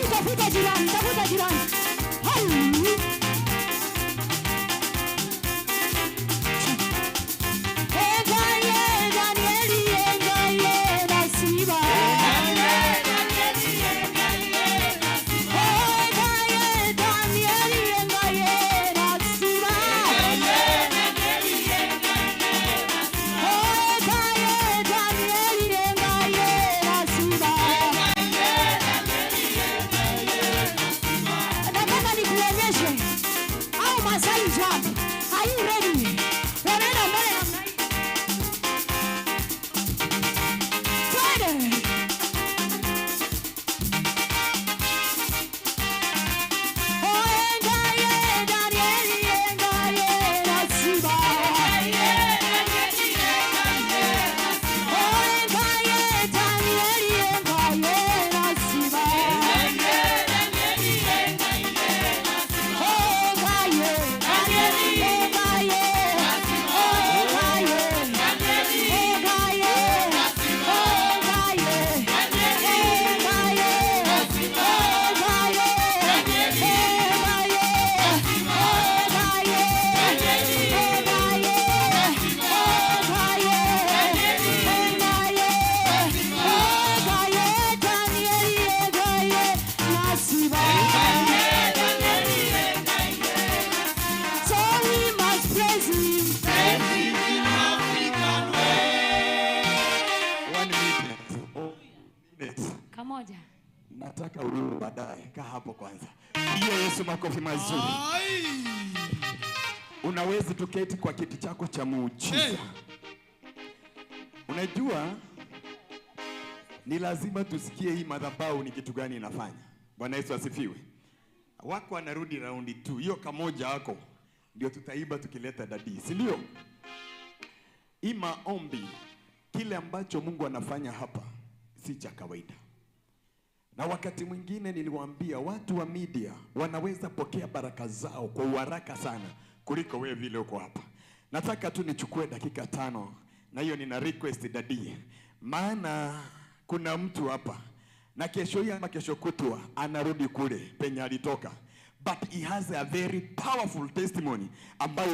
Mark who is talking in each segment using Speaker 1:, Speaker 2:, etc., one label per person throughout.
Speaker 1: Tafuta jirani. Are you ready?
Speaker 2: Nataka urudi baadaye. Kaa hapo kwanza. Hiyo Yesu makofi mazuri. Unaweza tuketi kwa kiti chako cha muujiza. Unajua ni lazima tusikie hii madhabahu ni kitu gani inafanya. Bwana Yesu asifiwe. Wako anarudi raundi 2. Hiyo kamoja wako ndio tutaiba tukileta dadi. Si ndio? Hii maombi, kile ambacho Mungu anafanya hapa si cha kawaida. Na wakati mwingine niliwaambia watu wa media wanaweza pokea baraka zao kwa haraka sana kuliko wewe vile uko hapa. Nataka tu nichukue dakika 5 na hiyo nina request dadi. Maana kuna mtu hapa na kesho hii ama kesho kutwa anarudi kule penye alitoka. But he has a very powerful testimony ambayo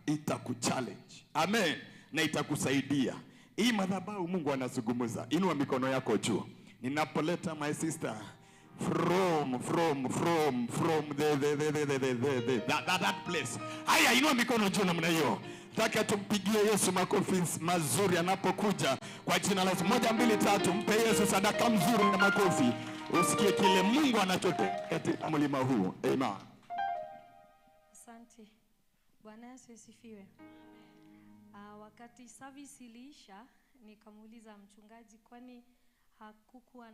Speaker 2: itakuchallenge. Amen. Na itakusaidia. Hii madhabahu Mungu anazungumza. Inua mikono yako juu. Ninapoleta my sister from that place. Haya, inua mikono juu namna hiyo. Nataka tumpigie Yesu makofi mazuri anapokuja kwa jina la Yesu. 1 2 3, mpe Yesu sadaka mzuri na makofi. Usikie kile Mungu anachotenda katika mlima huu. Amen.
Speaker 3: Asante. Bwana Yesu asifiwe. Wakati service iliisha nikamuuliza mchungaji kwani hakukuwa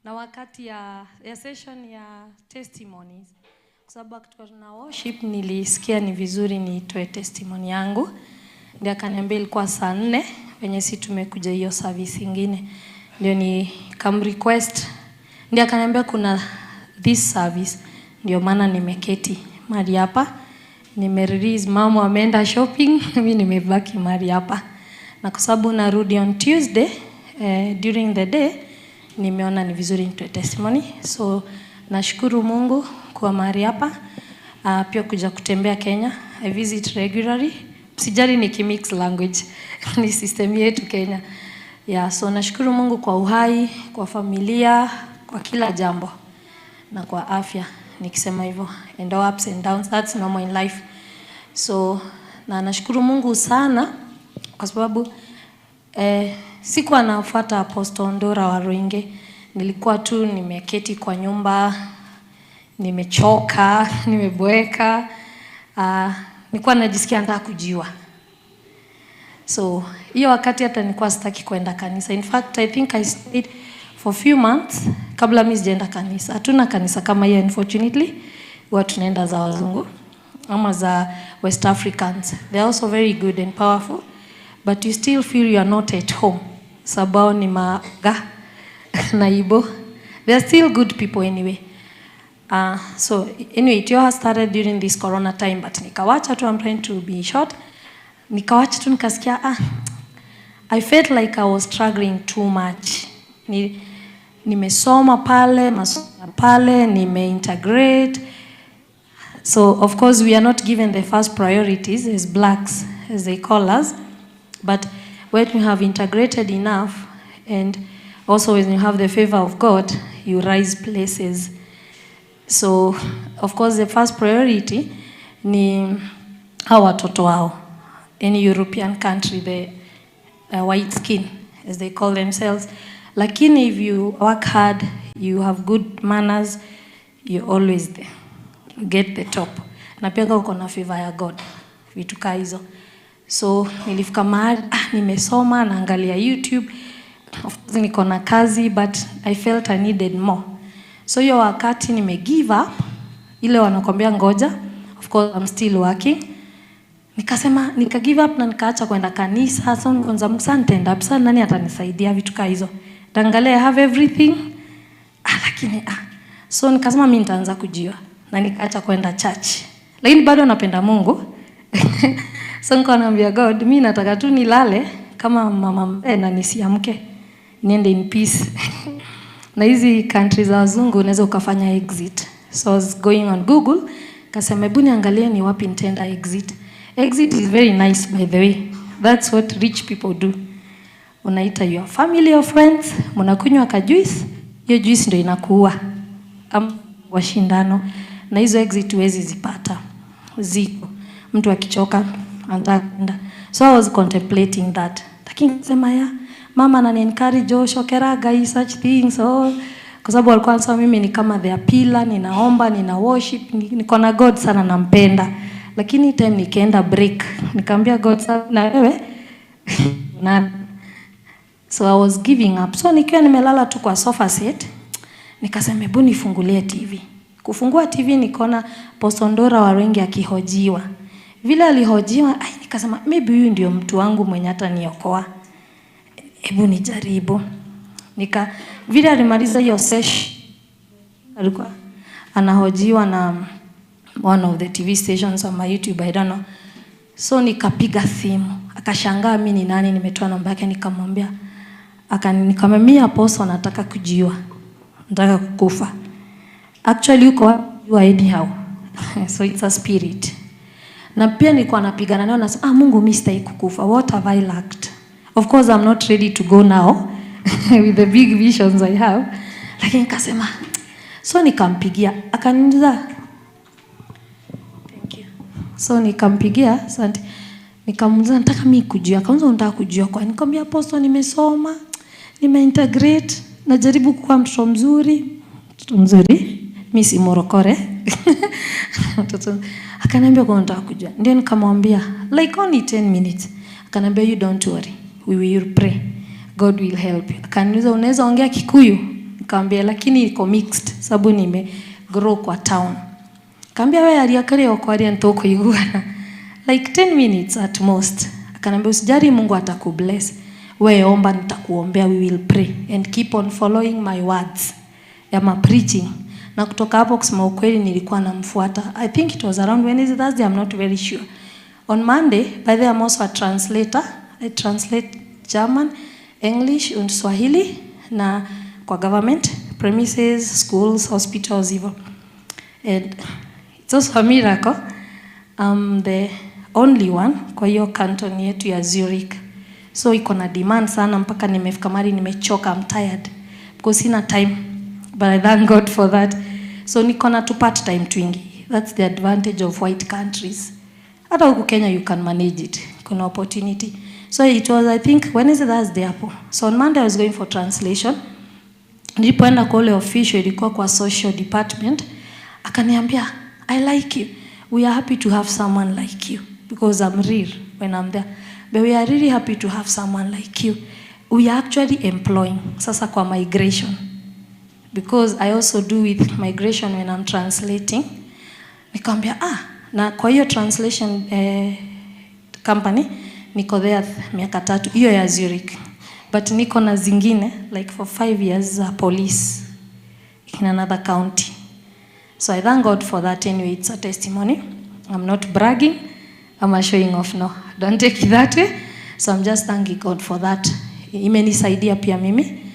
Speaker 3: na wakati ya session ya testimonies, kwa sababu wakati tuna worship nilisikia ni vizuri nitoe testimony yangu. Ndio akaniambia ilikuwa saa 4 wenye si tumekuja hiyo service nyingine, ndio ni come request. Ndio akaniambia kuna this service, ndio maana nimeketi mahali hapa. Nimerelease mama ameenda shopping, mimi nimebaki mahali hapa. Na kwa sababu narudi on Tuesday during the day, nimeona ni vizuri nitoe testimony. So nashukuru Mungu kwa mahali hapa. Pia kuja kutembea Kenya. I visit regularly. Sijali nikimix language. Ni system yetu Kenya. Yeah, so nashukuru Mungu kwa uhai, kwa familia, kwa kila jambo na kwa afya. Nikisema hivyo, and ups and downs, that's normal in life. So na nashukuru Mungu sana kwa sababu sikuwa nafuata Apostle Ndora wa Ruinge. Nilikuwa tu nimeketi kwa nyumba, nimechoka, nimeboeka. Nilikuwa najisikia nataka kujiua. So hiyo wakati hata nilikuwa sitaki kwenda kanisa. In fact, I think I stayed for few months kabla mimi sijaenda kanisa. Hatuna kanisa kama hiyo unfortunately. Huwa tunaenda za wazungu ama za West Africans. They are also very good and powerful, but you still feel you are not at home. Sababu ni maga na Igbo. They are still good people anyway. So anyway, it all started during this corona time, but nikawacha tu, I'm trying to be short. Nikawacha tu nikasikia, I felt like I was struggling too much. Nimesoma pale, masoma pale, nimeintegrate. So of course we are not given the first priorities as blacks, as they call us. But when you have integrated enough, and also when you have the favor of God, you rise places. So of course the first priority ni hawa watoto wao. Any European country, the white skin, as they call themselves. Lakini if you work hard, you have good manners, you're always there. You get the top. Na pia uko na favor ya God. Vitu kaa hizo. So nilifika mahali, nimesoma, naangalia YouTube. Of course niko na kazi, but I felt I needed more. So hiyo wakati give up, ile wanakwambia ngoja. Of course I'm still working. Nikasema, give up na nikaacha kwenda kanisa. So nikaanza nitaenda sana, nani atanisaidia vitu kaa hizo. Dangalia, I have everything. Lakini so nikasema mimi nitaanza kujua. Na nikaacha kwenda church. Lakini bado napenda Mungu. So nikaambia God, mimi nataka tu nilale kama mama na nisiamke. Niende in peace. Na hizi countries za wazungu unaweza ukafanya exit. So I was going on Google, kasema hebu niangalie ni wapi nitaenda exit. Exit is very nice, by the way. That's what rich people do. Unaita your family or friends, mnakunywa ka juice, hiyo juice ndio inakuua. Washindano. Na hizo exit huwezi zipata. Ziko. Mtu akichoka anataka. So I was contemplating that. Lakini nasema mama anani-encourage shokera guys such things. So kwa sababu walikuwa wanasema mimi ni kama their pillar, ninaomba, nina worship, niko na God sana nampenda. Lakini time nikaenda break, nikamwambia God sana na wewe na so I was giving up. So nikiwa nimelala tu kwa sofa set, nikasema hebu nifungulie TV. Kufungua TV nikaona Posondora Warengi akihojiwa. Vile alihojiwa, nikasema maybe huyu ndio mtu wangu mwenye hata niokoa. Hebu nijaribu. Vile alimaliza hiyo session, alikuwa anahojiwa na one of the TV stations on my YouTube, I don't know. So nikapiga simu. Akashangaa mimi ni nani, nimetoa namba yake, nikamwambia. Nikamwambia Apostle nataka kujiua. Nataka kukufa. Actually you are anyhow. So it's a spirit. Na pia nilikuwa napigana nayo nasema Mungu mimi sitaki kukufa. What have I lacked? Of course I'm not ready to go now with the big visions I have. Lakini nikasema so nikampigia akaniuliza thank you. So nikampigia asante. Nikamuuliza nataka mimi kujua. Akaanza unataka kujua kwa nini? Nikamwambia Apostle nimesoma, nimeintegrate, najaribu kuwa mtoto mzuri. Mtoto mzuri? Mimi si morokore. Akaniambia kwa nataka kujua. Ndio nikamwambia like only 10 minutes. Akaniambia you don't worry. We will pray. God will help you. Akaniuliza unaweza ongea Kikuyu? Nikamwambia lakini iko mixed sababu nime grow kwa town. Nikamwambia wewe aliakale okwari ntoko igwana. Like 10 minutes at most. Akaniambia usijari Mungu atakubless. Wewe omba nitakuombea, we will pray and keep on following my words. Ya preaching. Na kutoka hapo kusema ukweli nilikuwa namfuata. I think it was around Wednesday, Thursday, I'm not very sure. On Monday, by the way, I'm also a translator. I translate German, English and Swahili na kwa government, premises, schools, hospitals, hivyo. And it's also a miracle. I'm the only one kwa hiyo canton yetu ya Zurich. So iko na demand sana mpaka nimefika mahali nimechoka, I'm tired. Because sina time. But I thank God for that. So niko na tu part time twingi. That's the advantage of white countries. Hata huku Kenya you can manage it. Kuna opportunity. So it was I think Wednesday Thursday hapo. So on Monday I was going for translation. Nilipoenda kwa ile official ilikuwa kwa social department. Akaniambia I like you. We are happy to have someone like you because I'm real when I'm there. But we are really happy to have someone like you. We are actually employing sasa kwa migration. Because I also do with migration when I'm translating. Nikamwambia na kwa hiyo translation company niko there miaka 3 hiyo ya Zurich. but niko na zingine like for 5 years police in another county. So I thank God for that. Anyway, it's a testimony. I'm not bragging, I'm a showing off. No, don't take it that way. So I'm just thanking God for that. Imenisaidia pia mimi.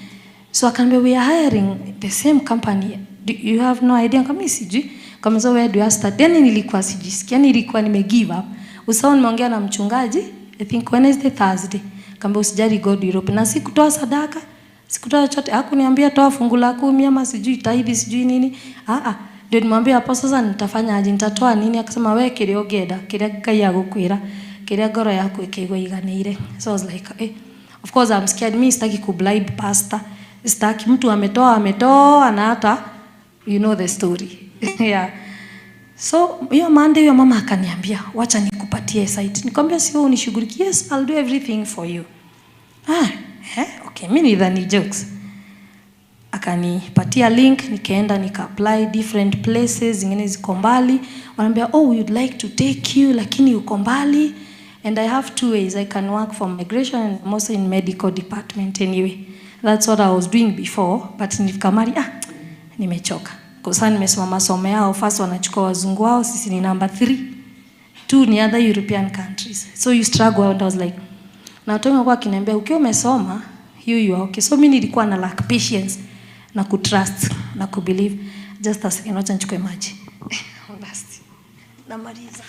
Speaker 3: So akamwambia, we are hiring the same company. You have no idea. Kama sijui kama so where do you start? Yani nilikuwa sijisikia, nilikuwa nime give up. Usao nimeongea na mchungaji, I think Wednesday, Thursday. Kamba usijali God Europe. Na sikutoa sadaka, sikutoa chochote. Hakuniambia toa fungu la 10 ama sijui tithe sijui nini. Ndio nimwambia hapo sasa nitafanya aje, nitatoa nini? Akasema wewe kiria ogeda, kiria Ngai agukwira, kiria ngoro yaku ikigwa iganire. So I was like, of course I'm scared. Mimi sitaki kublind pastor. Sitaki mtu ametoa na hata you know the story. Yeah. So hiyo Monday hiyo mama akaniambia, wacha nikupatie site. Nikamwambia sio unishughulikie. Yes, I'll do everything for you. Okay, mimi nidhani jokes. Akanipatia link, nikaenda nika-apply different places, zingine ziko mbali. Wananiambia, oh, we'd like to take you, lakini uko mbali. And I have 2 ways. I can work for migration and I'm also in medical department anyway. That's what I was doing before, but nikamari, nimechoka. Kwa sababu nimesoma masomo yao, first wanachukua wazungu wao, sisi ni number 3. 2 ni other European countries. So you struggle, and I was like, na watu wengi kwa kiniambia ukiwa umesoma, you are okay. So mimi nilikuwa na lack patience na kutrust na kubelieve. Just a second, wacha nichukue maji. Last. Namaliza.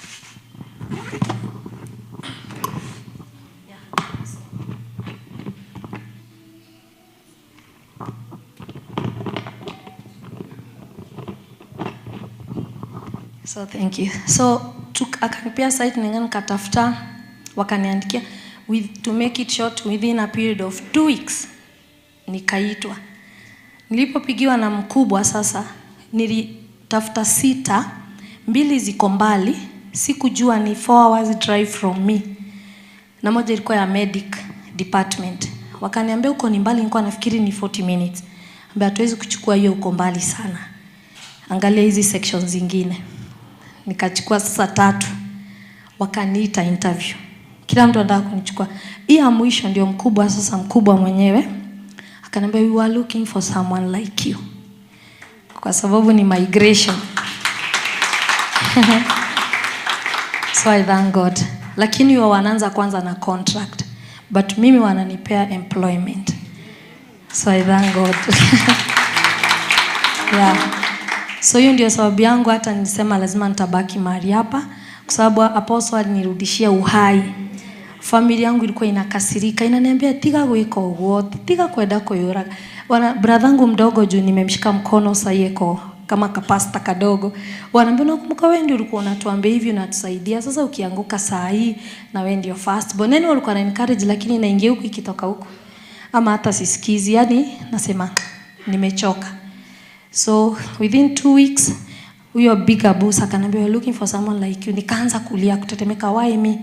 Speaker 3: So thank you. So akanipea site ningine nikatafuta, wakaniandikia to make it short, within a period of 2 weeks nikaitwa. Nilipopigiwa na mkubwa sasa, nilitafuta 6, 2 ziko mbali, sikujua ni 4 hours drive from me. Na moja ilikuwa ya medic department. Wakaniambia uko ni mbali, nilikuwa nafikiri ni 40 minutes. Ambia hatuwezi kuchukua hiyo, uko mbali sana. Angalia hizi sections zingine. Nikachukua sasa 3. Wakaniita interview. Kila mtu anataka kunichukua. Hii ya mwisho ndio mkubwa sasa, mkubwa mwenyewe akaniambia, we were looking for someone like you. Kwa sababu ni migration. So I thank God. Lakini wao wanaanza kwanza na contract, but mimi wananipea employment. So I thank God. Yeah. So hiyo ndio sababu yangu hata nilisema lazima nitabaki mahali hapa, kwa sababu apostle alinirudishia uhai. Familia yangu ilikuwa inakasirika, inaniambia tiga gweka uguo, tiga kwenda kuyura. Brother yangu mdogo juu nimemshika mkono sayeko kama kapasta kadogo. Wanaambia unakumbuka wewe ndio ulikuwa unatuambia hivi unatusaidia, sasa ukianguka saa hii na wewe ndio first born. Neno walikuwa na encourage, lakini naingia huku ikitoka huku ama hata sisikizi, yani nasema nimechoka. So within 2 weeks huyo bigger boss akaniambia, we're looking for someone like you. Nikaanza kulia kutetemeka, why me?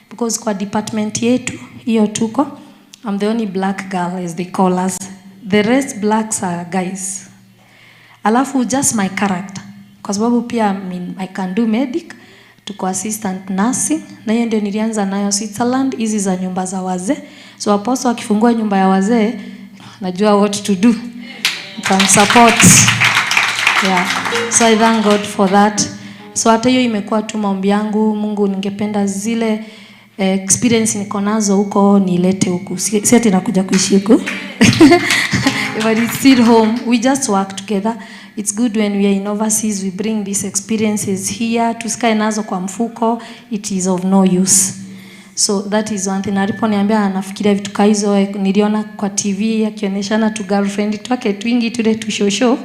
Speaker 3: Because kwa department yetu hiyo tuko, I'm the only black girl as they call us. The rest blacks are guys. Alafu just my character, kwa sababu pia I can do medic, tuko assistant nursing, na hiyo ndio nilianza nayo Switzerland, hizi za nyumba za wazee. So apostle akifungua nyumba ya wazee, najua what to do. Can support. Yeah. So I thank God for that. So hata hiyo imekuwa tu maombi yangu, Mungu ningependa zile experience niko nazo huko nilete huku. Si ati nakuja kuishi huku. But it's still home. We just work together. It's good when we are in overseas, we bring these experiences here. Tusikae nazo kwa mfuko. It is of no use. So that is one thing. Aliponiambia anafikiria vitu kaizo, niliona kwa TV akionyeshana tu girlfriend twake twingi tule tushosho.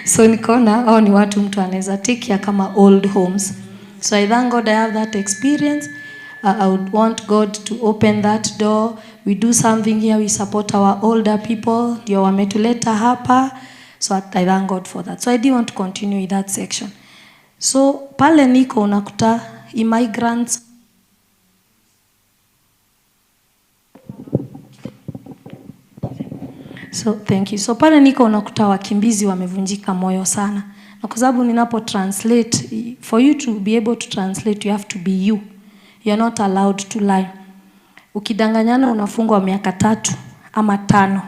Speaker 3: So nikaona hao ni watu mtu anaweza take care kama old homes. So I thank God I have that experience. I would want God to open that door. We do something here, we support our older people. Ndio wametuleta hapa. So I thank God for that. So I do want to continue with that section. So pale niko unakuta immigrants. So thank you. So pale niko unakuta wakimbizi wamevunjika moyo sana. Na kwa sababu ninapo translate, for you to be able to translate you have to be you. You're not allowed to lie. Ukidanganyana unafungwa miaka 3. ama 5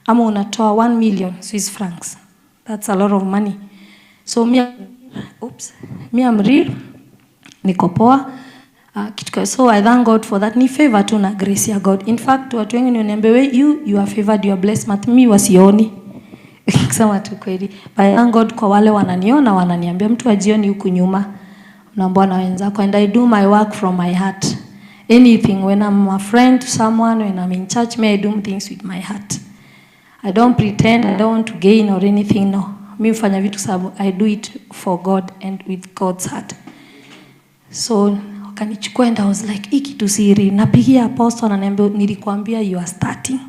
Speaker 3: ama unatoa 1 million Swiss francs. That's a lot of money. So me I'm real, niko poa. So I thank God for that. Ni favor tu na grace ya God. In fact, watu wengi niambia you are favored, you are blessed, but mimi wasioni. Kusema tu kweli. But I thank God kwa wale wananiona, wananiambia mtu ajioni huku nyuma. Unaambia na wenzako, and I do my work from my heart. Anything, when I'm a friend to someone, when I'm in church, I do things with my heart. I don't pretend, I don't want to gain or anything, no. Mimi hufanya vitu sababu I do it for God and with God's heart. So wakanichukua and I was like, hiki tu siri. Napigia apostle ananiambia nilikwambia you are starting.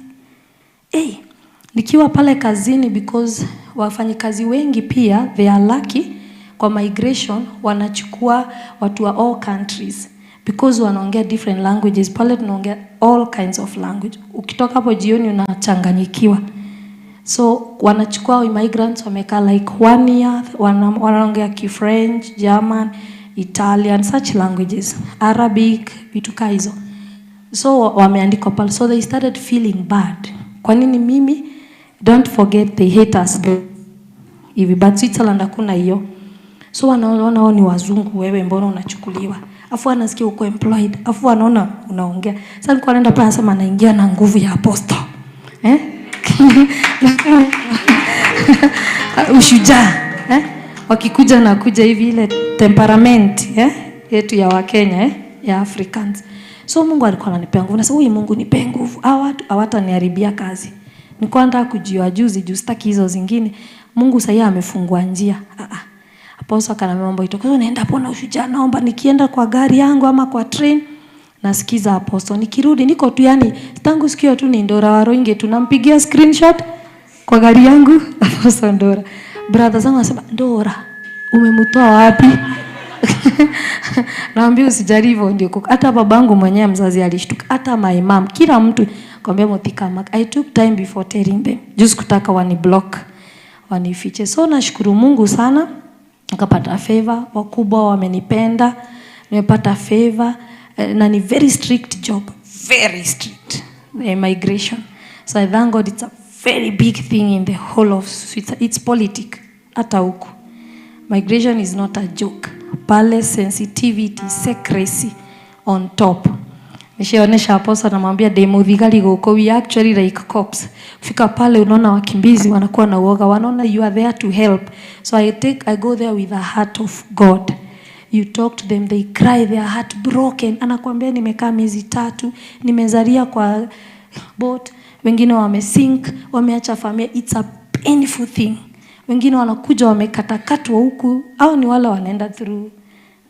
Speaker 3: Nikiwa pale kazini, because wafanyikazi wengi pia they are lucky kwa migration, wanachukua watu wa all countries because wanaongea different languages. Pale tunaongea all kinds of language. Ukitoka hapo jioni unachanganyikiwa. So wanachukua immigrants wamekaa like 1 year, wanaongea French, German, Italian, such languages, Arabic, vitu kama hizo. So wameandika pale. So they started feeling bad. Kwa nini mimi? Don't forget they hate us. Hivi but Switzerland hakuna hiyo. So wanaona wao ni wazungu, wewe mbona unachukuliwa? Afu anasikia uko employed. Afu anaona unaongea. Sasa nilikuwa naenda pale nasema naingia na nguvu ya apostle. Ushujaa. Wakikuja na kuja hivi ile temperament yetu ya Wakenya ya Africans. So Mungu alikuwa ananipea nguvu. Nasema huyu Mungu nipe nguvu. Hawataniharibia kazi. Nilikuwa nataka kujua juzi sitaki hizo zingine. Mungu sasa amefungua njia. Apostle akaniambia mambo itoka. Naenda hapo na ushujaa, naomba nikienda kwa gari yangu ama kwa train nasikiza apostle. Nikirudi niko tu yani tangu sikio tu ni Ndora Waroinge tunampigia screenshot kwa gari yangu apostle Ndora. Brother zangu anasema Ndora umemtoa wapi? Naambia usijaribu ndio. Hata babangu mwenyewe mzazi alishtuka, hata my mom, kila mtu kwambia Muthika. I took time before telling them. Just kutaka wani block, wanifiche. So nashukuru Mungu sana. Nikapata favor, wakubwa wamenipenda, nimepata favor na ni very strict job, very strict migration. So I thank God, it's a very big thing in the whole of Switzerland. It's politic hata huko. Migration is not a joke. Pale sensitivity, secrecy on top. Nishaonesha apostle anamwambia demo thigari goko, we actually like cops. Fika pale unaona wakimbizi wanakuwa na uoga, wanaona you are there to help. So I go there with a heart of God. You talk to them, they cry, their heart broken. Anakuambia nimekaa miezi 3, nimezalia kwa boat, wengine wamesink, wameacha familia. It's a painful thing. Wengine wanakuja wamekatakatwa huku, au ni wale wanaenda through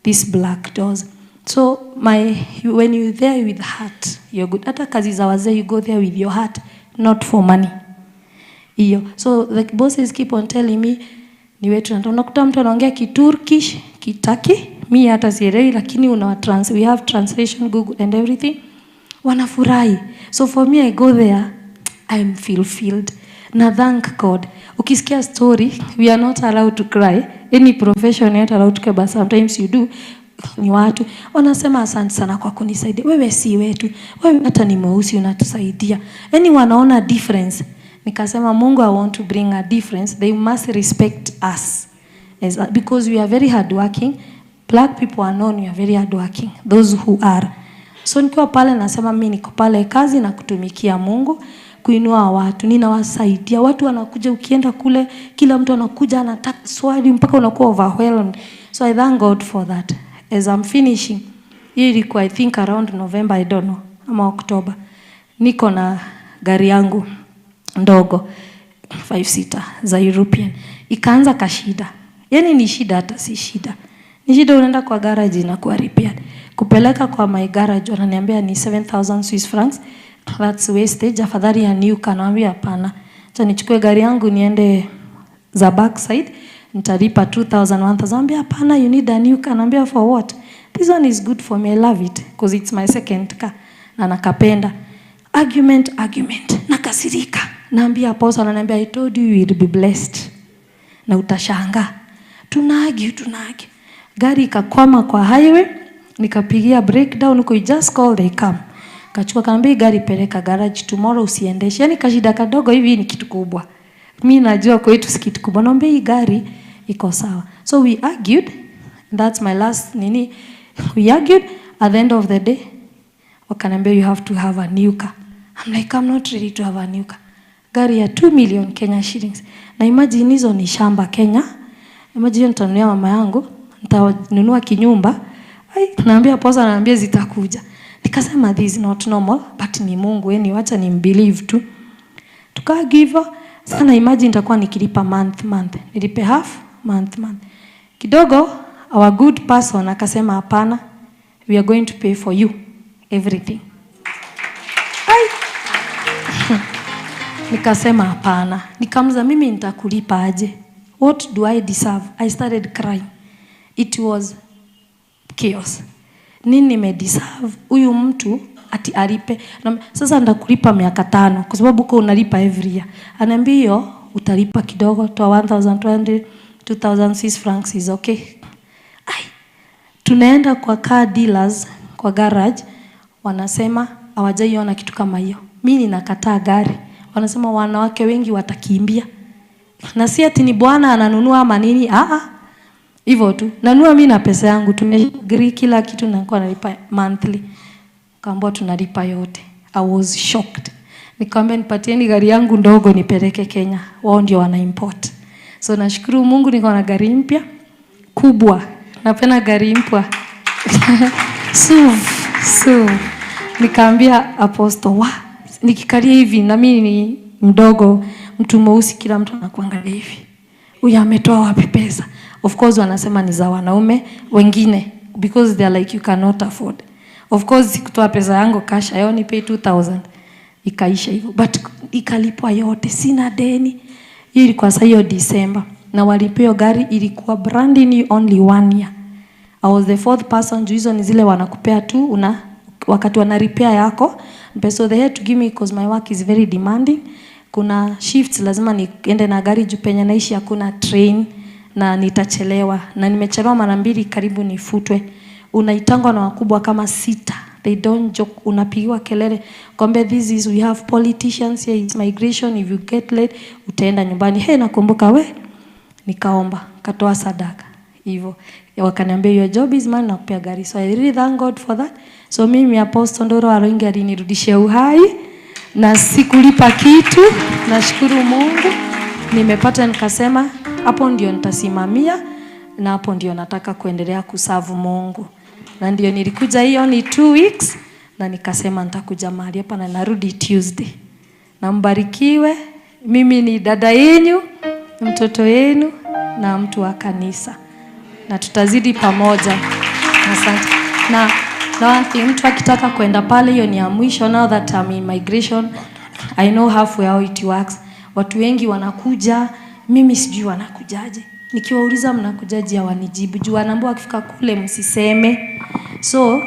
Speaker 3: these black doors. So when you're there with heart, you're good. Hata kazi za wazee, you go there with your heart, not for money. Iyo. So the bosses keep on telling me, ni wetu unakuta mtu anaongea Kiturkish, Kitaki, mimi hata sielewi, lakini we have translation, Google and everything. Wanafurahi. So for me, I go there, I'm fulfilled. Na thank God. Ukisikia story, we are not allowed to cry. Any profession you're not allowed to cry, but sometimes you do. Ni watu wanasema asante sana kwa kunisaidia. Wewe si wetu. Wewe hata ni mweusi unatusaidia. Wanaona difference. Nikasema Mungu, I want to bring a difference. They must respect us. Because we are very hardworking. Black people are known, we are very hardworking. Those who are. So nikiwa pale nasema mimi niko pale kazi na kutumikia Mungu, kuinua watu, ninawasaidia. Watu wanakuja, ukienda kule kila mtu anakuja anataka swali mpaka unakuwa overwhelmed. So I thank God for that. As I'm finishing, hii ilikuwa I think around November, I don't know, ama October. Niko na gari yangu ndogo 5-seater za European. Ikaanza kashida. Ni shida hata si shida. Ni shida, unaenda kwa garage na kuwa repaired. Kupeleka kwa my garage wananiambia ni 7,000 Swiss francs. That's wastage. Afadhali ya new kanaambia hapana. Acha nichukue gari yangu niende za backside. Nitalipa 2,000, 1,000. Ambia hapana, you need a new car. Naambia for what? This one is good for me, I love it because it's my second car. Na nakapenda. Argument. Nakasirika. Naambia apostle, ananiambia I told you you will be blessed. Na utashanga. Tunagi. Gari ikakwama kwa highway, nikapigia breakdown, uko just call they come. Kachukua kanambia gari peleka garage tomorrow usiendeshe. Yani kashida kadogo hivi ni kitu kubwa. Mimi najua kwetu si kitu kubwa. Naomba hii gari iko sawa. So we argued. That's my last nini. We argued. At the end of the day, wakanambia you have to have a new car. I'm like, I'm not ready to have a new car. Gari ya 2 million Kenya shillings. Na imagine hizo ni shamba Kenya. Imagine nitanunulia mama yangu, nitanunua kinyumba. Naambia posa, naambia zitakuja. Nikasema this is not normal, but ni Mungu, wacha ni believe tu. Tukagive sana, imagine nitakuwa nikilipa month. Nilipe half month. Kidogo our good person akasema hapana, we are going to pay for you everything. Nikasema hapana. Nikamza mimi nitakulipa aje? What do I deserve? I started crying. It was chaos. Nini nimedeserve? Huyu mtu ati alipe. Sasa ndakulipa miaka 5 kwa sababu uko unalipa every year. Anaambia hiyo utalipa kidogo, toa 1020, 2000 Swiss francs is okay. Tunaenda kwa car dealers, kwa garage, wanasema hawajaiona kitu kama hiyo. Mimi ninakataa gari. Wanasema wanawake wengi watakimbia. Na si ati ni bwana ananunua ama nini? Hivyo tu. Nanunua mimi na pesa yangu. Tumeagree kila kitu na nilikuwa nalipa monthly. Kaambiwa tunalipa yote. I was shocked. Nikamwambia nipatieni gari yangu ndogo nipeleke Kenya. Wao ndio wana import. So nashukuru Mungu niko na gari mpya kubwa. Napenda gari mpya. SUV. Nikaambia Apostle, nikikalia hivi na mimi ni mdogo, mtu mweusi, kila mtu anakuangalia hivi. Huyu ametoa wapi pesa? Of course wanasema ni za wanaume wengine because they are like you cannot afford. Of course sikutoa pesa yangu cash, I only pay 2000. Ikaisha hivyo, but ikalipwa yote, sina deni. Hiyo ilikuwa saa hiyo December. Na walipio gari ilikuwa brand new only 1 year. I was the 4th person. Hizo ni zile wanakupea tu wakati wana repair yako. So they had to give me because my work is very demanding. Kuna shifts lazima niende na gari juu penye naishi hakuna train na nitachelewa. Na nimechelewa mara 2 karibu nifutwe. Unaitangwa na wakubwa kama 6. They don't joke. Unapigiwa kelele. Kwambia this is, we have politicians here, it's migration, if you get late utaenda nyumbani. Nakumbuka nikaomba, katoa sadaka. Hivyo wakaniambia your job is man, nakupea gari. So I really thank God for that. So mimi Apostle Ndoro Aroingi alinirudishia uhai na sikulipa kitu. Nashukuru Mungu. Nimepata, nikasema hapo ndio nitasimamia na hapo ndio nataka kuendelea kuserve Mungu. Na ndio nilikuja hiyo ni 2 weeks na nikasema nitakuja mahali hapa na narudi Tuesday. Na mbarikiwe. Mimi ni dada yenu, mtoto yenu na mtu wa kanisa. Na tutazidi pamoja. Asante. Na one thing, mtu akitaka kwenda pale hiyo ni ya mwisho. Now that I'm in migration, I know halfway how it works. Watu wengi wanakuja, mimi sijui wanakujaje. Nikiwauliza mnakujaje hawanijibu. Juu wanaambiwa akifika kule msiseme. So,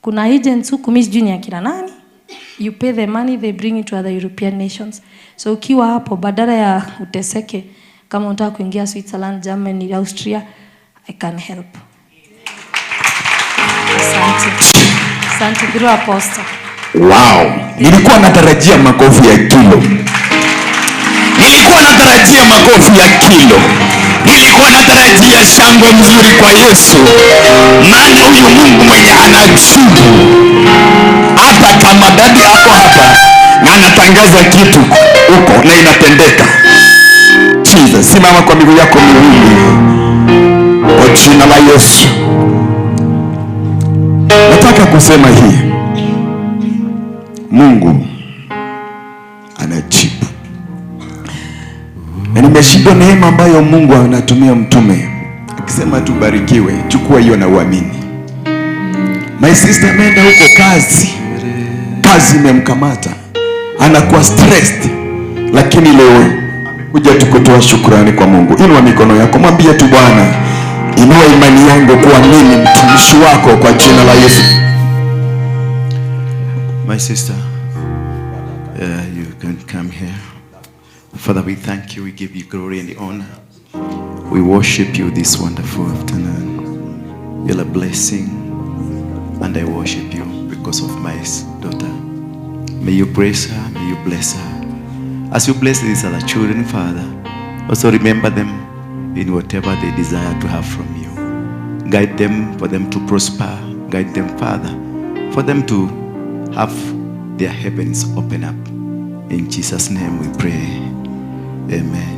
Speaker 3: kuna agents huku mimi sijui ni akina nani. You pay the money, they bring it to other European nations. So ukiwa hapo badala ya uteseke kama unataka kuingia Switzerland, Germany, Austria, I can help. Asante through Apostle.
Speaker 2: Wow, nilikuwa natarajia makofi ya kilo. Nilikuwa natarajia shangwe mzuri kwa Yesu. Maana huyu Mungu mwenye anajibu. Hata kama dadi ako hapa na anatangaza kitu huko na inatendeka. Jesus, simama kwa miguu yako miwili. Kwa jina la Yesu. Nataka kusema hii. Mungu anajibu. Na nimeshindwa neema ambayo Mungu anatumia mtume. Akisema tubarikiwe, chukua hiyo na uamini. My sister ameenda huko kazi imemkamata. Anakuwa stressed. Lakini leo amekuja tukutoa shukrani kwa Mungu. Inua mikono yako, mwambie tu Bwana, inua imani yangu kuamini mtumishi wako kwa jina la Yesu.
Speaker 4: My sister, you can come here. Father, we thank you. We give you glory and honor. We worship you this wonderful afternoon. You're a blessing, and I worship you because because of my daughter. May you praise her, may you bless her. As you bless these other children, Father, also remember them in whatever they desire to have from you. Guide them for them to prosper. Guide them, Father, for them to have their heavens open up. In Jesus' name we pray. Amen.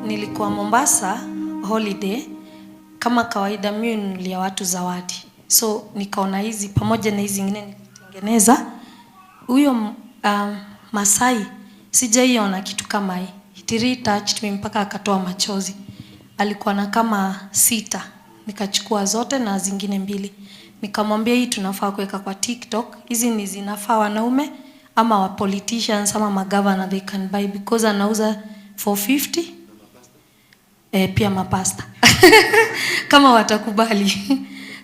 Speaker 3: Nilikuwa Mombasa holiday, kama kawaida mimi nunulia watu zawadi. So nikaona hizi pamoja na hizi zingine nilitengeneza. Huyo Masai sijaiona kitu kama hii. It really touched me mpaka akatoa machozi. Alikuwa na kama 6. Nikachukua zote na zingine 2. Nikamwambia hii tunafaa kuweka kwa TikTok. Hizi ni zinafaa wanaume ama wa politicians ama magavana they can buy because anauza 450. Pia mapasta. Kama watakubali.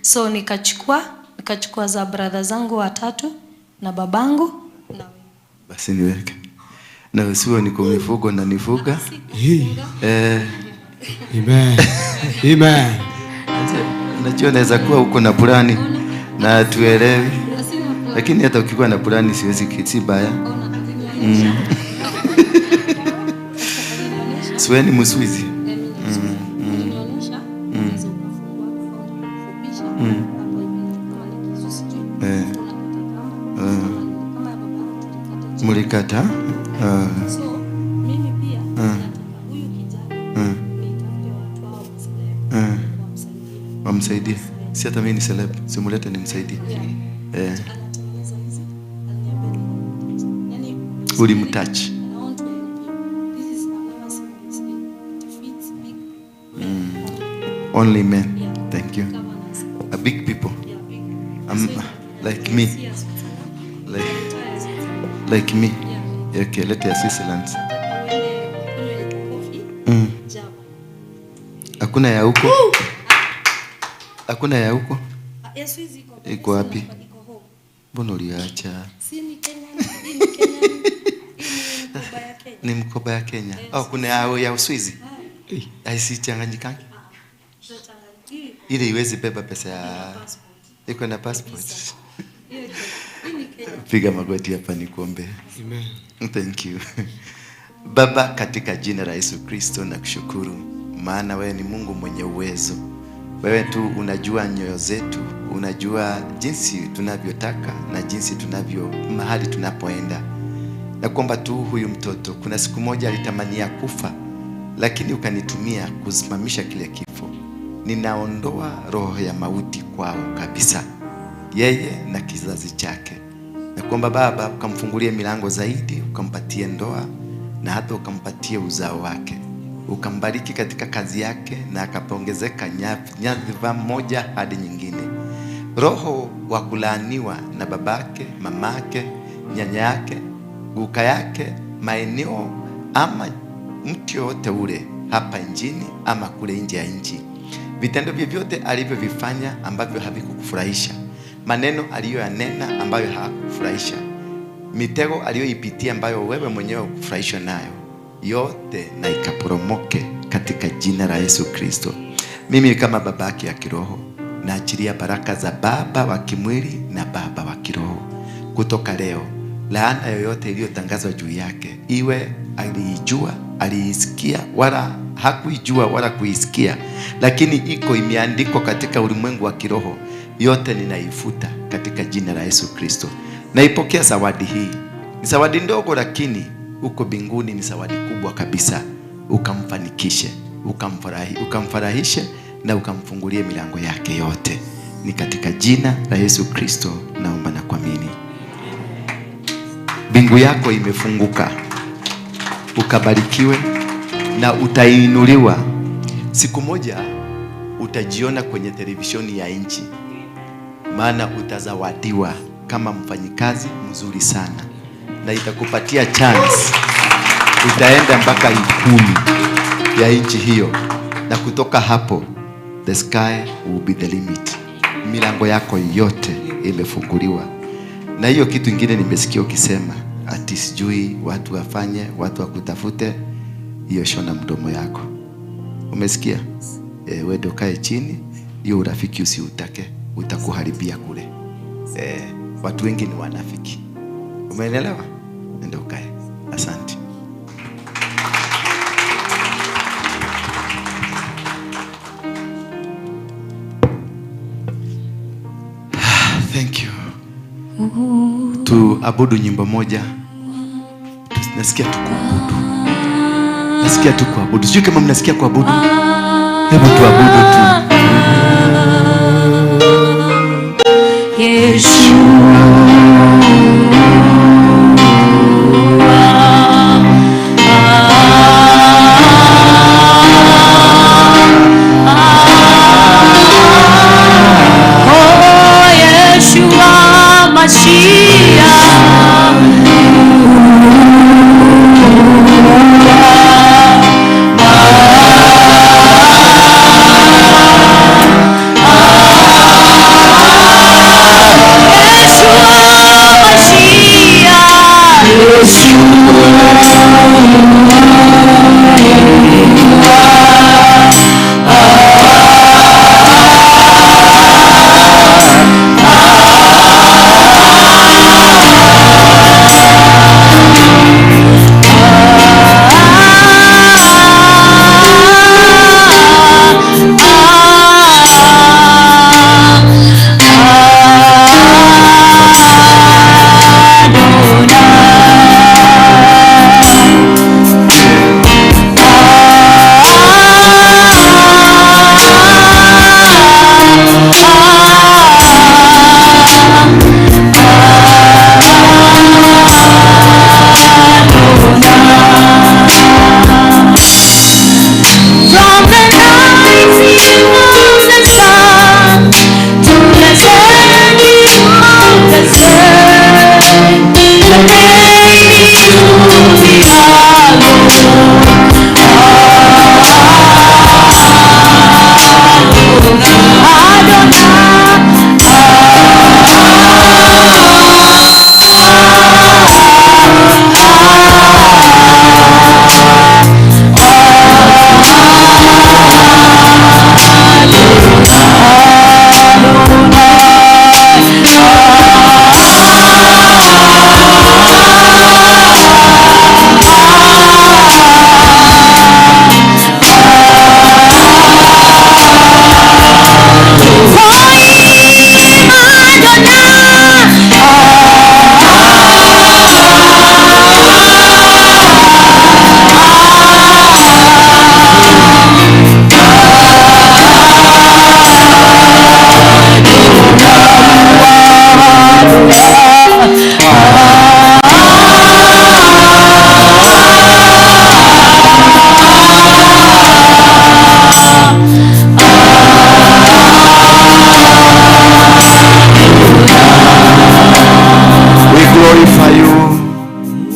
Speaker 3: So nikachukua za brother zangu 3 na babangu na
Speaker 4: basi niweke. Na usiwe niko mifugo na nifuga.
Speaker 5: Amen. Amen.
Speaker 4: Unajua naweza kuwa huko na pulani na tuelewi. Lakini hata ukikuwa na pulani siwezi kitibaya. Siweni mswizi. Mulikata.
Speaker 3: So mimi pia huyu kijana nitafute watu hao
Speaker 4: wamsaidie. Si hata mimi ni celeb, simulete nimsaidie. Ulimtouch. Only men. Thank you. A big people. Like me. Like me. Okay, let us Switzerland. Hakuna ya huko? Hakuna ya huko? Iko wapi? Mbona uliacha?
Speaker 3: Si ni Kenya, ni Kenya.
Speaker 4: Ni mkoba ya Kenya. Kuna ya Uswizi. Haisichanganyikani. Ile iwezi beba pesa ya iko na passport. Piga magoti hapa nikuombe. Amen. Thank you. Baba, katika jina la Yesu Kristo nakushukuru maana wewe ni Mungu mwenye uwezo. Wewe tu unajua nyoyo zetu, unajua jinsi tunavyotaka na jinsi tunavyo mahali tunapoenda. Na kwamba tu huyu mtoto kuna siku moja alitamania kufa, lakini ukanitumia kusimamisha kile kifo. Ninaondoa roho ya mauti kwao kabisa, yeye na kizazi chake. Na kwamba Baba ukamfungulie milango zaidi, ukampatie ndoa na hata ukampatie uzao wake. Ukambariki katika kazi yake na akaongezeka nyadhifa moja hadi nyingine. Roho wa kulaaniwa na babake, mamake, nyanya yake, guka yake, maeneo ama mtu yote ule hapa nchini ama kule nje ya nchi. Vitendo vyovyote alivyovifanya ambavyo havikukufurahisha, maneno aliyoyanena ambayo hakufurahisha, mitego aliyoipitia ambayo wewe mwenyewe hukufurahishwa nayo, yote na ikaporomoke katika jina la Yesu Kristo. Mimi kama babaki ya kiroho naachilia baraka za baba wa kimwili na baba wa kiroho. Kutoka leo, laana yoyote iliyotangazwa juu yake, iwe aliijua, aliisikia, wala hakuijua wala kuisikia, lakini iko imeandikwa katika ulimwengu wa kiroho, yote ninaifuta katika jina la Yesu Kristo. Naipokea zawadi hii. Ni zawadi ndogo lakini uko mbinguni ni zawadi kubwa kabisa. ukamfanikishe, ukamfurahishe na ukamfungulie milango yake yote. Ni katika jina la Yesu Kristo naomba na kuamini. Mbingu yako imefunguka, ukabarikiwe na utainuliwa. Siku moja utajiona kwenye televisheni ya nchi, maana utazawadiwa kama mfanyikazi mzuri sana, na itakupatia chance. Utaenda mpaka ikulu ya nchi hiyo, na kutoka hapo the sky will be the limit. Milango yako yote imefunguliwa. Na hiyo kitu ingine nimesikia ukisema ati sijui watu wafanye, watu wakutafute, hiyo shona mdomo yako. Umesikia? Wewe ndo kae chini, hiyo urafiki usiutake, utakuharibia kule. Watu wengi ni wanafiki. Umeelewa? Ndio kae. Asante. Thank you. Tuabudu nyimbo moja. Nasikia tu kuabudu. Nasikia tu kuabudu. Sijui kama mnasikia kuabudu. Hebu tuabudu tu.
Speaker 3: Yesu.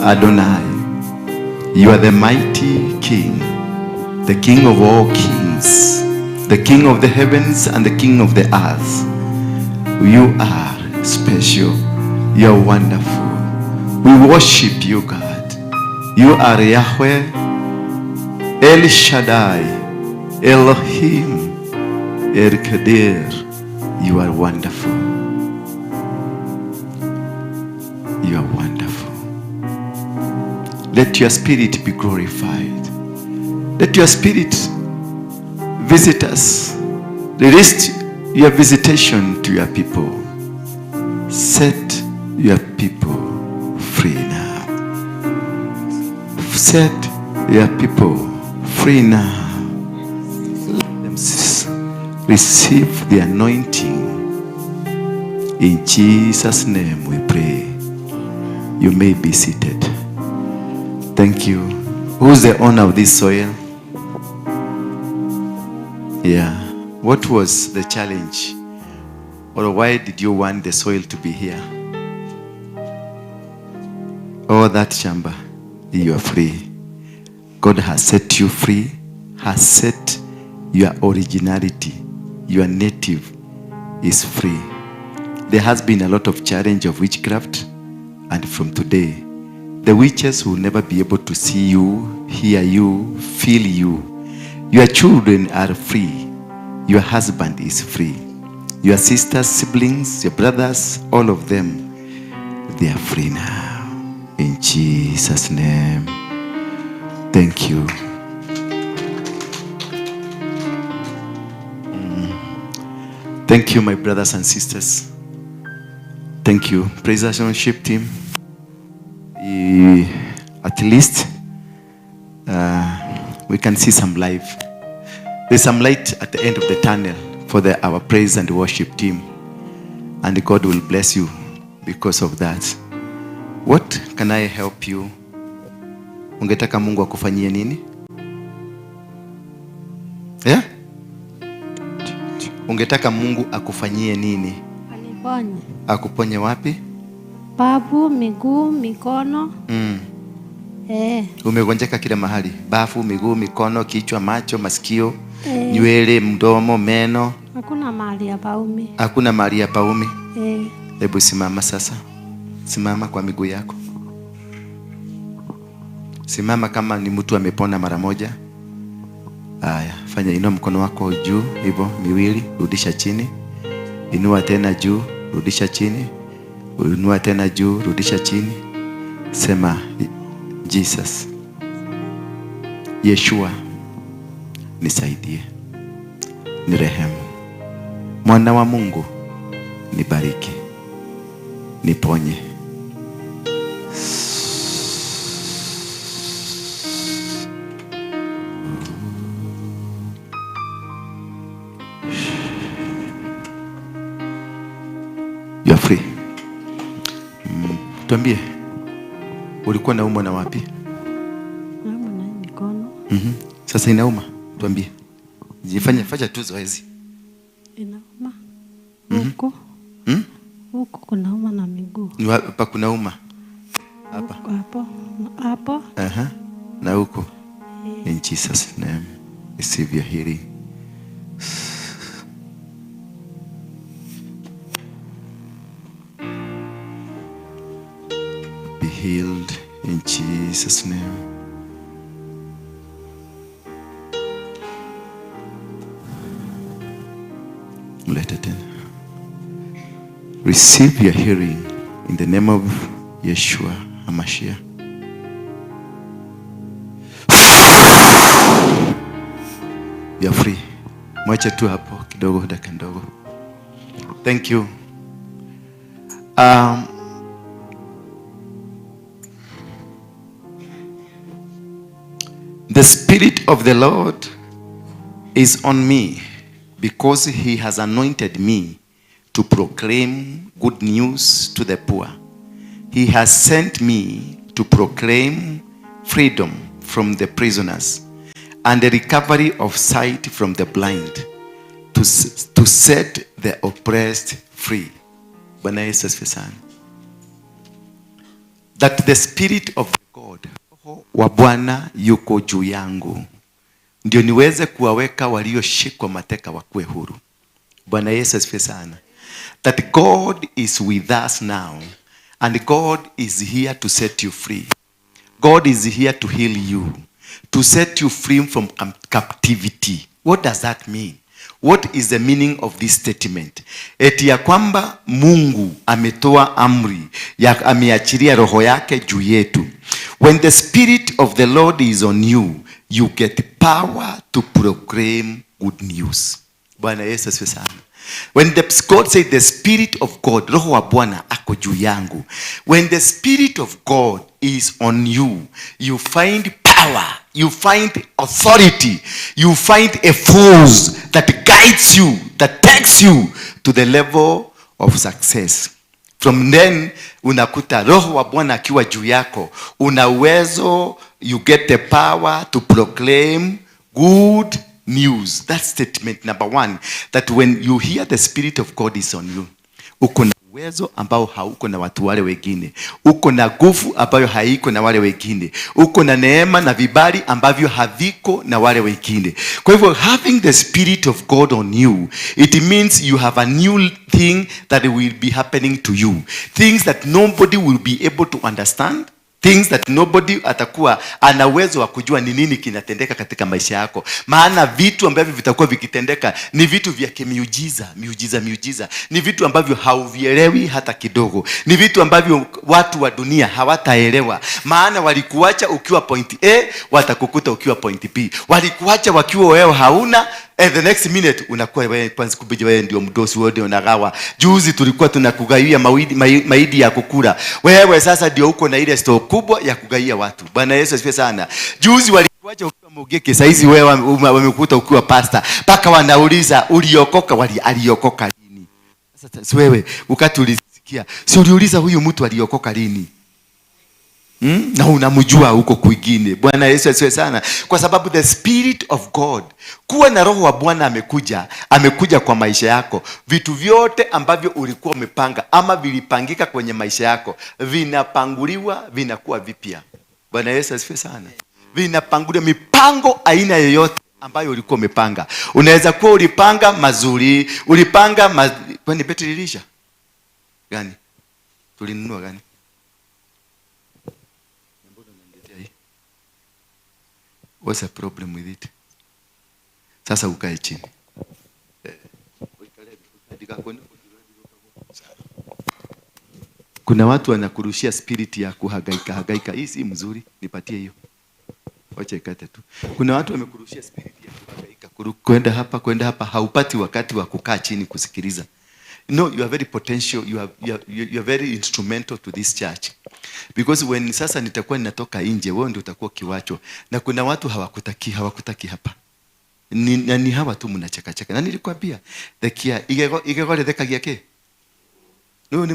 Speaker 4: Adonai, you are the mighty King, the King of all kings, the King of the heavens and the King of the earth. You are special. You are wonderful. We worship you, God. You are Yahweh, El Shaddai, Elohim, El Kadir. You are wonderful. You are wonderful. Let your spirit be glorified. Let your spirit visit us. Release your visitation to your people. Set your people free now. Set your people free now. Let them receive the anointing. In Jesus' name we pray. You may be seated. Thank you. Who's the owner of this soil? Yeah. What was the challenge? Or why did you want the soil to be here? Oh, that chamber, you are free. God has set you free, has set your originality, your native is free. There has been a lot of challenge of witchcraft, and from today, the witches will never be able to see you, hear you, feel you. Your children are free. Your husband is free. Your sisters, siblings, your brothers, all of them, they are free now. In Jesus' name. Thank you. Thank you, my brothers and sisters. Thank you. Praise and worship team. At least we can see some life. There's some light at the end of the tunnel for our praise and worship team. And God will bless you because of that. What can I help you? Ungetaka Mungu akufanyie nini? Yeah? Ungetaka Mungu akufanyie nini?
Speaker 1: Aniponye.
Speaker 4: Akuponye wapi?
Speaker 1: Bafu, miguu, mikono.
Speaker 4: Umegonjeka kila mahali. Bafu, miguu, mikono, kichwa, macho, masikio, nywele, mdomo, meno.
Speaker 1: Hakuna mahali ya paumi.
Speaker 4: Hakuna mahali ya paumi. Hebu simama sasa. Simama kwa miguu yako. Simama kama ni mtu amepona mara moja. Haya, fanya, inua mkono wako juu hivyo miwili, rudisha chini. Inua tena juu, rudisha chini. Inua tena juu, rudisha chini. Sema, Jesus, Yeshua, nisaidie, nirehemu. Mwana wa Mungu, nibariki, niponye. You are free. Tuambie, ulikuwa naumwa na wapi?
Speaker 1: Naumwa na mikono.
Speaker 4: Sasa inauma? Tuambie. Fanya tu zoezi.
Speaker 1: Inauma. Huko. Huko kunauma na miguu.
Speaker 4: Ni hapa kunauma? Hapa.
Speaker 1: Hapo.
Speaker 4: Na huko. In Jesus' name, receive your healing. Be healed in Jesus' name. Let it in. Receive your healing in the name of Yeshua HaMashiach. You are free. Mwache tu hapo kidogo, dakika ndogo. Thank you. The Spirit of the Lord is on me because He has anointed me to proclaim good news to the poor. He has sent me to proclaim freedom from the prisoners and the recovery of sight from the blind, to set the oppressed free. Bwana Yesu asifiwe sana. That the Spirit of God, Roho wa Bwana yuko juu yangu, ndio niweze kuwaweka walioshikwa mateka wakuwe huru. Bwana Yesu asifiwe sana. That God is with us now, and God is here to set you free. God is here to heal you, to set you free from captivity. What does that mean? What is the meaning of this statement? Eti ya kwamba Mungu ametoa amri, ya ameachilia roho yake juu yetu. When the Spirit of the Lord is on you, you get power to proclaim good news. Bwana Yesu asifiwe sana. When God said the Spirit of God, roho wa Bwana ako juu yangu. When the Spirit of God is on you, you find power power, you find authority, you find a force that guides you, that takes you to the level of success. From then unakuta roho wa Bwana akiwa juu yako, una uwezo, you get the power to proclaim good news. That's statement number 1, that when you hear the Spirit of God is on you, uko na uwezo ambao hauko na watu wale wengine, uko na nguvu ambayo haiko na wale wengine, uko na neema na vibali ambavyo haviko na wale wengine. Kwa hivyo having the Spirit of God on you, it means you have a new thing that will be happening to you, things that nobody will be able to understand, things that nobody atakuwa ana uwezo wa kujua ni nini kinatendeka katika maisha yako. Maana vitu ambavyo vitakuwa vikitendeka ni vitu vya kimiujiza, miujiza. Ni vitu ambavyo hauvielewi hata kidogo. Ni vitu ambavyo watu wa dunia hawataelewa. Maana walikuacha ukiwa point A, watakukuta ukiwa point B. Walikuacha wakiwa wewe hauna, and the next minute unakuwa wewe kwanza kubije wewe ndio mdosi wote unagawa. Juzi tulikuwa tunakugawia maidi ya kukula. Wewe sasa ndio uko na ile store kubwa ya kugawia watu. Bwana Yesu asifiwe sana. Juzi walikuacha ukiwa mogeke, saizi wewe wamekuta ukiwa pastor. Paka wanauliza uliokoka, aliokoka lini? Sasa wewe wakati ulisikia, si uliuliza huyu mtu aliokoka lini? Na unamjua huko kwingine. Bwana Yesu asifiwe sana. Kwa sababu the Spirit of God, kuwa na roho wa Bwana amekuja kwa maisha yako. Vitu vyote ambavyo ulikuwa umepanga ama vilipangika kwenye maisha yako, vinapanguliwa, vinakuwa vipya. Bwana Yesu asifiwe sana. Vinapanguliwa, mipango aina yoyote ambayo ulikuwa umepanga. Unaweza kuwa ulipanga mazuri, ulipanga kwani betri ilisha? Gani? Tulinunua gani? What's the problem with it? Sasa ukae chini. Kuna watu wanakurushia spirit ya kuhangaika. Hii si mzuri, nipatie hiyo. Wacha ikate tu. Kuna watu wamekurushia spirit ya kuhangaika. Kwenda hapa, haupati wakati wa kukaa chini kusikiliza. No, you are very potential, you are very instrumental to this church. Because when sasa nitakuwa ninatoka nje, wewe ndio utakuwa kiwacho. Na kuna watu hawakutaki hapa. Ni hawa tu mnacheka. Na nilikwambia, thekia igegore thekagia ke. No ni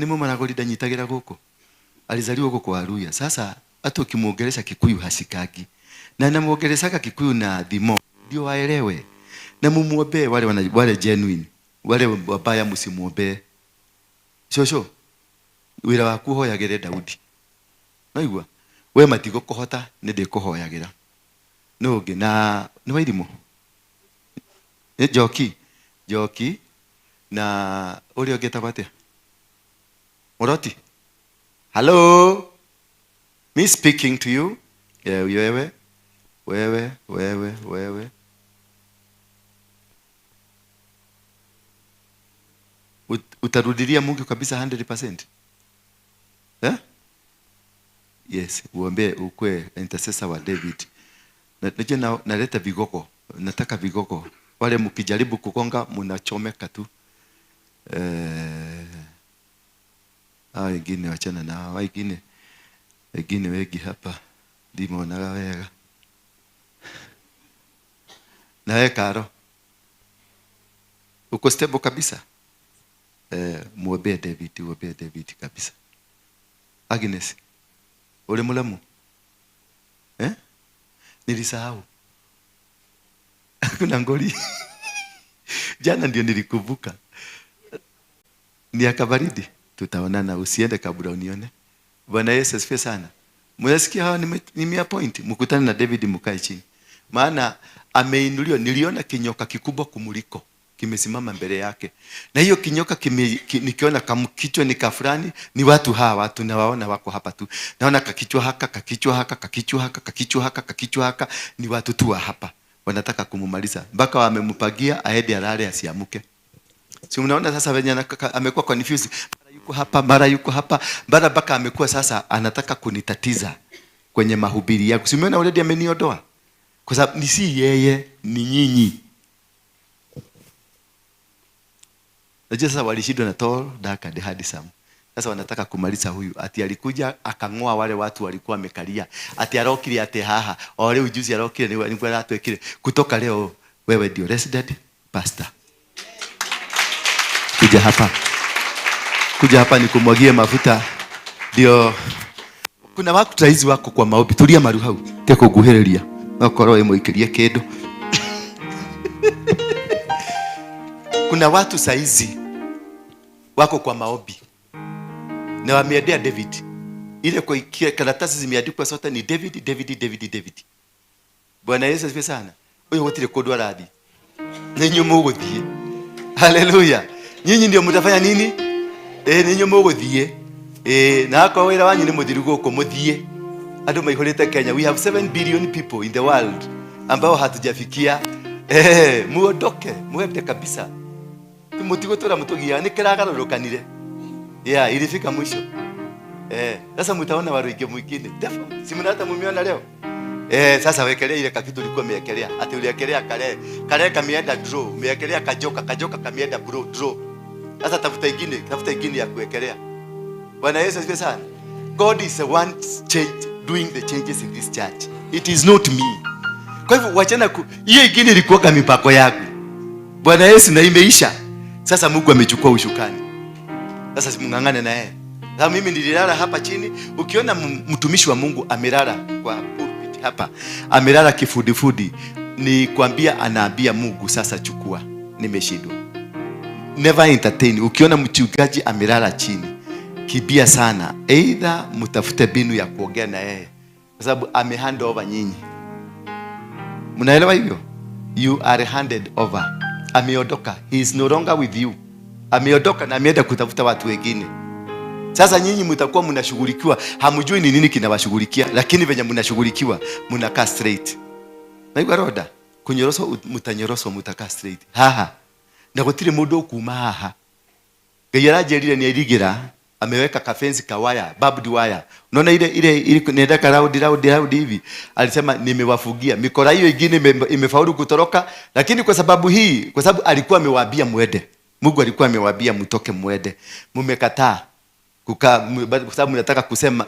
Speaker 4: mumaragori danyitagira guko. Alizaliwa huko kwa Aruya. Sasa hata ukimuongelesha Kikuyu hasikagi. Na namuongelesha Kikuyu na dhimo ndio waelewe. Na mumuombe wale genuine, wale wabaya msimuombe. Shosho wira waku hoyagire Daudi. Naigua we matigo kohota ninde kuhoyagira. Noge na ni wairimo. Joki na uri ogeta bate. Moroti. Hello. Me speaking to you. Wewe. Utarudilia Mungu kabisa 100%? Yes, uombe ukwe intercessor wa David. Najua naleta vigogo, nataka vigogo. Wale mkijaribu kukonga mnachomeka tu. Wengine wachana na wengine wengi hapa ndimo wega. Nawe Karo, uko stable kabisa? Muombe David kabisa. Agnes, ule mulamu? Nilisahau. Kuna ngoli. Jana ndio nilikuvuka. Ni akabaridi. Tutaonana, usiende kabla unione. Bwana Yesu asifiwe sana. Mnasikia hawa ni point. Mkutane na David mkae chini. Maana ameinuliwa, niliona kinyoka kikubwa kumuliko kimesimama mbele yake. Na hiyo kinyoka nikiona kama kichwa ni kafurani, ni watu hawa tunawaona wako hapa tu. Naona kakichwa haka, ni watu tu hapa. Wanataka kumumaliza. Mpaka wamempagia aende alale asiamuke. Si mnaona sasa venye amekuwa confused. Mara yuko hapa. Mara mpaka amekuwa sasa anataka kunitatiza kwenye mahubiri yako. Si umeona already ameniondoa? Kwa sababu ni si yeye, ni nyinyi. Najua sasa walishindwa na tall, dark and handsome. Sasa wanataka kumaliza huyu. Ati alikuja akang'oa wale watu walikuwa wamekalia. Ati arokire ati haha. Wale ujuzi arokire ni kwa watu wekile. Kutoka leo wewe ndio resident pastor. Kuja hapa. Kuja hapa nikumwagie mafuta. Ndio kuna watu saizi wako kwa maombi. Tulia maru hau. Teko guhereria. Wakoro emo ikirie kedo. Kuna watu saizi wako kwa maombi. Na wameendea David. Ile kwa karatasi zimeandikwa sote ni David. Bwana Yesu asifiwe sana. Wewe wote kodwa radhi. Ninyi muguthie. Haleluya. Nyinyi ndio mtafanya nini? Ninyi muguthie. Na kwa wira wanyu ni muthiru guko muthie. Andu maihurite Kenya. We have 7 billion people in the world ambao hatujafikia. Muondoke, muende kabisa. Mutigotora mutugia ni kiragarurukanire. Ilifika mwisho. Sasa mtaona waruige mwingine. Si mnata mumiona leo? Sasa wekelea ile kakitu ulikuwa umewekelea. Ati uliwekelea kale kameenda draw, umewekelea kajoka kameenda draw. Sasa tafuta ingine ya kuwekelea. Bwana Yesu asifiwe sana. God is the one doing the changes in this church. It is not me. Kwa hivyo wachana hiyo ingine ilikuwa kama mipako yako. Bwana Yesu na imeisha. Sasa Mungu amechukua ushukani. Sasa simungangane na yeye. Sasa mimi nililala hapa chini, ukiona mtumishi wa Mungu amelala kwa pulpit hapa, amelala kifudifudi, ni kuambia anaambia Mungu sasa chukua, nimeshindwa. Never entertain. Ukiona mchungaji amelala chini, kibia sana. Either mtafute binu ya kuongea na yeye. Kwa sababu amehand over nyinyi. Mnaelewa hivyo? You are handed over. Ameondoka. He is no longer with you. Ameondoka na ameenda kutafuta watu wengine. Sasa nyinyi mtakuwa mnashughulikiwa, hamjui ni nini kinawashughulikia, lakini venye mnashughulikiwa mnakaa straight. Na hiyo roda kunyoroso mtanyoroso mtakaa straight. Haha. Na gutire mundu kuma haha. Gayarajerire ni irigira, ameweka kafensi kawaya, barbed wire. Unaona ile nenda round hivi. Alisema nimewafugia. Mikora hiyo ingine imefaulu kutoroka, lakini kwa sababu alikuwa amewaambia muende. Mungu alikuwa amewaambia mtoke muende. Mmekataa. Kwa sababu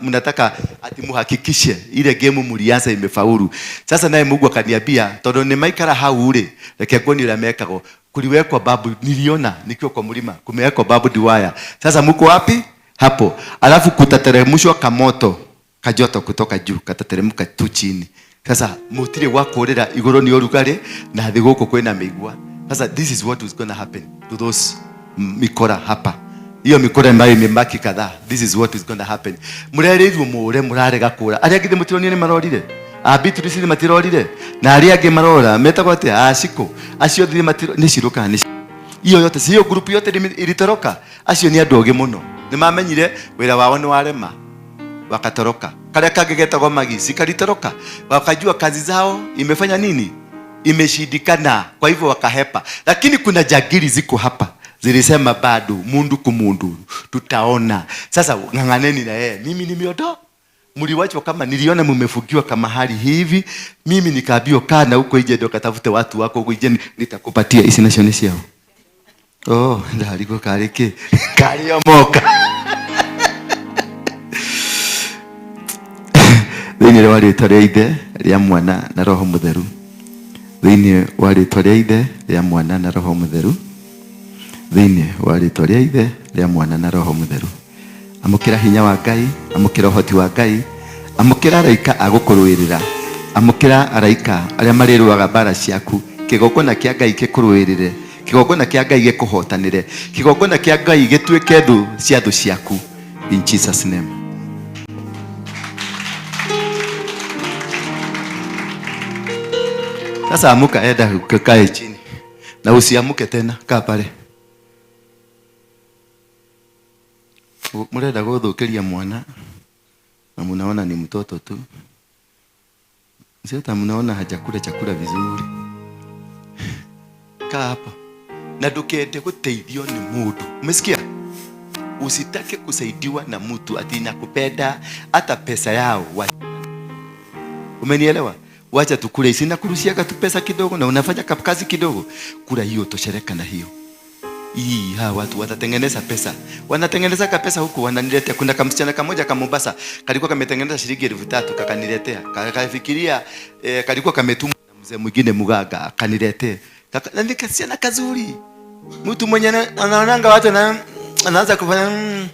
Speaker 4: mnataka ati muhakikishe ile game mlianza imefaulu. Sasa naye Mungu akaniambia tondo ni maikara hau ule reke ngoni la mekago kuliwekwa babu, niliona nikiwa kwa mlima kumewekwa babu diwaya. Sasa mko wapi? Hapo. Alafu kutateremshwa kamoto kajoto kutoka juu katateremka tu chini. Sasa mutire wakorera igoro ni orugare na thigå kå kwena mĩigua. Sasa this is what is going to happen to those mikora hapa. Hiyo mikora ambayo imebaki kadhaa. This is what is going to happen. Murererwo mure murarega kura. Aria ngithe mutironi ni marorire. Abitu sisi matirorire. Na aria ngi marora metagwo ate ashiko. Acio thiri matiro ni ciruka ni. Hiyo yote sio group yote ilitoroka. Acio ni andu oge muno. Ni mamenyire wira wao ni warema. Wakatoroka. Kale kagegetagwo magisi kalitoroka. Wakajua kazi zao imefanya nini? Imeshindikana. Kwa hivyo wakahepa. Lakini kuna jagiri ziko hapa. Zilisema bado mundu kumundu tutaona. Sasa ng'ang'aneni na yeye. Mimi nimeodo. Mliwachwa kama niliona mmefukiwa kama hali hivi. Mimi nikaambiwa kaa na huko nje ndio katafute watu wako huko nje nitakupatia isinationesi yao. Oh, ndaliko kareke. Kariomoka. Thĩinĩ wa rĩĩtwa rĩa Ithe rĩa Mwana na Roho Mũtheru. Thĩinĩ wa rĩĩtwa rĩa Ithe rĩa Mwana na Roho Mũtheru. Thĩinĩ wa rĩĩtwa rĩa Ithe rĩa Mwana na Roho Mũtheru. Amũkĩra hinya wa Ngai, amũkĩra ũhoti wa Ngai, amũkĩra araika agũkũrũĩrĩra, amũkĩra araika arĩa marĩrũaga mbara ciaku, kĩgongona kĩa Ngai gĩkũrũĩrĩre, kĩgongona kĩa Ngai gĩkũhotanĩre, kĩgongona kĩa Ngai gĩtuĩke thũ cia thũ ciaku. In Jesus name. Sasa amuka enda ukakae chini. Na usiamuke tena, kaa pale. Murenda guthukiria mwana na mnaona ni mtoto tu. Sio hata mnaona hajakula chakula vizuri. Kaa hapo. Na ndukende guteithio ni mundu. Umesikia? Usitake kusaidiwa na mtu ati nakupenda hata pesa yao. Umenielewa? Wacha tukule isina kurushia tu pesa kidogo na unafanya kazi kidogo. Kula hiyo toshereka na hiyo. watu watatengeneza pesa. Wanatengeneza pesa huku wananiletea. Kuna kamsichana kamoja ka Mombasa kalikuwa kametengeneza shilingi 3,000 kakaniletea. Kafikiria kalikuwa kametumwa na mzee mwingine Mugaga akaniletea. Na nikasiana kazuri. Mtu mwenye anaonanga watu anaanza kufanya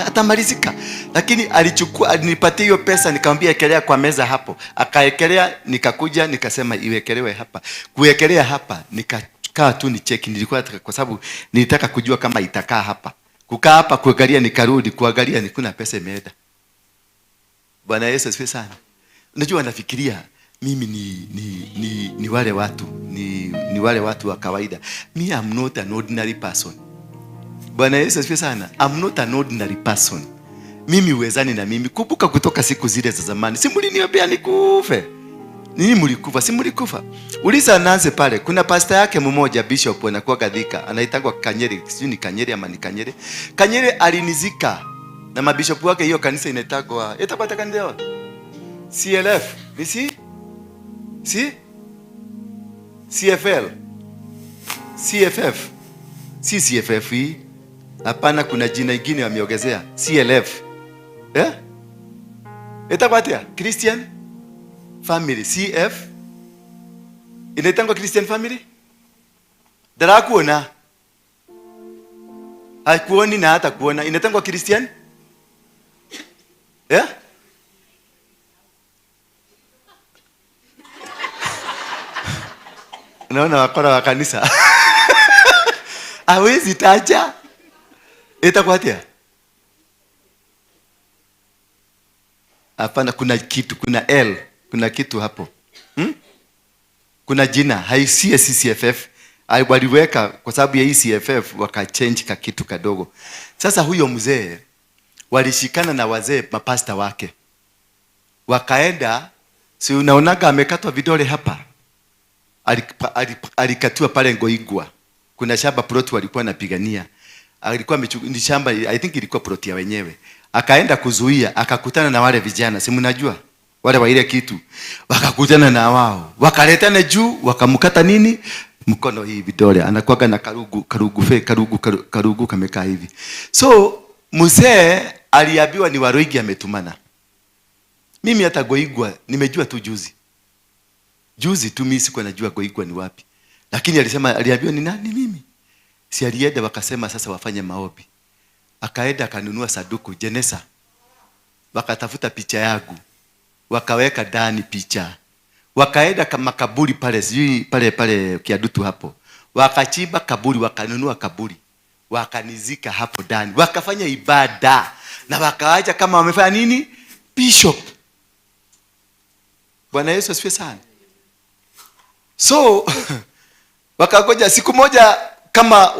Speaker 4: atamalizika. Lakini alichukua, alinipatia hiyo pesa, nikamwambia ekelea kwa meza hapo. Akaekelea, nikakuja nikasema iwekelewe hapa. Kuwekelea hapa nikakaa tu ni cheki, nilikuwa kwa sababu nilitaka kujua kama itakaa hapa. Kukaa hapa kuangalia, nikarudi kuangalia, nikuna pesa imeenda. Bwana Yesu asifiwe sana. Unajua nafikiria mimi ni wale watu, ni wale watu wa kawaida. Me I'm not an ordinary person. Bwana Yesu asifiwe sana. I'm not an ordinary person. Mimi uwezani na mimi. Kumbuka kutoka siku zile za zamani. Si mliniombea nikufe. Nini mlikufa? Si mlikufa. Uliza Nanze pale. Kuna pastor yake mmoja bishop anakuwa Gadhika. Anaitangwa Kanyeri. Sijui ni Kanyeri ama ni Kanyeri. Kanyeri alinizika. Na mabishop wake hiyo kanisa inaitagwa. Itapata kanisa. CLF. Nisi? Si? CFL. CFF. Si CFF hii. Hapana, kuna jina ingine wameongezea CLF. Itapatia Christian Family CF. Inaitangwa Christian Family. Dara kuona. Haikuoni na hata kuona. Inaitangwa Christian. Naona wakora wa kanisa. Hawezi taja. Itakuatia? Hapana, kuna kitu, kuna L, kuna kitu hapo. Kuna jina, haisi CFF. Waliweka kwa sababu ya hii CFF wakachange ka kitu kadogo. Sasa huyo mzee walishikana na wazee mapasta wake. Wakaenda, si unaonaga amekatwa vidole hapa. Alikatiwa pale Ngoigwa. Kuna shamba plot walikuwa napigania. Alikuwa ni shamba, I think ilikuwa plot ya wenyewe. Akaenda kuzuia, akakutana na wale vijana. Si mnajua? Wale wa ile kitu. Wakakutana na wao. Wakaletana juu, wakamkata nini? Mkono hii vidole. Anakuwa na karugu kamekaa hivi. So, mzee aliambiwa ni Waroigi ametumana. Mimi hata Ngoigwa nimejua tu juzi. Juzi tu mimi sikuwa najua Ngoigwa ni wapi. Lakini aliambiwa ni nani mimi? Si alienda wakasema sasa wafanye maombi. Akaenda akanunua saduku Jenesa. Wakatafuta picha yangu. Wakaweka ndani picha. Wakaenda kama kaburi pale, sijui pale Kiadutu hapo. Wakachimba kaburi, wakanunua kaburi. Wakanizika hapo ndani. Wakafanya ibada. Na wakaacha kama wamefanya nini? Bishop. Bwana Yesu asifiwe sana. So wakagoja siku moja kama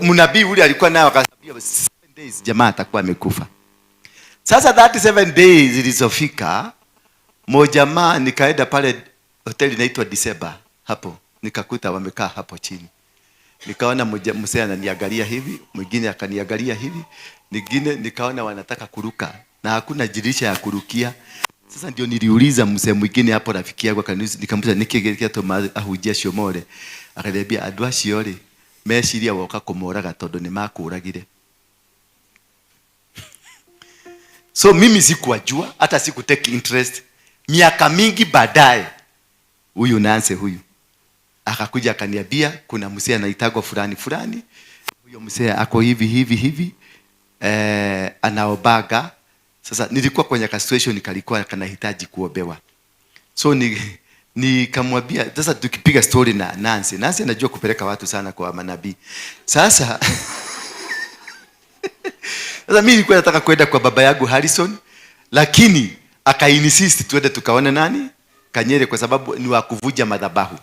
Speaker 4: mnabii ule alikuwa naye akasabia 7 days jamaa atakuwa amekufa. Sasa 37 days zilizofika, mojamaa nikaenda pale hoteli inaitwa December hapo, nikakuta wamekaa hapo chini. Nikaona mzee ananiangalia hivi, mwingine akaniangalia hivi, nyingine nikaona wanataka kuruka na hakuna dirisha ya kurukia. Sasa ndio niliuliza mzee mwingine hapo rafiki yangu akaniuliza, nikamwambia nikigerekia to ahujia Shomore. Akaniambia adwa ciore meshiria woka kumoraga tondu ni makuragire. So mimi sikuwajua, hata siku take interest. Miaka mingi baadaye huyu Nancy huyu akakuja akaniambia kuna mzee anaitagwa fulani. Huyo mzee ako hivi anaobaga. Sasa nilikuwa kwenye ka situation kalikuwa kanahitaji kuobewa. So nikamwambia sasa tukipiga story na Nancy anajua kupeleka watu sana kwa manabii. Sasa mimi nilikuwa nataka kwenda kwa baba yangu Harrison, lakini akainsist tuende tukaone nani? Kanyere, kwa sababu ni wa kuvuja madhabahu.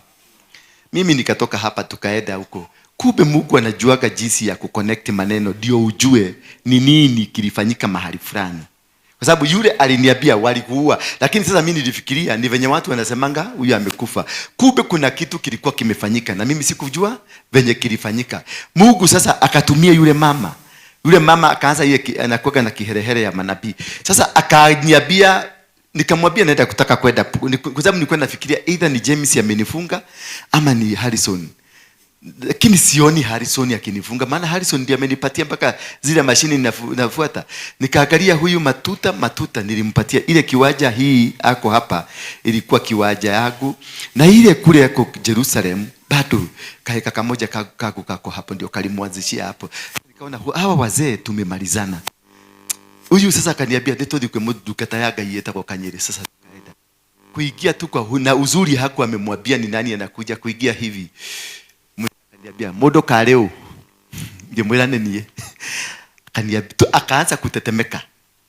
Speaker 4: Mimi nikatoka hapa tukaenda huko. Kumbe Mungu anajuaga jinsi ya kuconnect maneno ndio ujue ni nini kilifanyika mahali fulani. Kwa sababu yule aliniambia walikuua, lakini sasa mimi nilifikiria ni venye watu wanasemanga huyu amekufa. Kumbe kuna kitu kilikuwa kimefanyika na mimi sikujua venye kilifanyika. Mungu sasa akatumia yule mama. Yule mama akaanza yeye anakuwa na kiherehere ya manabii. Sasa akaniambia, nikamwambia naenda kutaka kwenda, kwa sababu nilikuwa nafikiria either ni James amenifunga ama ni Harrison. lakini sioni Harrison akinifunga, maana Harrison ndiye amenipatia mpaka zile mashini nafuata. Nikaangalia huyu matuta nilimpatia ile kiwanja, hii ako hapa ilikuwa kiwanja yangu, na ile kule yako Jerusalem bado kaeka kamoja kako hapo, ndio kalimwanzishia hapo. Nikaona hawa wazee tumemalizana. Huyu sasa akaniambia nitodi kwa mudukata yaga yeta kwa Kanyere. Sasa tukaenda kuingia tu kwa na uzuri haku amemwambia ni nani anakuja kuingia hivi. Akaniambia modoka leo ndio mwelane niye. Akaniambia akaanza kutetemeka,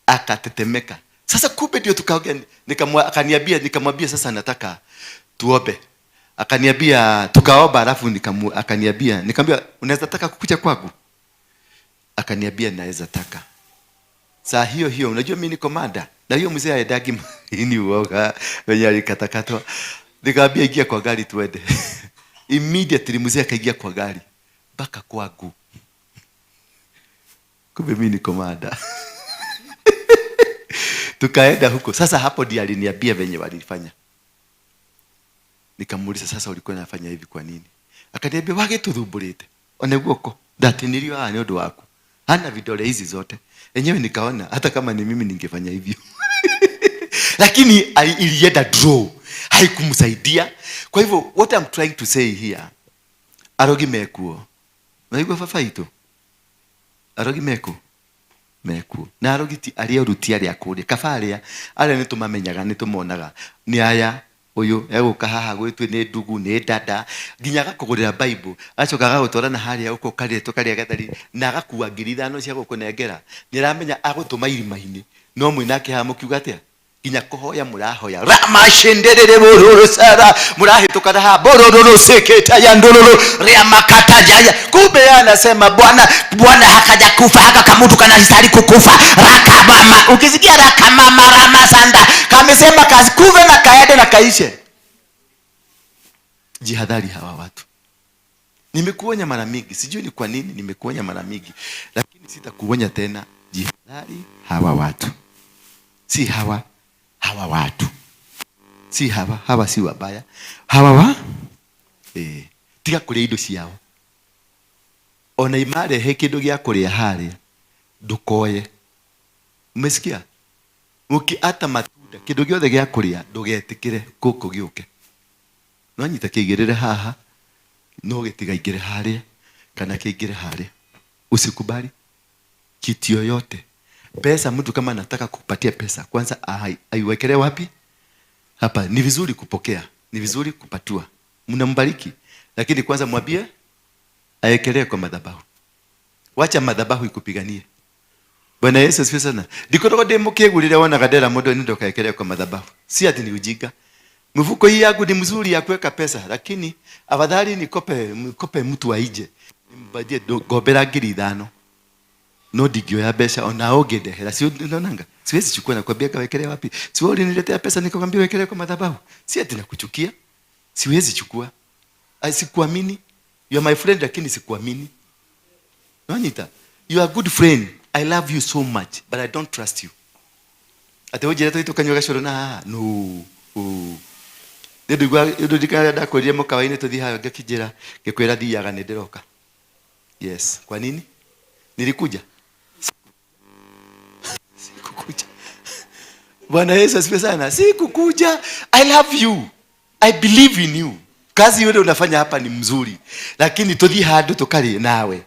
Speaker 4: akatetemeka. Sasa kumbe ndio tukaongea, nikamwambia sasa nataka tuombe. Akaniambia tukaomba, alafu nikamwambia unaweza taka kukuja kwangu? Akaniambia naweza taka. Saa hiyo unajua mimi ni komanda, na hiyo mzee aendagi ini uoga wenye alikatakatwa. Nikamwambia ingia kwa gari tuende. Immediately mzee akaingia kwa gari mpaka kwangu. Kumbe mimi ni komanda. Tukaenda huko. Sasa hapo ndiye aliniambia venye walifanya. Nikamuuliza sasa ulikuwa unafanya hivi kwa nini? Akaniambia wage tudhuburite. One guoko dati nilio ni ndo wako. Hana vidole hizi zote. Enyewe nikaona hata kama ni mimi ningefanya hivyo. Lakini ilienda draw. Haikumsaidia. Kwa hivyo what I'm trying to say here, arogi mekuo. Naigwa fafaito. Arogi meko. Mekuo. Na arogi ti aria rutia ria kuri. Kafaria ale nitumamenyaga nitumonaga. Ni aya uyu eguka haha gwitwe ni ndugu ni dada nginyaga kugurira Bible acokaga gutwarana haria uko karia tukaria gathari na agakua ngiri 5 cia gukunengera niramenya agutuma irima-ini no mwinake ha mukiuga atia nginya kuhoya murahoya ramashenderere bororo sara murahituka ha bororo seketa ya ndororo ria makata jaya. Kumbe anasema bwana hakaja kufa haka kamutu kana histari kukufa rakabama. Ukisikia rakamama ramasanda kamesema kazi kuve na kaende na kaishe. Jihadhari hawa watu. Nimekuonya mara mingi, sijui ni kwa nini nimekuonya mara mingi, lakini sitakuonya tena. Jihadhari hawa watu. Si hawa watu. Si hawa si wabaya. Tiga kuria indo ciao. Ona imare he kindu gya kuria haria ndukoye. Umesikia? Ukiata matunda kindu giothe gya kuria ndugetikire guku giuke. No nyita kigirire haha no gitigaigire haria kana kigire haria. Usikubali kitu yoyote. Pesa, mtu kama anataka kupatia pesa kwanza aiwekele wapi? Hapa. Ni vizuri kupokea, ni vizuri kupatiwa, mnambariki, lakini kwanza mwambie aekelee kwa madhabahu. Wacha madhabahu ikupiganie. Bwana Yesu asifiwe sana. Ndikoro demo kegurire wana gadera modo ndo kaekelee kwa madhabahu. Si ati ni ujinga. Mfuko hii yangu ni mzuri ya kuweka pesa, lakini afadhali nikope mtu aije. Nimbadie gobera ngiri 5. No digio ya pesa onaogede hela. Si unaonanga? Siwezi chukua na kwambia kawekelee wapi? Si wewe uliniletea pesa nikakwambia wekelee kwa madhabahu. Si ati nakuchukia. Siwezi chukua. Sikuamini. You are my friend lakini sikuamini. Nonita, you are a good friend. I love you so much, but I don't trust you. Ate ujira to itokanywa gashoro na no. Ndio dikara da kwa jemo kawaine to diha gakijera gekwera diyaga nederoka. Yes, kwa nini? Nilikuja. Sikukuja. Bwana Yesu asifiwe sana. Sikukuja. I love you. I believe in you. Kazi yote unafanya hapa ni mzuri. Lakini todhi hado tokali nawe.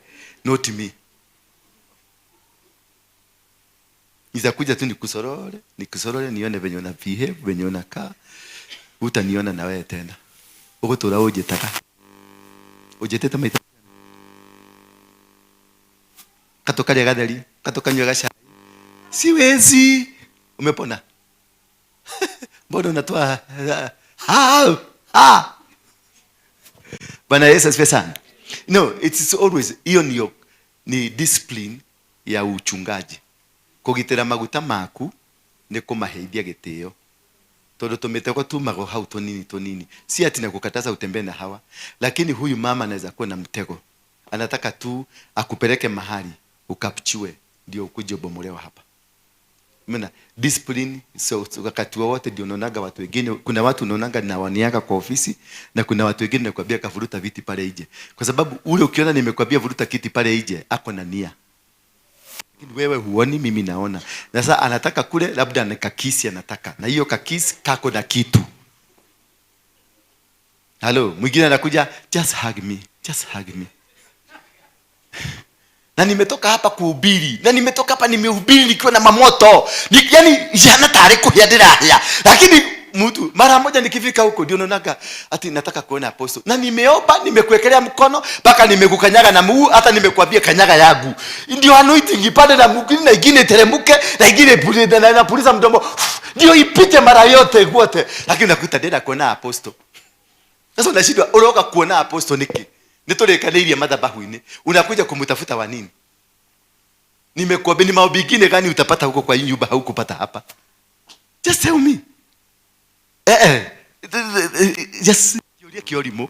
Speaker 4: Not me. Nizakuja tu nikusorore nione venye una behave, venye unakaa. Utaniona na wewe tena. Uko tora ujetaka. Ujeteta maita. Katokali gadali, katokanywa gasha. Siwezi. Umepona? Mbona unatoa Bwana Yesu asifiwe sana. No, it's always hiyo ni discipline ya uchungaji. Kugitira maguta maku ni kumaheithia gitio. Todo tumeteko tu mago hau tonini. Si ati na kukataza utembee na hawa, lakini huyu mama anaweza kuwa na mtego. Anataka tu akupeleke mahali ukapchue ndio ukuje bomolewa hapa. Maana discipline so wakati wote ndio unaonaga watu wengine, kuna watu unaonaga na waniaga kwa ofisi na kuna watu wengine nakwambia kavuruta viti pale nje. Kwa sababu ule ukiona nimekwambia vuruta kiti pale nje ako na nia. Lakini wewe huoni, mimi naona. Na sasa anataka kule labda anakakisi anataka. Na hiyo kakisi kako na kitu. Hello, mwingine anakuja just hug me, just hug me. Na nimetoka hapa kuhubiri. Na nimetoka hapa nimehubiri nikiwa na mamoto. Yaani jana tarehe kuhiadira haya. Lakini mtu mara moja nikifika huko ndio naonaga ati nataka kuona apostle. Na nimeomba, nimekuwekelea mkono mpaka nimekukanyaga na mguu, hata nimekuambia kanyaga yangu. Ndio anointing ipande na mguu na ingine teremke na ingine puliza na puliza mdomo. Ndio ipite mara yote wote. Lakini unakuta dada kuona apostle. Sasa unashindwa uroka kuona apostle niki. Nitorekaniria madhabahu-ini. Unakuja kumtafuta wa nini? Nimekuambia ni maombi gani gani utapata huko kwa nyumba haukupata hapa? Just tell me. Just yoria kiorimo.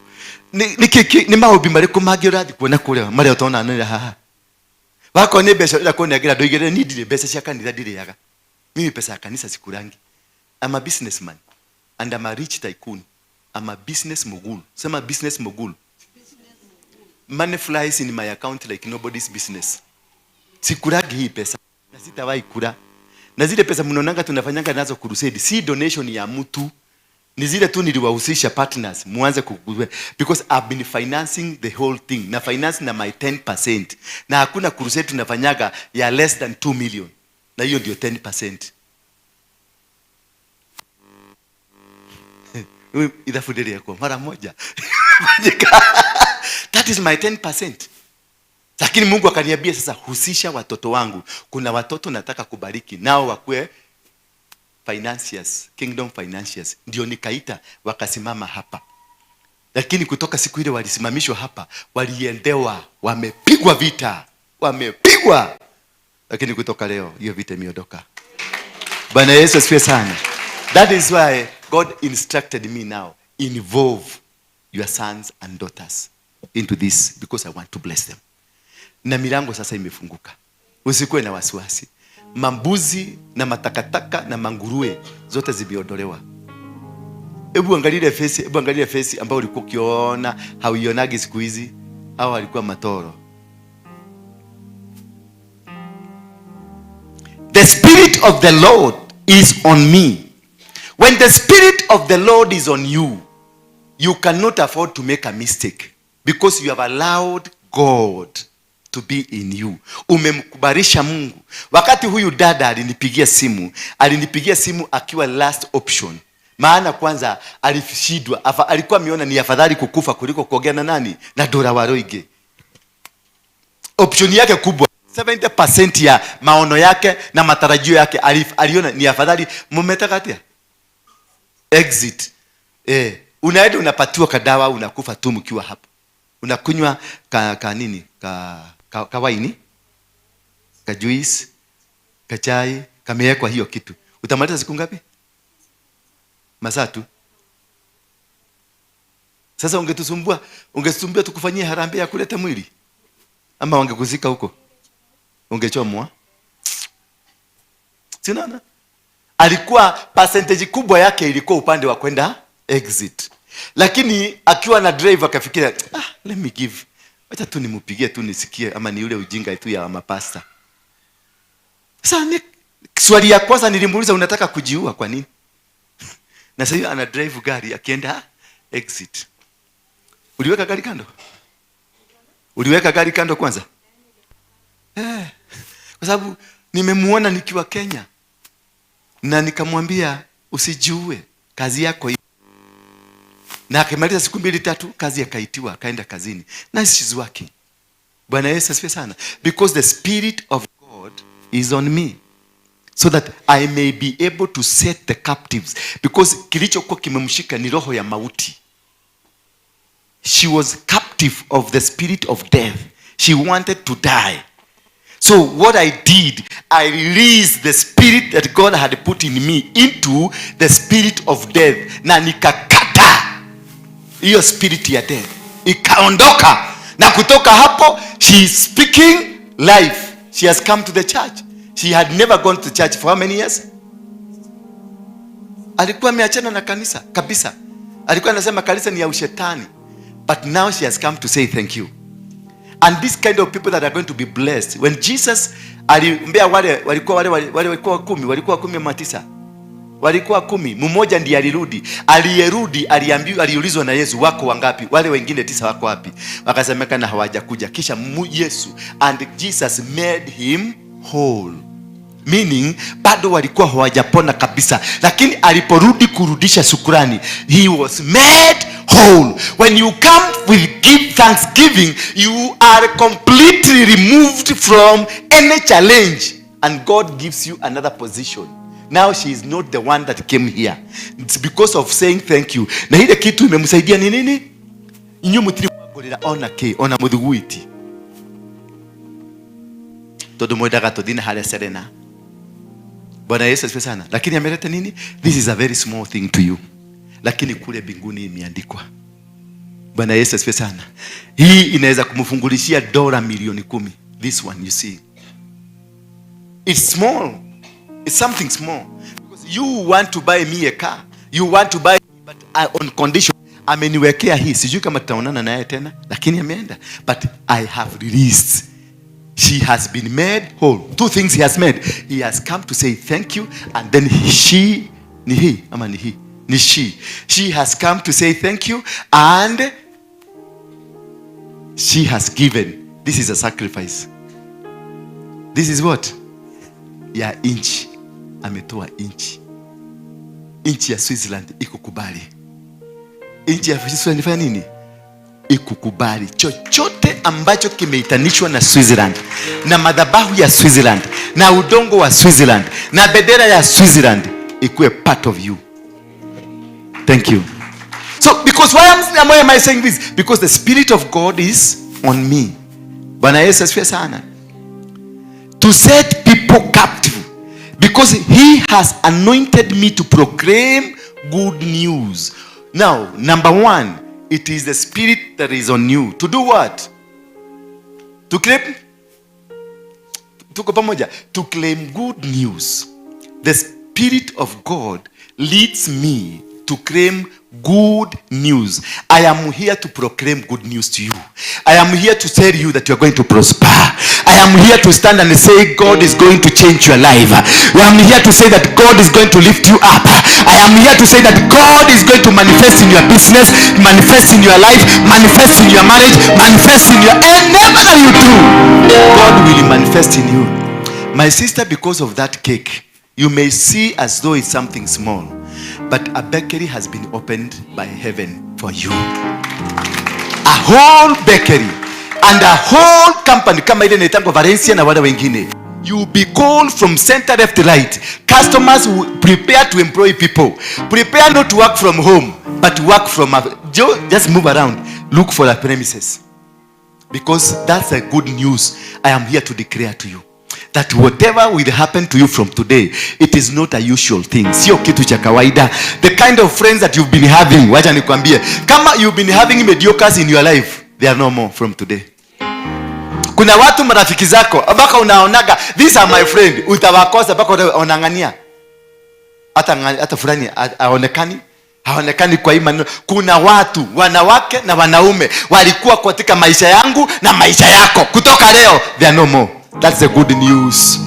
Speaker 4: Ni maombi mariko magirathi kuona kule mari utaona nira haha. Wako ni pesa ila kuona gira ndoigere ni ndire pesa cia kanitha ndiriaga. Mimi pesa ya kanisa sikurangi. I'm a businessman and I'm a rich tycoon. I'm a business mogul. Sema business mogul. Money flies in my account like nobody's business. Sikuragi hii pesa. Na sitawahi kula. Na zile pesa mnaonanga tunafanyanga nazo crusade. Si donation ya mtu. Ni zile tu niliwahusisha partners. Muanze kukujua. Because I've been financing the whole thing. Na finance na my 10%. Na hakuna crusade tunafanyaga ya less than 2 million. Na hiyo ndio 10%. Idhafudiria kwa mara moja. That is my 10%. Lakini Mungu akaniambia sasa husisha watoto wangu. Kuna watoto nataka kubariki nao wakue financiers, kingdom financiers. Ndio nikaita wakasimama hapa. Lakini kutoka siku ile walisimamishwa hapa, waliendewa, wamepigwa vita, wamepigwa. Lakini kutoka leo hiyo vita imeondoka. Bwana Yesu asifiwe sana. That is why God instructed me now, involve your sons and daughters into this because I want to bless them. Na milango sasa imefunguka. Usikuwe na wasiwasi. Mambuzi na matakataka na manguruwe zote zimeondolewa. Hebu angalia face ambao ulikuwa ukiona hauionagi siku hizi au alikuwa matoro. The spirit of the Lord is on me. When the spirit of the Lord is on you, you cannot afford to make a mistake because you have allowed God to be in you. Umemkubarisha Mungu. Wakati huyu dada alinipigia simu akiwa last option. Maana kwanza alishindwa, alikuwa ameona ni afadhali kukufa kuliko kuongea na nani? Na Dora Waroige. Option yake kubwa 70% ya maono yake na matarajio yake aliona ni afadhali mmetakatia exit. Unaenda unapatiwa kadawa unakufa tu mkiwa hapo. Unakunywa nini? Waini? Juice? Chai? Kamewekwa hiyo kitu. Utamaliza siku ngapi? Masaa tu. Sasa ungetusumbua tukufanyie harambee ya kuleta mwili. Ama wangekuzika huko. Ungechomwa. Sinaona? Alikuwa percentage kubwa yake ilikuwa upande wa kwenda exit. Lakini akiwa na drive akafikiria, let me give. Acha tu nimupigie tu nisikie ama ni ule ujinga tu ya mapasta. Sasa swali ya kwanza nilimuuliza unataka kujiua kwa nini? Na sasa ana drive gari akienda exit. Uliweka gari kando? Uliweka gari kando kwanza? Kwa sababu nimemuona nikiwa Kenya. Na nikamwambia usijiue, kazi yako hii. Na akimaliza siku 2-3 kazi akaitiwa, akaenda kazini. Na she's working. Bwana Yesu asifiwe sana. Because the spirit of God is on me. So that I may be able to set the captives. Because kilichokuwa kimemshika ni roho ya mauti. She was captive of the spirit of death. She wanted to die. So what I did, I released the spirit that God had put in me into the spirit of death. Na nikakata hiyo spirit ya death. Ikaondoka. Na kutoka hapo, she is speaking life. She has come to the church. She had never gone to church for how many years? Alikuwa ameachana na kanisa kabisa. Alikuwa anasema kanisa ni ya ushetani. But now she has come to say thank you. And this kind of people that are going to be blessed. When Jesus alimbea walikuwa 10, walikuwa 9. Walikuwa 10, mmoja ndiye alirudi. Aliyerudi aliulizwa na Yesu, wako wangapi? Wale wengine 9 wako wapi? Wakasemekana hawajakuja. Kisha Yesu and Jesus made him whole. Meaning bado walikuwa hawajapona kabisa, lakini aliporudi kurudisha shukrani, he was made whole. When you come with thanksgiving, you are completely removed from any challenge, and God gives you another position. Now she is not the one that came here. It's because of saying thank you. Na ile kitu imemsaidia ni nini? Inyo mutiri wagorera ona muthuguiti. Todo moida gatodina hale serena. Bwana Yesu asifiwe sana. Lakini ameleta nini? This is a very small thing to you. Lakini kule mbinguni imeandikwa. Bwana Yesu asifiwe sana. Hii inaweza kumfungulishia dola milioni 10. This one you see. It's small. It's something small. Because you want to buy me a car. You want to buy me, but on condition. Ameniwekea hii. Sijui kama tutaonana naye tena. Lakini ameenda. But I have released. She has been made whole. 2 things he has made. He has come to say thank you, and then she has come to say thank you, and she has given. This is a sacrifice. This is what? Ya inchi. Ametoa inchi. Inchi ya Switzerland ikukubali. Inchi ya Switzerland ifanya nini? Ikukubali. Chochote ambacho kimeitanishwa na Switzerland, na madhabahu ya Switzerland, na udongo wa Switzerland, na bendera ya Switzerland, ikuwe part of you. Thank you. So because why am I saying this? Because the Spirit of God is on me. Bwana Yesu asifiwe sana. To set people captive. Because he has anointed me to proclaim good news. Now, number 1, it is the Spirit that is on you. To do what? To claim? To claim good news. The Spirit of God leads me to claim good news. I am here to proclaim good news to you. I am here to tell you that you are going to prosper. I am here to stand and say God is going to change your life. I am here to say that God is going to lift you up. I am here to say that God is going to manifest in your business, manifest in your life, manifest in your marriage, manifest in your whatever that you do. God will manifest in you. My sister, because of that cake, you may see as though it's something small, but a bakery has been opened by heaven for you. A whole bakery and a whole company kama ile inaitangwa Valencia na wale wengine. You will be called from center, left, right. Customers will prepare to employ people. Prepare not to work from home, but to work from just move around. Look for the premises. Because that's the good news I am here to declare to you. That whatever will happen to you from today, it is not a usual thing. Sio kitu cha kawaida. The kind of friends that you've been having, wacha nikwambie, kama you've been having mediocres in your life, they are no more from today. Kuna watu marafiki zako mpaka unaonaga these are my friend, utawakosa mpaka unangania hata fulani haonekani kwa imani. Kuna watu, wanawake na wanaume, walikuwa katika maisha yangu na maisha yako. Kutoka leo they are no more. That's the good news.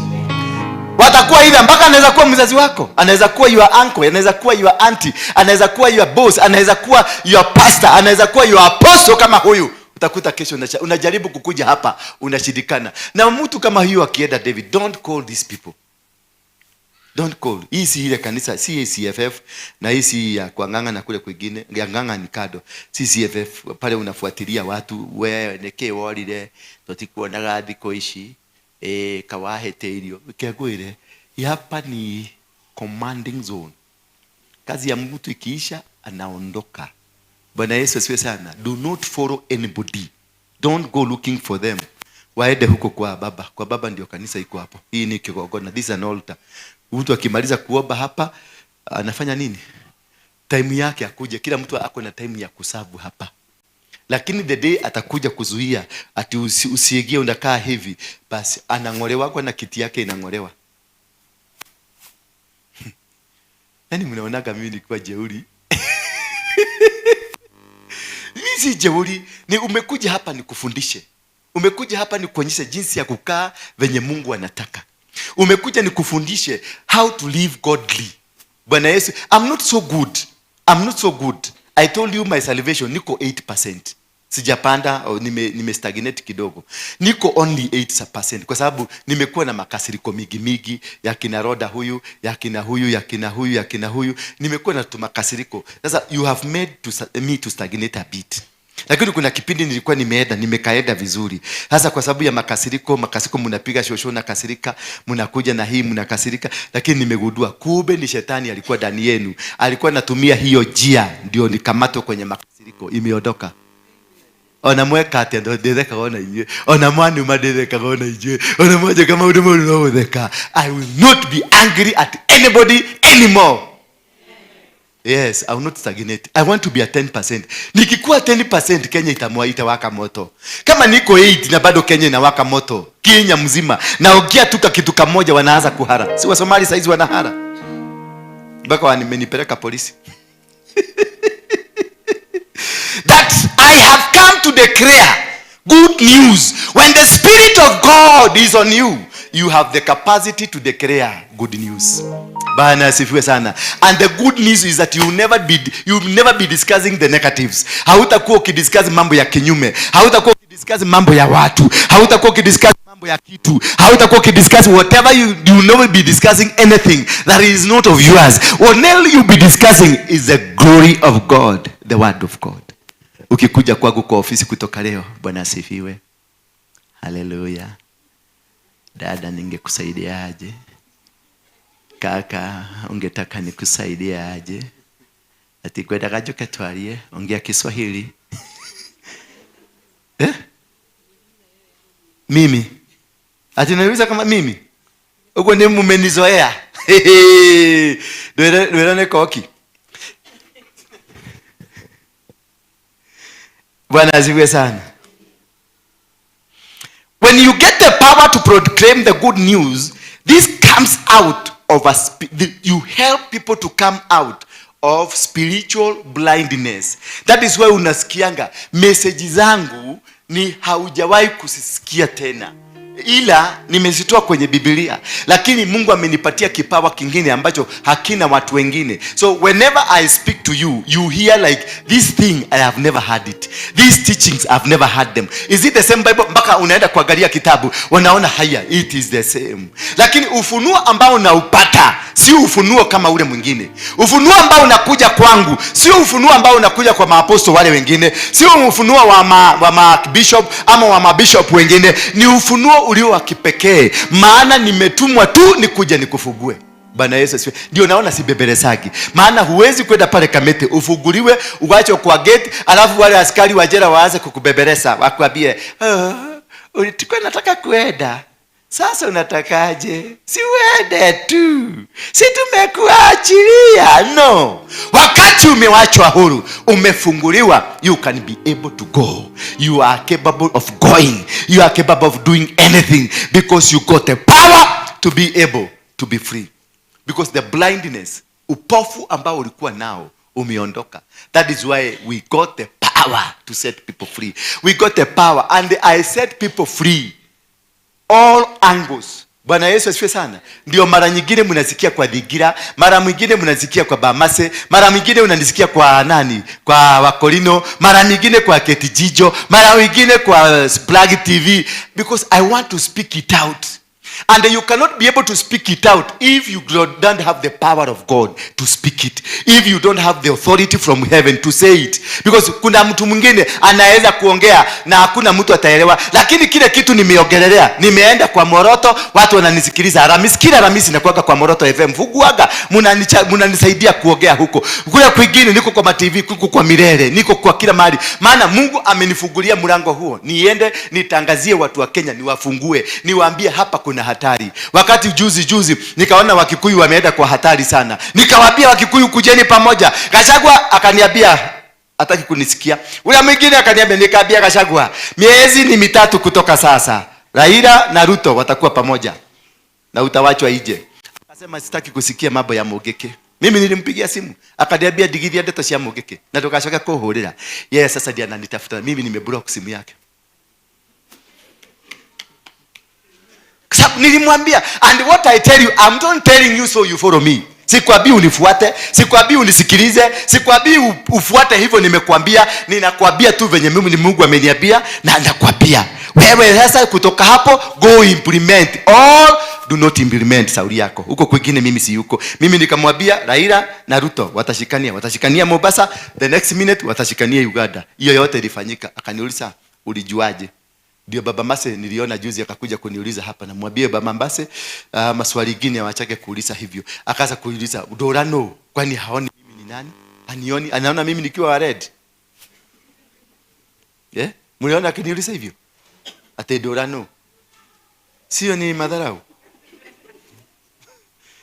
Speaker 4: Watakuwa hivi mpaka anaweza kuwa mzazi wako, anaweza kuwa your uncle, anaweza kuwa your auntie, anaweza kuwa your boss, anaweza kuwa your pastor, anaweza kuwa your apostle kama huyu. Utakuta kesho unajaribu kukuja hapa, unashindikana. Na mtu kama huyu akienda David, don't call these people. Don't call. Hii si ile kanisa, si CFF na hii si ya kuanganga na kule kwingine. Nganga ni kado. Si CFF pale unafuatilia watu wewe neke wolile totikuona gadiko ishi kawahete ilio. Kegwire hapa ni commanding zone. Kazi ya mtu ikiisha anaondoka. Bwana Yesu asifiwe sana. Do not follow anybody. Don't go looking for them. Waende huko kwa baba. Kwa baba ndio kanisa iko hapo. Hii ni kigogona. This is an altar. Mtu akimaliza kuomba hapa anafanya nini? Time yake akuje. Kila mtu ako na time ya kusabu hapa. Lakini the day atakuja kuzuia ati usiingie unakaa hivi, basi anangolewa kwa na kiti yake inangolewa. Nani mnaonaga mimi nilikuwa jeuri? Mimi si jeuri, ni umekuja hapa nikufundishe. Umekuja hapa nikuonyeshe jinsi ya kukaa venye Mungu anataka. Umekuja nikufundishe how to live godly. Bwana Yesu, I'm not so good. I told you my salvation niko 8%. Sijapanda au nime stagnate kidogo. Niko only 8% kwa sababu nimekuwa na makasiriko migi ya kina Roda huyu, ya kina huyu. Nimekuwa na makasiriko. Sasa you have made me to stagnate a bit. Lakini kuna kipindi nilikuwa nimekaenda vizuri. Sasa kwa sababu ya makasiriko mnapiga shosho na kasirika, mnakuja na hii mnakasirika, lakini nimegundua kumbe ni shetani alikuwa ndani yenu. Alikuwa anatumia hiyo njia ndio nikamato kwenye makasiriko, imeondoka. Ona mweka atendo dedeka ona inye. Ona mwanu madedeka ona inye. Ona mwaje kama udemo unaodeka. I will not be angry at anybody anymore. Yes, I will not stagnate. I want to be at 10%. Nikikuwa 10% Kenya itawaka moto. Kama niko 8 na bado Kenya inawaka moto. Kenya mzima. Naongea tu kitu kimoja wanaanza kuhara. Si wa Somali saizi wanahara. Mpaka wamenipeleka polisi. That I have come to declare good news. When the Spirit of God is on you, you have the capacity to declare good news. Bwana asifiwe sana. And the good news is that you will never be discussing the negatives. Hautakuwa ukidiscuss mambo ya kinyume. Hautakuwa ukidiscuss mambo ya watu. Hautakuwa ukidiscuss mambo ya kitu. Hautakuwa ukidiscuss whatever you will never be discussing anything that is not of yours. What you be discussing is the glory of God, the word of God. Ukikuja kwangu kwa ofisi kutoka leo, Bwana asifiwe. Haleluya. Dada, ningekusaidia aje? Kaka, ungetaka nikusaidie aje? Ati kwenda kajo ketwalie, ongea Kiswahili. Mimi. Ati nauliza kama mimi. Uko ni mmenizoea. Ndio koki. Bwana asifiwe sana. When you get the power to proclaim the good news, this comes out of you help people to come out of spiritual blindness. That is why unasikianga message zangu ni haujawahi kusisikia tena, ila nimezitoa kwenye Biblia, lakini Mungu amenipatia kipawa kingine ambacho hakina watu wengine. So whenever I speak to you, you hear like this thing I have never heard it. These teachings I've never heard them. Is it the same Bible? Mpaka unaenda kuangalia kitabu wanaona haya, it is the same. Lakini ufunuo ambao unaupata si ufunuo kama ule mwingine. Ufunuo ambao unakuja kwangu sio ufunuo ambao unakuja kwa maapostoli wale wengine, sio ufunuo wa bishop ama wa mabishop wengine. Ni ufunuo ulio wa kipekee, maana nimetumwa tu nikuja nikufugue. Bwana Yesu asifiwe. Ndio naona sibebelezagi. Maana huwezi kwenda pale Kamete ufuguliwe uache kwa gate alafu wale askari wa jela waanze kukubebeleza wakwambie, ulikuwa nataka kuenda. Sasa unatakaje? Si uende tu. Si tumekuachilia. No. Wakati umewachwa huru, umefunguliwa, you can be able to go. You are capable of going. You are capable of doing anything because you got the power to be able to be free. Because the blindness, upofu ambao ulikuwa nao umeondoka. That is why we got the power to set people free. We got the power and I set people free. All angles. Bwana Yesu asifiwe sana. Ndio mara nyingine mnasikia kwa Dhigira, mara mwingine mnasikia kwa Bamase, mara mwingine unanisikia kwa nani? Kwa Wakolino, mara nyingine kwa Ketijijo, mara mwingine kwa Plug TV, because I want to speak it out. And you cannot be able to speak it out if you don't have the power of God to speak it. If you don't have the authority from heaven to say it. Because kuna mtu mwingine anaweza kuongea na hakuna mtu ataelewa. Lakini kile kitu nimeongelelea, nimeenda kwa Moroto, watu wananisikiliza. Aramisi nakuaga kwa Moroto FM. Fuguaga, munanisaidia kuongea huko. Kule kwingine niko kwa TV, niko kwa Milele, niko kwa kila mahali. Maana Mungu amenifungulia mlango huo. Niende nitangazie watu wa Kenya, niwafungue, niwaambie hapa kuna hatari. Wakati juzi nikaona Wakikuyu wameenda kwa hatari sana. Nikawaambia Wakikuyu kujeni pamoja. Gachagua akaniambia hataki kunisikia. Ule mwingine akaniambia, nikaambia Gachagua miezi ni 3 kutoka sasa Raila na Ruto watakuwa pamoja na utawachwa nje. Akasema sitaki kusikia mambo ya Mogeke. Mimi nilimpigia simu akaniambia digithia ndeto cia Mugiki na tukacoka kuhurira. Yeye sasa ndiye ananitafuta. Mimi nimeblock simu yake. Sababu nilimwambia, and what I tell you, I'm not telling you so you follow me. Sikwambii unifuate, sikwambii unisikilize, sikwambii ufuate hivyo nimekuambia, ninakwambia tu venye mimi ni Mungu ameniambia na nakwambia. Wewe sasa kutoka hapo go implement all, do not implement sauri yako. Huko kwingine mimi si yuko. Mimi nikamwambia Raila na Ruto watashikania Mombasa, the next minute watashikania Uganda. Hiyo yote ilifanyika. Akaniuliza ulijuaje? Ndio Baba Mase niliona juzi akakuja kuniuliza hapa, na mwambie Baba Mase maswali mengine awachake kuuliza hivyo. Akaanza kuuliza Dorano, kwani haoni mimi ni nani? Anioni, anaona mimi nikiwa wa red. Mliona akiniuliza hivyo? Ate Dorano. Sio ni madharau.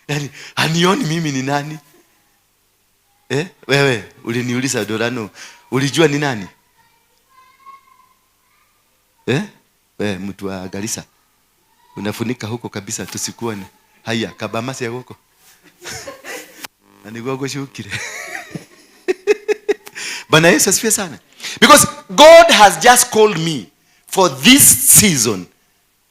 Speaker 4: Yaani anioni mimi ni nani? Wewe uliniuliza Dorano, ulijua ni nani? Mtu wa Garissa. Unafunika huko kabisa tusikuone. Haya, kabamasi ya huko. Anigogo shukire. Bwana Yesu asifiwe sana. Because God has just called me for this season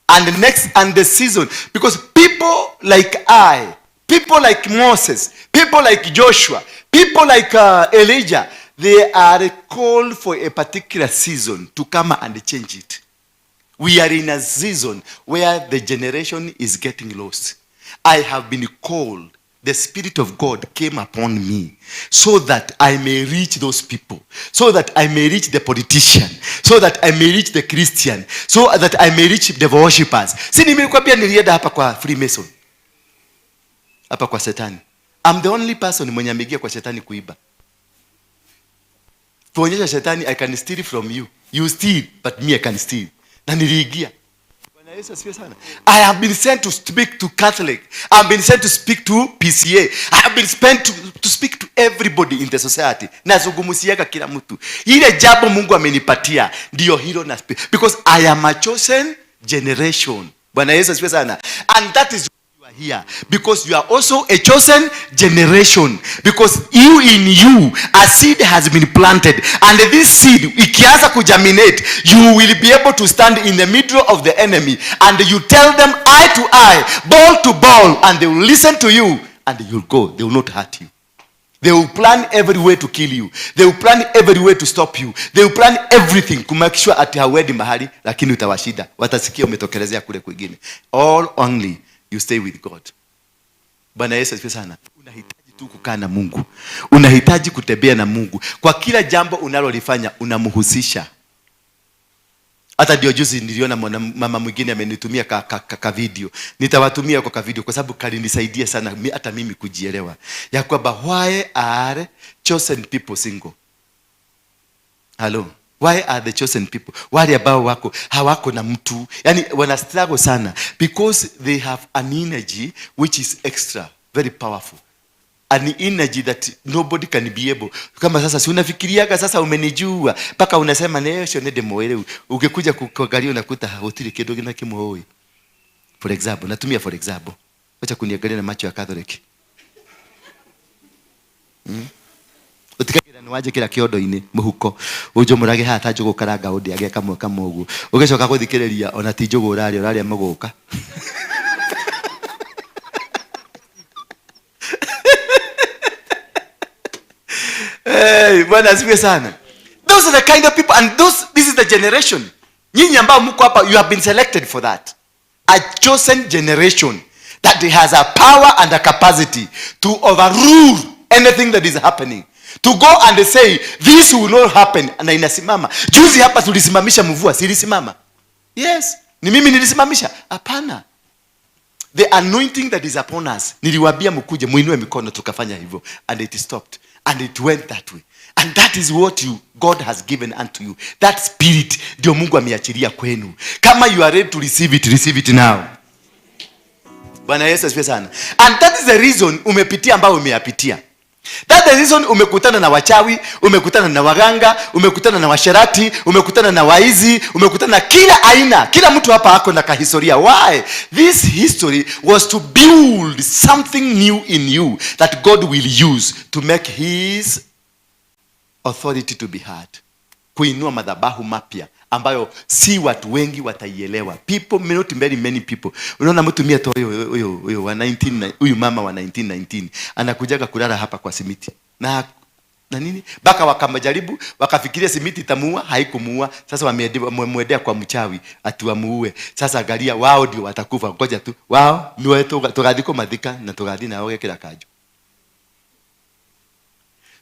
Speaker 4: and the next and the season, because people like I, people like Moses, people like Joshua, people like Elijah, they are called for a particular season to come and change it. We are in a season where the generation is getting lost. I have been called. The Spirit of God came upon me so that I may reach those people, so that I may reach the politician, so that I may reach the Christian, so that I may reach the worshippers. Si nimekwambia nilienda hapa kwa Freemason, hapa kwa Shetani. I'm the only person mwenye ameingia kwa Shetani kuiba. Tuonyesha Shetani, I can steal from you. You steal, but me I can steal. Na niliingia. Bwana Yesu asifiwe sana. I have been sent to speak to Catholic. I have been sent to speak to PCA. I have been sent to speak to everybody in the society. Nazungumziaga kila mtu. Ile jambo Mungu amenipatia ndio hilo na speak. Because I am a chosen generation. Bwana Yesu asifiwe sana. And that is here because you are also a chosen generation, because you in you a seed has been planted, and this seed ikianza kugerminate, you will be able to stand in the middle of the enemy and you tell them eye to eye, ball to ball, and they will listen to you and you'll go. They will not hurt you. They will plan every way to kill you. They will plan every way to stop you. They will plan everything to make sure ati hauendi mahali, lakini utawashinda. Watasikia umetokelezea kule kwingine. All only you stay with God. Bwana Yesu asifiwe sana. Unahitaji tu kukaa na Mungu. Unahitaji kutembea na Mungu. Kwa kila jambo unalolifanya unamhusisha. Hata ndio juzi niliona mama mwingine amenitumia ka video. Nitawatumia kwa video kwa sababu kalinisaidia sana hata mimi kujielewa. Ya kwamba why are chosen people single? Hello. Why are the chosen people? Wale ambao hawako na mtu, yani wana struggle sana because they have an energy which is extra, very powerful. An energy that nobody can be able. Kama sasa si unafikiriaga sasa umenijua mpaka unasema nesho nende moelewe. Ukikuja kuangalia unakuta hoteli kidogo na kimooi. For example, natumia for example. Acha kuniangalia na macho ya Catholic. Utikagira nwaje kila kiodo-ini muhuko ujo murage hata njugu karanga undi age kamwe kamugu ugicoka kuthikiriria ona ti njugu uraria muguka. Hey, Bwana asifiwe sana. Those are the kind of people, and this is the generation. Nyinyi ambao mko hapa, you have been selected for that. A chosen generation that has a power and a capacity to overrule anything that is happening. To go and say this will not happen, na inasimama. Juzi hapa tulisimamisha mvua, silisimama? Yes. Ni mimi nilisimamisha? Hapana. The anointing that is upon us, niliwaambia mkuje muinue mikono tukafanya hivyo, and it stopped and it went that way. And that is what God has given unto you. That spirit ndio Mungu ameachilia kwenu. Kama you are ready to receive it now. Bwana Yesu asifiwe sana. And that is the reason umepitia ambao umeyapitia. That the reason umekutana na wachawi, umekutana na waganga, umekutana na washerati, umekutana na waizi, umekutana na kila aina. Kila mtu hapa ako na kahistoria. Why? This history was to build something new in you that God will use to make his authority to be heard. Kuinua madhabahu mapya ambayo si watu wengi wataielewa. People, not very many people. Unaona mtu mia to huyo wa 19, huyu mama wa 1919 anakujaga kulala hapa kwa simiti. Na nini? Baka wakamjaribu, wakafikiria simiti itamuua, haikumuua. Sasa wamemwendea kwa mchawi atuamuue. Sasa angalia wao ndio watakufa. Ngoja tu. Wao ni wetu tugathiko mathika na tugathi na oge kila kajo.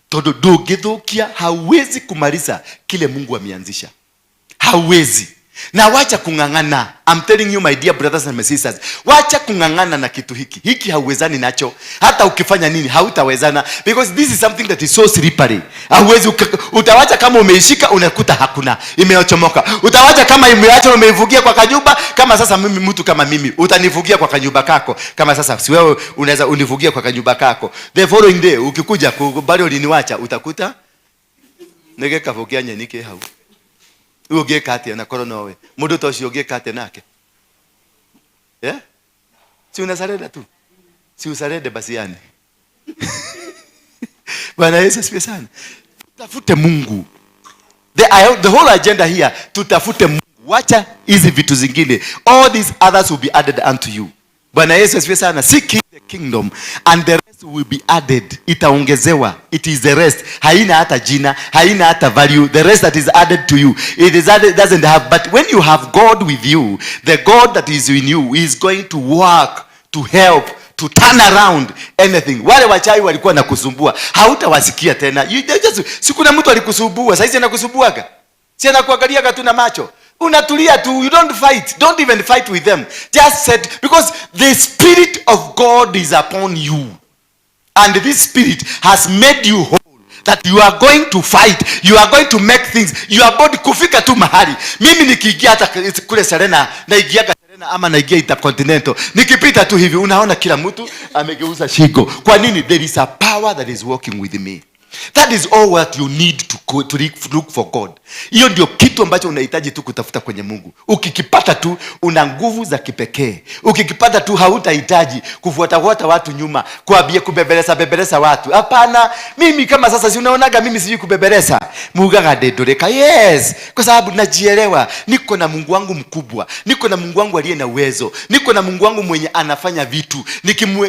Speaker 4: Todo ndũngĩthũkia, hauwezi kumaliza kile Mungu ameanzisha. Hauwezi. Na wacha kungangana. I'm telling you my dear brothers and my sisters, wacha kungangana na kitu hiki. Hiki hauwezani nacho. Hata ukifanya nini hautawezana, because this is something that is so slippery. Hauwezi. Utawacha kama umeishika unakuta hakuna, imeochomoka. Utawacha kama imeacha umeivugia kwa kanyumba. Kama sasa mimi, mtu kama mimi, utanivugia kwa kanyumba kako. Kama sasa si wewe unaweza univugia kwa kanyumba kako. The following day ukikuja bado uliniwacha, utakuta nige kavugia nyenike hau. Uge kati na korona wewe. Mundu to cio kate nake. Si unasarenda tu. Si usarende basi yani. Bwana Yesu asifiwe sana. Tutafute Mungu. The whole agenda here, tutafute Mungu. Wacha hizi vitu zingine. All these others will be added unto you. Bwana Yesu asifiwe sana. Seek the kingdom and the rest will be added. Itaongezewa. It is the rest. Haina hata jina, haina hata value. The rest that is added to you, it is added, doesn't have. But when you have God with you, the God that is in you is going to work, to help, to turn around anything. Wale wachawi walikuwa nakusumbua, hautawasikia tena. Si kuna mtu alikusumbua, sasa anakusumbuaga. Si anakuangaliaga tu na macho. Unatulia tu, you don't fight. Don't even fight with them. Just said, because the Spirit of God is upon you. And this Spirit has made you whole. That you are going to fight. You are going to make things. You are going to kufika tu mahali. Mimi nikiingia hata kule Serena, naigiaga Serena ama naigia Intercontinental. Nikipita tu hivi, unaona kila mtu amegeuza shingo. Kwa nini? There is a power that is working with me. That is all what you need to look for God. Hiyo ndio kitu ambacho unahitaji tu kutafuta kwenye Mungu. Ukikipata tu una nguvu za kipekee. Ukikipata tu hautahitaji kufuata watu nyuma, kuambia kubebeleza watu. Hapana, mimi kama sasa si unaonaga mimi sijui kubebeleza. Mugaga dedoreka. Yes, kwa sababu najielewa. Niko na Mungu wangu mkubwa. Niko na Mungu wangu aliye na uwezo. Niko na Mungu wangu mwenye anafanya vitu.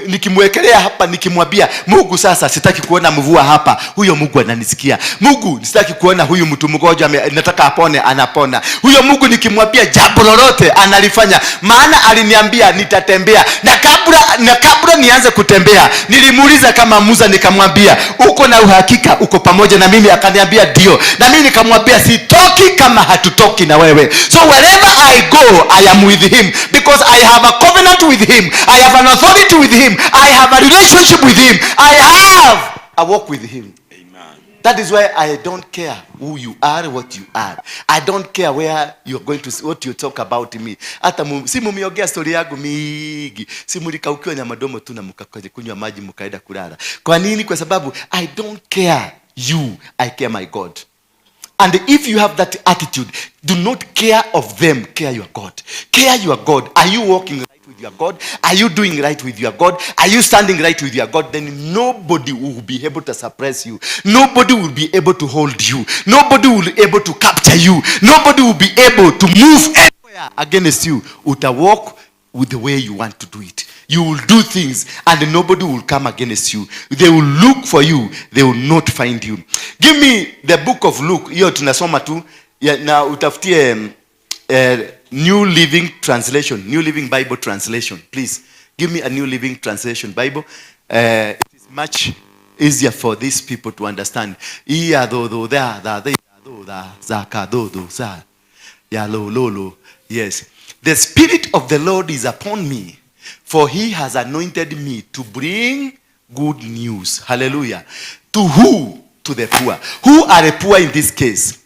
Speaker 4: Nikimwekelea hapa nikimwambia, Mungu sasa sitaki kuona mvua hapa. Huyo Mungu ananisikia. Mungu sitaki kuona huyu mtu mgonjwa nataka apone, anapona. Huyo Mungu nikimwambia jambo lolote analifanya. Maana aliniambia nitatembea. Na kabla nianze kutembea, nilimuuliza kama Musa nikamwambia, uko na uhakika uko pamoja na mimi? Akaniambia ndio. Na mimi nikamwambia sitoki kama hatutoki na wewe. So wherever I go, I am with him because I have a covenant with him. I have an authority with him. I have a relationship with him. I have a walk with him. That is why I don't care who you are, what you are. I don't care where you're going to, what you talk about me. Hata si mumiongea story yangu mingi. Si mulikaukiwa na madomo tu na mkakaje kunywa maji mkaenda kulala. Kwa nini? Kwa sababu I don't care you, I care my God. And if you have that attitude, do not care of them, care your God. Care your God. Are you walking right with your God? Are you doing right with your God? Are you standing right with your God? Then nobody will be able to suppress you. Nobody will be able to hold you. Nobody will be able to capture you. Nobody will be able to move anywhere against you. Uta walk with the way you want to do it. You will do things and nobody will come against you. They will look for you. They will not find you. Give me the book of Luke. Hiyo tunasoma tu. Na utafutie New Living Translation. New Living Bible Translation. Please. Give me a New Living Translation Bible. It is much easier for these people to understand. Yes. The Spirit of the Lord is upon me, for he has anointed me to bring good news. Hallelujah. To who? To the poor. Who are the poor in this case?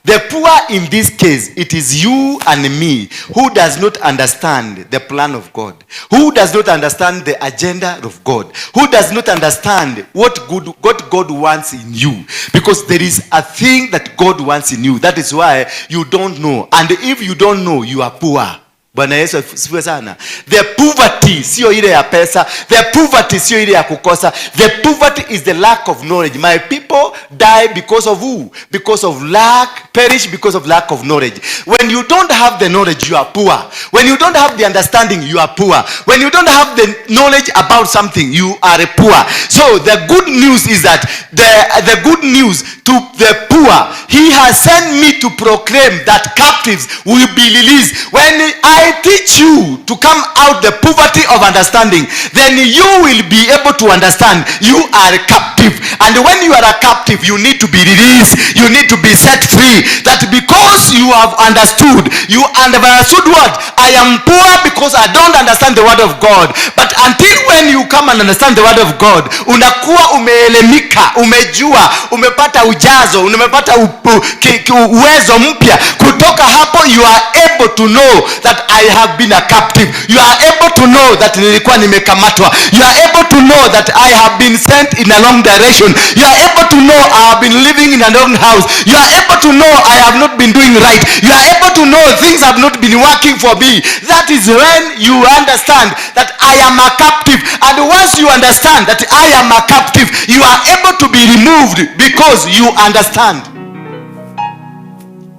Speaker 4: The poor in this case, it is you and me who does not understand the plan of God, who does not understand the agenda of God, who does not understand what God wants in you. Because there is a thing that God wants in you. That is why you don't know. And if you don't know, you are poor. Bwana Yesu asifiwe sana. The poverty sio ile ya pesa. The poverty sio ile ya kukosa. The poverty is the lack of knowledge. My people die because of who? Because of lack, perish because of lack of knowledge. When you don't have the knowledge, you are poor. When you don't have the understanding, you are poor. When you don't have the knowledge about something, you are poor. So the good news is that the good news to the poor, he has sent me to proclaim that captives will be released. When I teach you to come out the poverty of understanding, then you will be able to understand you are a captive. And when you are a captive, you need to be released. You need to be set free. That because you have understood, you understood what? I am poor because I don't understand the word of God. But until when you come and understand the word of God, unakuwa umeelemika, umejua, umepata ujazo, umepata uwezo mpya. Kutoka hapo, you are able to know that I have been a captive. You are able to know that nilikuwa nimekamatwa. You are able to know that I have been sent in a wrong direction. You are able to know I have been living in a wrong house. You are able to know I have not been doing right. You are able to know things have not been working for me. That is when you understand that I am a captive. And once you understand that I am a captive, you are able to be removed because you understand.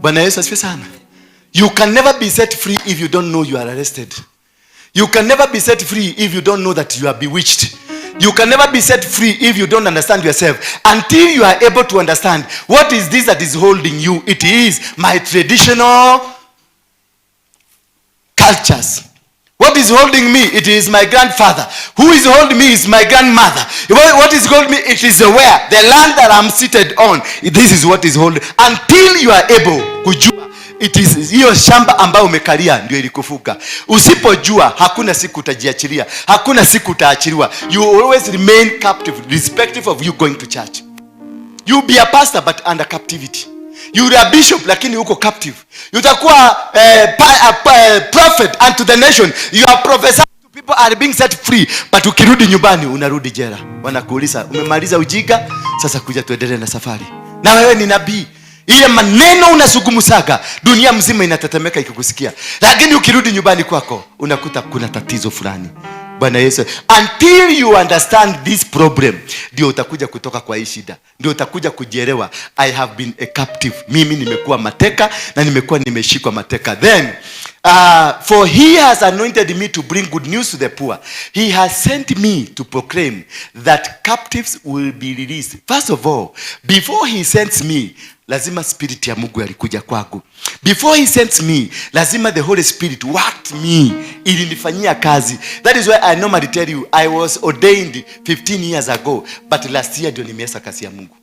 Speaker 4: Bwana Yesu asifiwe sana. You can never be set free if you don't know you are arrested. You can never be set free if you don't know that you are bewitched. You can never be set free if you don't understand yourself. Until you are able to understand what is this that is holding you. It is my traditional cultures. What is holding me? It is my grandfather. Who is holding me is my grandmother. What is holding me? It is the where. The land that I'm seated on. This is what is holding. Until you are able kujua. It is hiyo shamba ambayo umekalia ndio ilikufuka. Usipojua hakuna siku utajiachilia. Hakuna siku utaachiliwa. You always remain captive irrespective of you going to church. You be a pastor but under captivity. You are a bishop lakini uko captive. Utakuwa prophet unto the nation. You are prophesying to people are being set free, but ukirudi nyumbani unarudi jela. Wanakuuliza umemaliza ujinga, sasa kuja tuendelee na safari. Na wewe ni nabii. Ile maneno unazungumzaga dunia mzima inatetemeka ikikusikia. Lakini ukirudi nyumbani kwako unakuta kuna tatizo fulani. Bwana Yesu, until you understand this problem, ndio utakuja kutoka kwa hii shida. Ndio utakuja kujielewa I have been a captive. Mimi nimekuwa mateka na nimekuwa nimeshikwa mateka. Then for he has anointed me to bring good news to the poor. He has sent me to proclaim that captives will be released. First of all, before he sends me, lazima spirit ya Mungu alikuja kwangu. Before he sends me, lazima the Holy Spirit worked me. Ilinifanyia kazi. That is why I normally tell you, I was ordained 15 years ago, but last year ndio nimeanza kazi ya Mungu.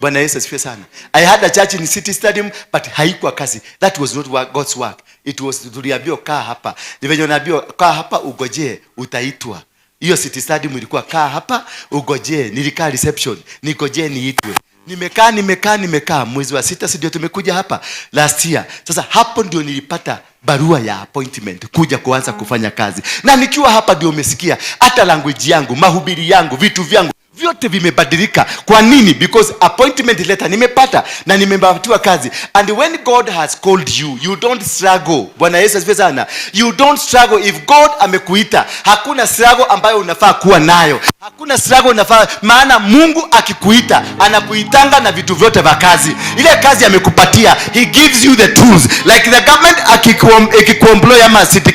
Speaker 4: Bwana Yesu asifiwe sana. I had a church in City Stadium, but haikuwa kazi. That was not God's work. It was tuliambiwa kaa hapa. Ndivyo naambiwa kaa hapa ugojee utaitwa. Hiyo City Stadium ilikuwa kaa hapa ugojee. Nilikaa reception, nikojee niitwe. Nimekaa mwezi wa 6 ndio tumekuja hapa last year. Sasa hapo ndio nilipata barua ya appointment kuja kuanza kufanya kazi. Na nikiwa hapa ndio umesikia hata language yangu, mahubiri yangu, vitu vyangu vyote vimebadilika. Kwa nini? Because appointment letter nimepata na nimepatiwa kazi. And when God has called you, you don't struggle. Bwana Yesu asifiwe sana. You don't struggle. If God amekuita, hakuna struggle ambayo unafaa kuwa nayo. Hakuna struggle unafaa, maana Mungu akikuita, anakuitanga na vitu vyote vya kazi. Ile kazi amekupatia, he gives you the tools. Like the government akikuemploy ama city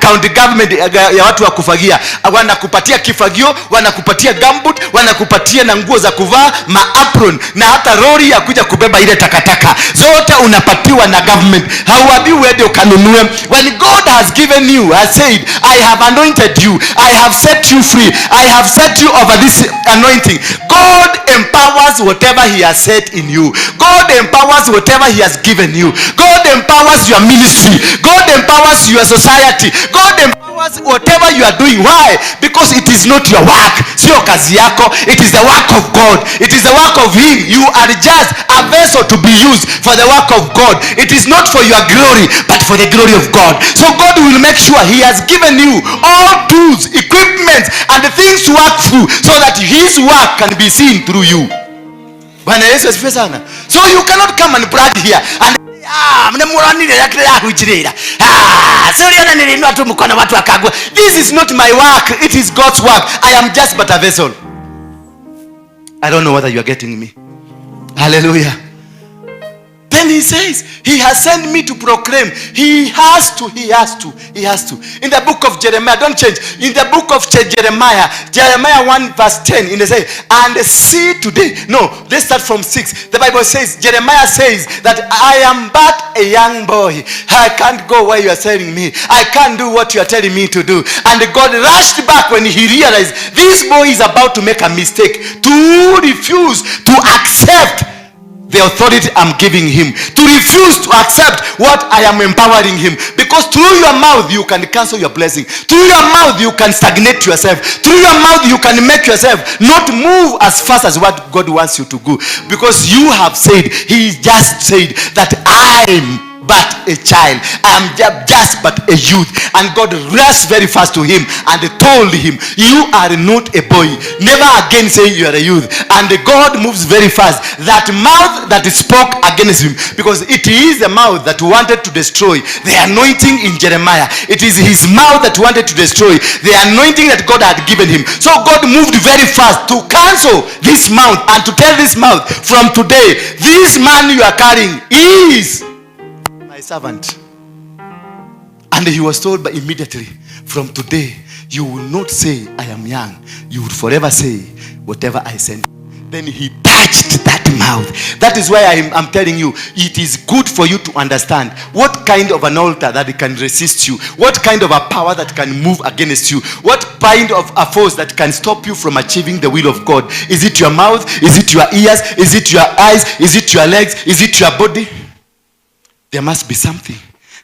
Speaker 4: county government ya watu wa kufagia, wanakupatia kifagio, wanakupatia gumboot, wanakupatia na nguo za kuvaa, ma-apron, na hata lori ya kuja kubeba ile takataka. Zote unapatiwa na government. Hauambi uende ukanunue. When God has given you, has said, I have anointed you, I have set you free, I have set you over this anointing. God empowers whatever he has set in you. God empowers whatever he has given you. God empowers your ministry. God empowers empowers your society. God empowers whatever you are doing. Why? Because it is not your work. Sio kazi yako. It is the work of God. It is the work of Him. You are just a vessel to be used for the work of God. It is not for your glory, but for the glory of God. So God will make sure He has given you all tools, equipment, and the things to work through, so that His work can be seen through you. Bwana Yesu asifiwe sana. So you cannot come and brag here and this is not my work, it is God's work. I am just but a vessel. I don't know whether you are getting me. Hallelujah. Then he says, He has sent me to proclaim. He has to. In the book of Jeremiah, don't change. In the book of Jeremiah 1 verse 10, in the say, and see today. No, let's start from 6. The Bible says, Jeremiah says that I am but a young boy. I can't go where you are telling me. I can't do what you are telling me to do. And God rushed back when he realized this boy is about to make a mistake, to refuse to accept the authority I'm giving him, to refuse to accept what I am empowering him. Because through your mouth you can cancel your blessing. Through your mouth you can stagnate yourself. Through your mouth you can make yourself not move as fast as what God wants you to go. Because you have said, He just said that I'm but a child, I am just but a youth. And God rushed very fast to him and told him, you are not a boy. Never again say you are a youth. And God moves very fast. That mouth that spoke against him, because it is the mouth that wanted to destroy the anointing in Jeremiah. It is his mouth that wanted to destroy the anointing that God had given him. So God moved very fast to cancel this mouth and to tell this mouth, from today, this man you are carrying is my servant. And he was told by immediately, from today you will not say I am young, you will forever say whatever I send. Then he touched that mouth. That is why I'm telling you, it is good for you to understand what kind of an altar that can resist you, what kind of a power that can move against you, what kind of a force that can stop you from achieving the will of God. Is it your mouth? Is it your ears? Is it your eyes? Is it your legs? Is it your body? There must be something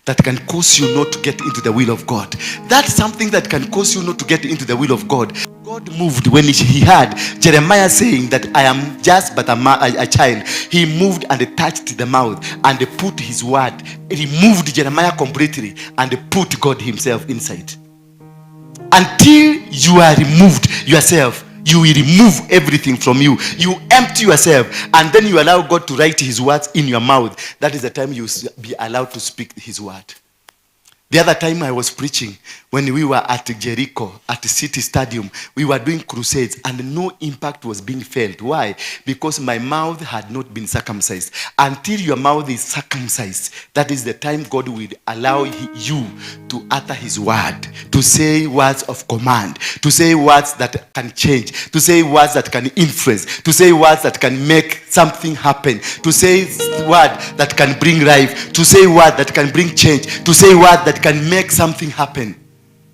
Speaker 4: that can cause you not to get into the will of God. That's something that can cause you not to get into the will of God. God moved when he heard Jeremiah saying that I am just but a child. He moved and touched the mouth and put his word. He moved Jeremiah completely and put God himself inside. Until you are removed yourself, you will remove everything from you. You empty yourself, and then you allow God to write his words in your mouth. That is the time you will be allowed to speak his word. The other time I was preaching, when we were at Jericho, at the City Stadium, we were doing crusades and no impact was being felt. Why? Because my mouth had not been circumcised. Until your mouth is circumcised, that is the time God will allow you to utter his word, to say words of command, to say words that can change, to say words that can influence, to say words that can make something happen, to say word that can bring life, to say word that can bring change, to say word that can make something happen.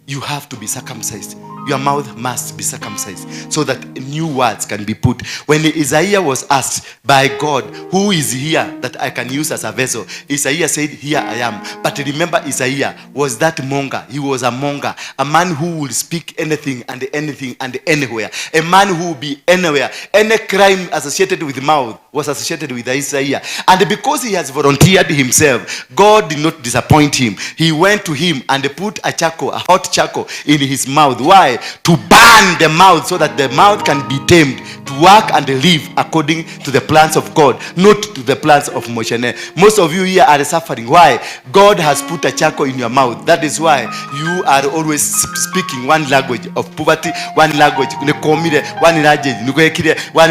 Speaker 4: You have to be circumcised. Your mouth must be circumcised so that new words can be put. When Isaiah was asked by God, who is here that I can use as a vessel? Isaiah said, here I am. But remember, Isaiah was that monger. He was a monger, a man who will speak anything and anywhere. A man who will be anywhere. Any crime associated with mouth was associated with Isaiah. And because he has volunteered himself, God did not disappoint him. He went to him and put a hot charcoal in his mouth. Why? To burn the mouth so that the mouth can be tamed to work and live according to the plans of God, not to the plans of Moshene. Most of you here are suffering. Why? God has put a charcoal in your mouth. That is why you are always speaking one language of poverty, one language, one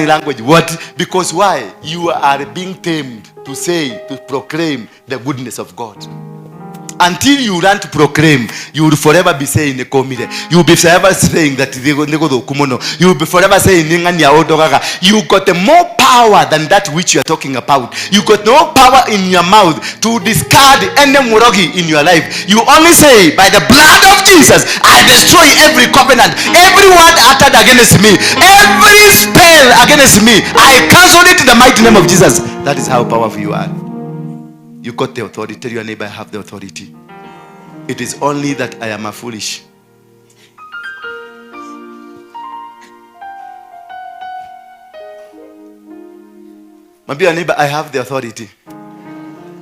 Speaker 4: language. What? Because why? You are being tamed to say, to proclaim the goodness of God. Until you learn to proclaim, you will forever be saying Nekomire. You will be forever saying that you will be forever saying you got more power than that which you are talking about. You got no power in your mouth to discard any murogi in your life. You only say, by the blood of Jesus, I destroy every covenant, every word uttered against me, every spell against me, I cancel it in the mighty name of Jesus. That is how powerful you are. You got the authority. Tell your neighbor, I have the authority. It is only that I am a foolish. Maybe your neighbor, I have the authority.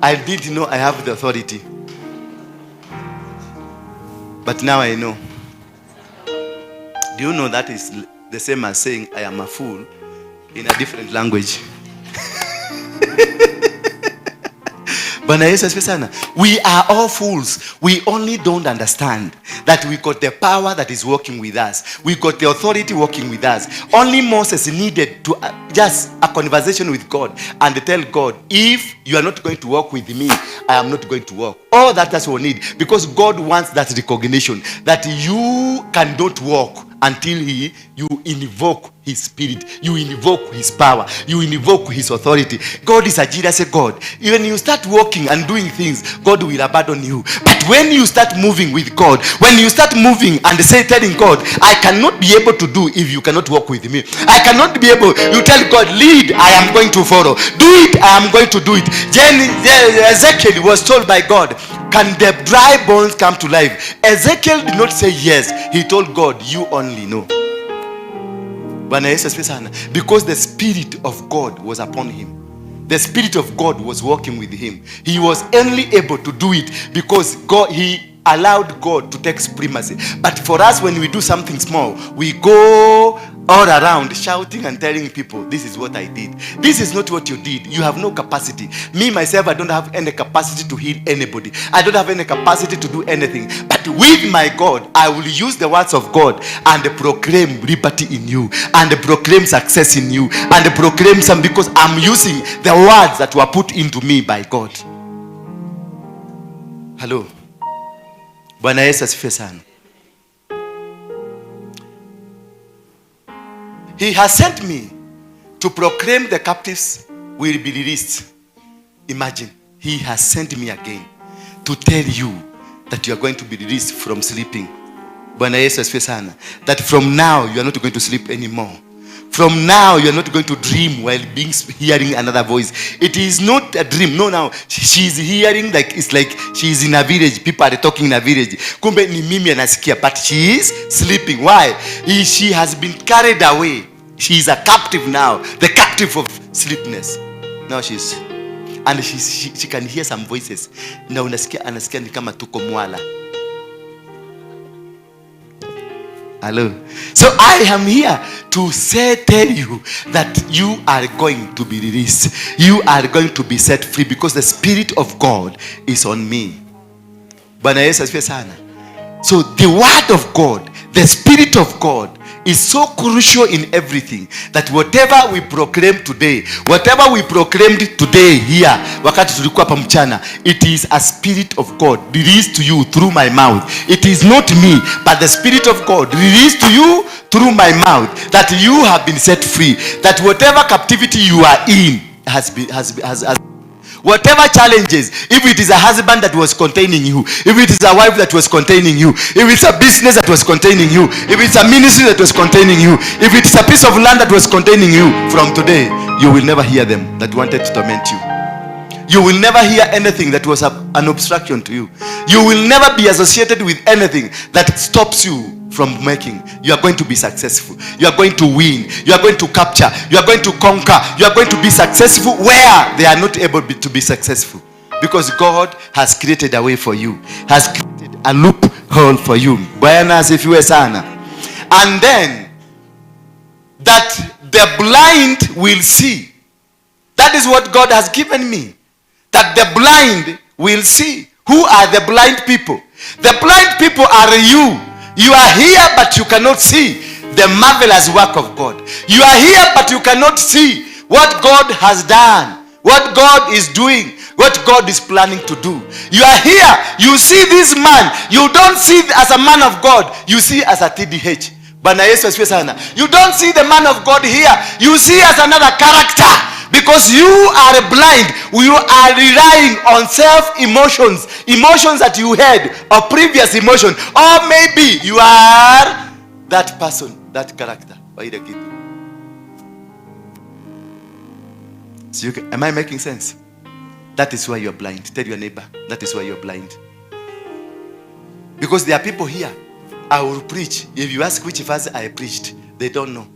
Speaker 4: I didn't know I have the authority. But now I know. Do you know that is the same as saying I am a fool in a different language? We are all fools. We only don't understand that we got the power that is working with us. We got the authority working with us. Only Moses needed to just a conversation with God and tell God, if you are not going to walk with me, I am not going to walk. All that's what we need, because God wants that recognition that you cannot walk until you invoke his spirit, you invoke his power, you invoke his authority. God is a jealous God. When you start walking and doing things, God will abandon you. But when you start moving with God, when you start moving and telling God, I cannot be able to do if you cannot walk with me. I cannot be able, you tell God, lead, I am going to follow. Do it, I am going to do it. Ezekiel was told by God, can the dry bones come to life? Ezekiel did not say yes. He told God, you only know. Because the Spirit of God was upon him. The Spirit of God was working with him. He was only able to do it because he allowed God to take supremacy. But for us, when we do something small, we go all around shouting and telling people, this is what I did. This is not what you did. You have no capacity. Me, myself, I don't have any capacity to heal anybody. I don't have any capacity to do anything. But with my God, I will use the words of God and proclaim liberty in you, and proclaim success in you, and proclaim some, because I'm using the words that were put into me by God. Hello. Bwana Yesu asifiwe sana. He has sent me to proclaim the captives will be released. Imagine, he has sent me again to tell you that you are going to be released from sleeping. Bwana Yesu asifiwe sana. That from now you are not going to sleep anymore. From now you are not going to dream while hearing another voice. It is not a dream. No, now she's hearing like it's like she's in a village. People are talking in a village. Kumbe ni mimi anasikia, but she is sleeping. Why? She has been carried away. She is a captive now. The captive of sleepiness. Now she can hear some voices. Na anasikia ni kama tuko mwala. Hello. So I am here to tell you that you are going to be released. You are going to be set free because the Spirit of God is on me. Bwana Yesu asifiwe sana. So the word of God, the Spirit of God is so crucial in everything that whatever we proclaim today, whatever we proclaimed today here, wakati tulikuwa hapa mchana, it is a Spirit of God released to you through my mouth. It is not me, but the Spirit of God released to you through my mouth, that you have been set free, that whatever captivity you are in has whatever challenges, if it is a husband that was containing you, if it is a wife that was containing you, if it's a business that was containing you, if it's a ministry that was containing you, if it's a piece of land that was containing you, from today, you will never hear them that wanted to torment you. You will never hear anything that was an obstruction to you. You will never be associated with anything that stops you from making. You are going to be successful. You are going to win. You are going to capture. You are going to conquer. You are going to be successful where they are not able to be successful. Because God has created a way for you. Has created a loophole for you. Bwana asifiwe sana. And then, that the blind will see. That is what God has given me. That the blind will see. Who are the blind people? The blind people are you. You are here but you cannot see the marvelous work of God. You are here but you cannot see what God has done, what God is doing, what God is planning to do. You are here, you see this man, you don't see as a man of God, you see as a TDH. Bwana Yesu asifiwe sana. You don't see the man of God here, you see as another character. Because you are blind, you are relying on self-emotions, emotions that you had, or previous emotion, or maybe you are that person, that character. So am I making sense? That is why you are blind. Tell your neighbor, that is why you are blind. Because there are people here, I will preach. If you ask which verse I preached, they don't know.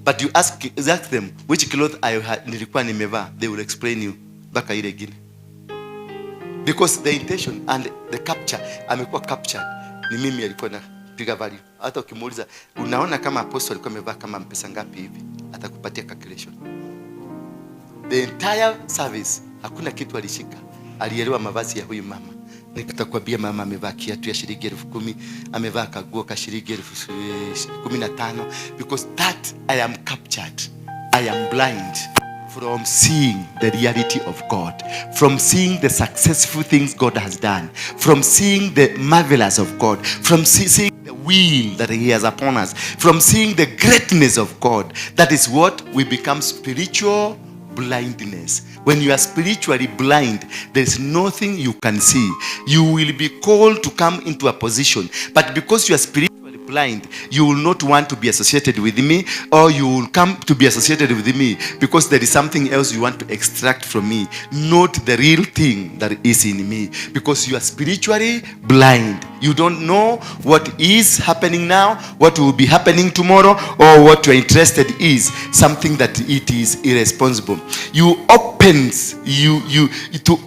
Speaker 4: But you ask them which cloth nilikuwa nimevaa, they will explain you. Baka ile ingine. Because the intention and the capture, amekuwa captured, ni mimi alikuwa na piga value. Hata ukimuuliza, unaona kama apostle alikuwa amevaa kama mpesa ngapi hivi, atakupatia calculation. The entire service, hakuna kitu alishika. Alielewa mavazi ya huyu mama. Nitakwambia mama amevaa kiatu ya shilingi 10,000, amevaa kaguo ka shilingi 15,000, because that I am captured. I am blind from seeing the reality of God, from seeing the successful things God has done, from seeing the marvelous of God, from seeing the will that He has upon us, from seeing the greatness of God. That is what we become spiritual blindness. When you are spiritually blind, there is nothing you can see. You will be called to come into a position, but because you are spiritually blind, you will not want to be associated with me, or you will come to be associated with me because there is something else you want to extract from me, not the real thing that is in me, because you are spiritually blind. You don't know what is happening now, what will be happening tomorrow, or what your interested is, something that it is irresponsible. To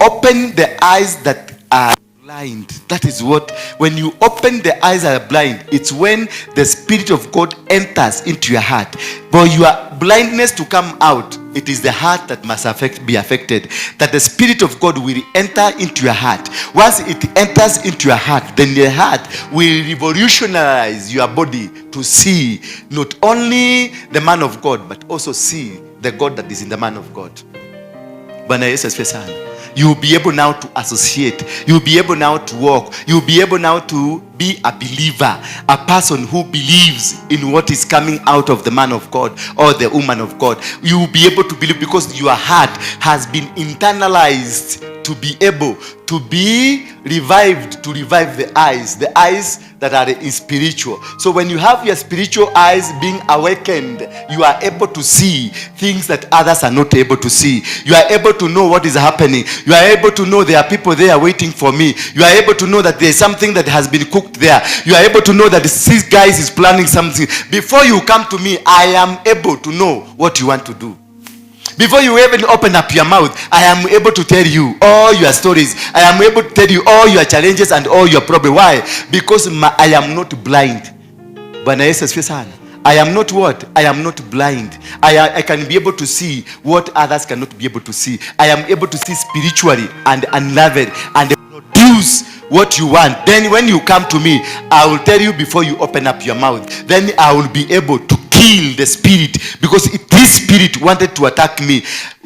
Speaker 4: open the eyes that are blind. That is what, when you open the eyes that are blind, it's when the Spirit of God enters into your heart. But your blindness to come out, it is the heart that must be affected. That the Spirit of God will enter into your heart. Once it enters into your heart, then the heart will revolutionize your body to see not only the man of God, but also see the God that is in the man of God. Bwana Yesu asifiwe sana. You will be able now to associate. You will be able now to walk. You will be able now to be a believer, a person who believes in what is coming out of the man of God or the woman of God. You will be able to believe because your heart has been internalized to be able to be revived, to revive the eyes that are spiritual. So when you have your spiritual eyes being awakened, you are able to see things that others are not able to see. You are able to know what is happening. You are able to know there are people there waiting for me. You are able to know that there is something that has been cooked there. You are able to know that this guy is planning something. Before you come to me, I am able to know what you want to do. Before you even open up your mouth, I am able to tell you all your stories. I am able to tell you all your challenges and all your problems. Why? Because I am not blind. Bwana Yesu asifiwe sana. I am not what? I am not blind. I can be able to see what others cannot be able to see. I am able to see spiritually and unleavened and produce what you want. Then when you come to me, I will tell you before you open up your mouth. Then I will be able to kill the spirit, because this spirit wanted to attack me,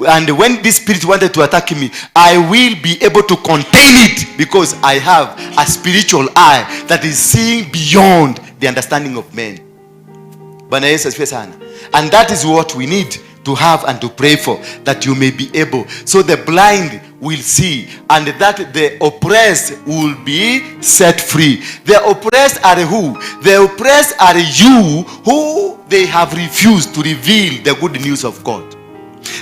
Speaker 4: and when this spirit wanted to attack me, I will be able to contain it, because I have a spiritual eye that is seeing beyond the understanding of men. Bwana Yesu asifiwe sana. And that is what we need to have and to pray for, that you may be able, so the blind will see, and that the oppressed will be set free. The oppressed are who? The oppressed are you, who they have refused to reveal the good news of God.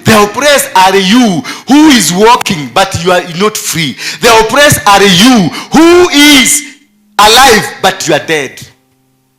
Speaker 4: The oppressed are you, who is walking but you are not free. The oppressed are you, who is alive but you are dead.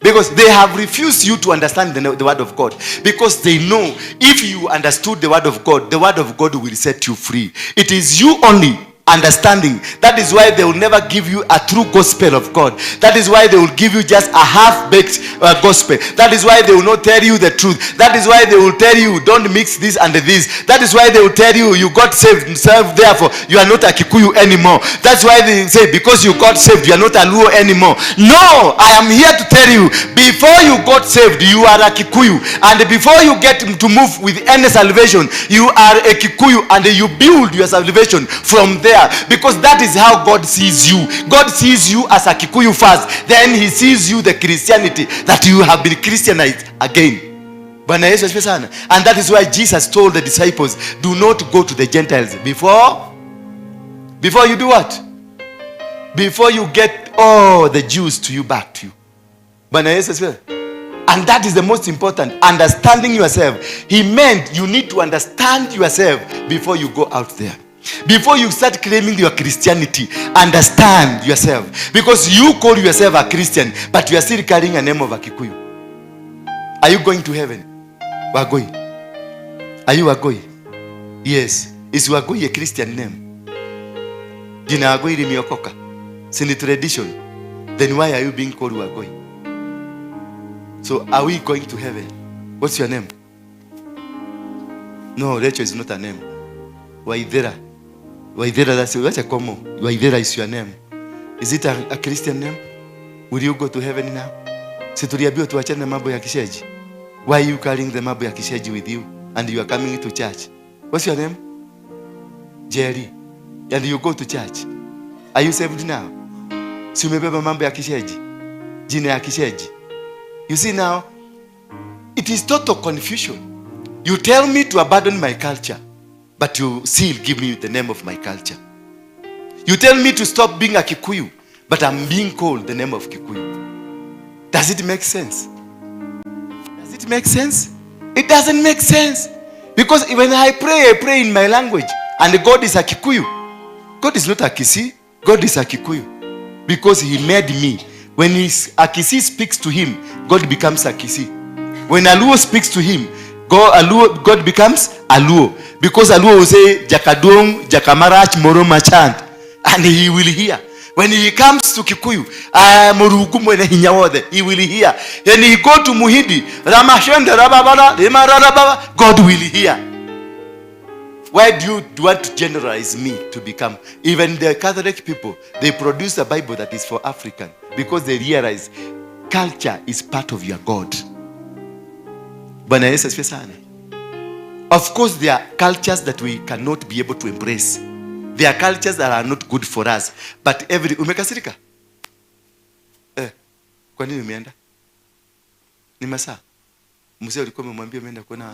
Speaker 4: Because they have refused you to understand the word of God. Because they know if you understood the word of God will set you free. It is you only understanding. That is why they will never give you a true gospel of God. That is why they will give you just a half-baked gospel. That is why they will not tell you the truth. That is why they will tell you don't mix this and this. That is why they will tell you you got saved, therefore you are not a Kikuyu anymore. That's why they say because you got saved you are not a Luo anymore. No, I am here to tell you, before you got saved you are a Kikuyu, and before you get to move with any salvation you are a Kikuyu, and you build your salvation from there. Because that is how God sees you. God sees you as a Kikuyu first, then he sees you the Christianity that you have been Christianized again. Bwana Yesu asifiwe sana. And that is why Jesus told the disciples, do not go to the Gentiles before you do what? Before you get all the Jews to you back to you. Bwana Yesu asifiwe. And that is the most important, understanding yourself. He meant you need to understand yourself before you go out there. Before you start claiming your Christianity, understand yourself. Because you call yourself a Christian, but you are still carrying a name of a Kikuyu. Are you going to heaven? Wagoi. Are you Wagoi? Yes. Is Wagoi a Christian name? Jina Wagoi limeokoka. Sini tradition. Then why are you being called Wagoi? So are we going to heaven? What's your name? No, Rachel is not a name. Waithera. Waithera, that's a common. Waithera is your name. Is it a Christian name? Will you go to heaven now? Situliambiwa tuachane na mambo ya kisheji. Why are you carrying the mambo ya kisheji with you and you are coming to church? What's your name? Jerry. And you go to church. Are you saved now? Si umebeba mambo ya kisheji? Jina ya kisheji. You see now, it is total confusion. You tell me to abandon my culture, but you still give me the name of my culture. You tell me to stop being a Kikuyu, but I'm being called the name of Kikuyu. Does it make sense? Does it make sense? It doesn't make sense. Because when I pray in my language, and God is a Kikuyu. God is not a Kisi, God is a Kikuyu. Because he made me. When a Kisi speaks to him, God becomes a Kisi. When a Luo speaks to him, God becomes a Luo. Because a Luo will say, Jakadung, Jakamarach, Moro Machant. And he will hear. When he comes to Kikuyu, he will hear. When he go to Muhindi, God will hear. Why do you want to generalize me to become? Even the Catholic people, they produce a Bible that is for African because they realize culture is part of your God. Of course, there are cultures that we cannot be able to embrace. There are cultures that are not good for us. But every... Umekasirika? Kwa nini umeenda? Ni masaa. Mzee ulikuwa umemwambia umeenda kuona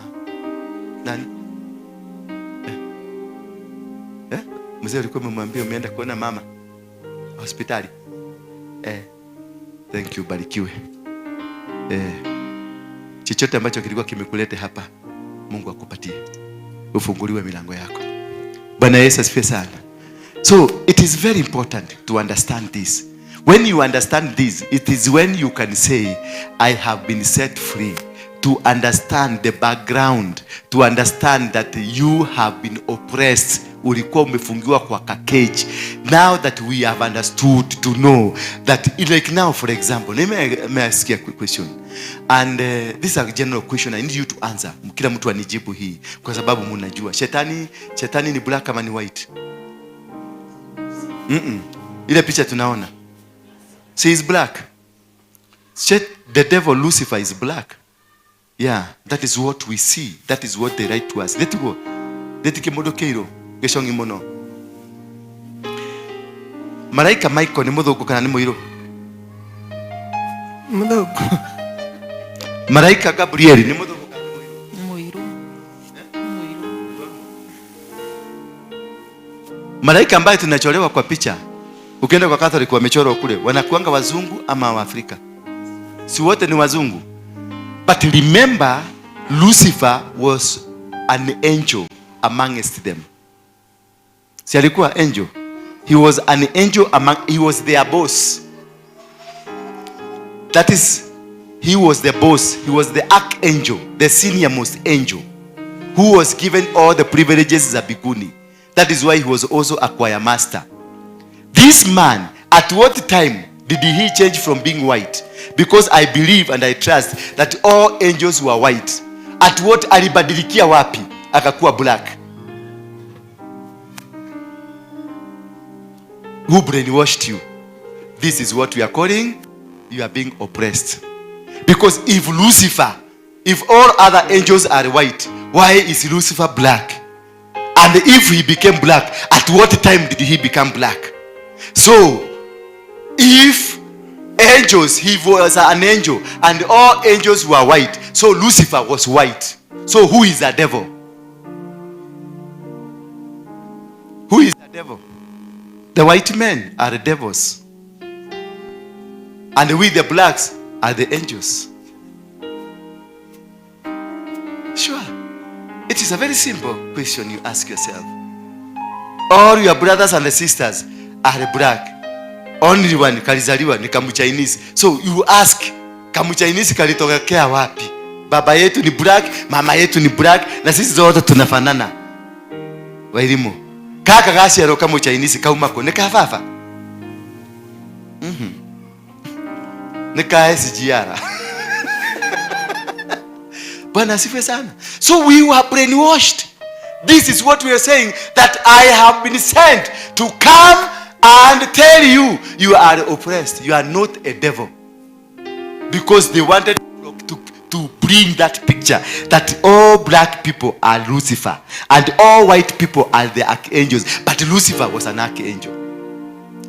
Speaker 4: nani? Mzee ulikuwa umemwambia umeenda kuona mama hospitali. Thank you, barikiwe. Chochote ambacho kilikuwa kimekulete hapa, Mungu akupatie. Ufunguliwe milango yako. Bwana Yesu asifiwe sana. So it is very important to understand this. When you understand this, it is when you can say, I have been set free. To understand the background, to understand that you have been oppressed. Ulikuwa umefungiwa kwa cage. Now that we have understood, to know that, like now for example, let me ask you a quick question. And this is a general question I need you to answer. Kila mtu anijibu hii kwa sababu mnajua. Shetani ni black ama ni white? Ile picha tunaona. She is black. The devil Lucifer is black. Yeah, that is what we see. That is what they write to us. Let go. Let kimodo keiro. Geshongi mono. Malaika Michael ni mudhuku kana ni muiro? Mudhuku. Malaika Gabriel ni mudhuku kana ni muiro? Muiro. Malaika ambaye tunacholewa kwa picha. Ukienda kwa Catholic wamechorwa kule, wanakuanga wazungu ama Waafrika? Si wote ni wazungu. But remember, Lucifer was an angel amongst them. Si alikuwa angel? He was an angel he was their boss. That is, he was the boss. He was the archangel, the senior most angel, who was given all the privileges as a biguni. That is why he was also a choir master. This man, at what time did he change from being white? Because I believe and I trust that all angels were white. At what alibadilikia wapi akakuwa black? Who brainwashed you? This is what we are calling, you are being oppressed. Because if all other angels are white, why is Lucifer black? And if he became black, at what time did he become black? So, if angels, he was an angel, and all angels were white, so Lucifer was white. So who is the devil? Who is the devil? The white men are the devils. And we the blacks are the angels. Sure. It is a very simple question you ask yourself. All your brothers and sisters are black. Only one kalizaliwa ni kamu Chinese. So you ask, kamu Chinese kalitokea wapi? Baba yetu ni black, mama yetu ni black, na sisi zote tunafanana. Wairimu. Kaka gasi ya kamu Chinese kaumako nikafafa. Nika SGR. Bwana asifiwe sana. So we were brainwashed. This is what we are saying, that I have been sent to come and tell you, you are oppressed. You are not a devil. Because they wanted to bring that picture that all black people are Lucifer and all white people are the archangels. But Lucifer was an archangel.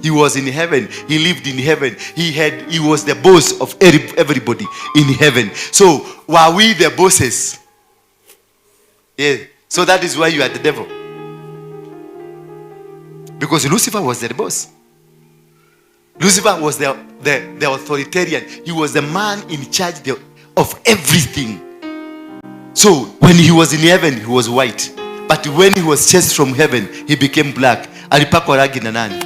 Speaker 4: He was in heaven. He lived in heaven. He was the boss of everybody in heaven. So were we the bosses? Yeah. So that is why you are the devil. Because Lucifer was the boss. Lucifer was the authoritarian. He was the man in charge of everything. So when he was in heaven, he was white. But when he was chased from heaven, he became black. Alipakwa rangi na nani?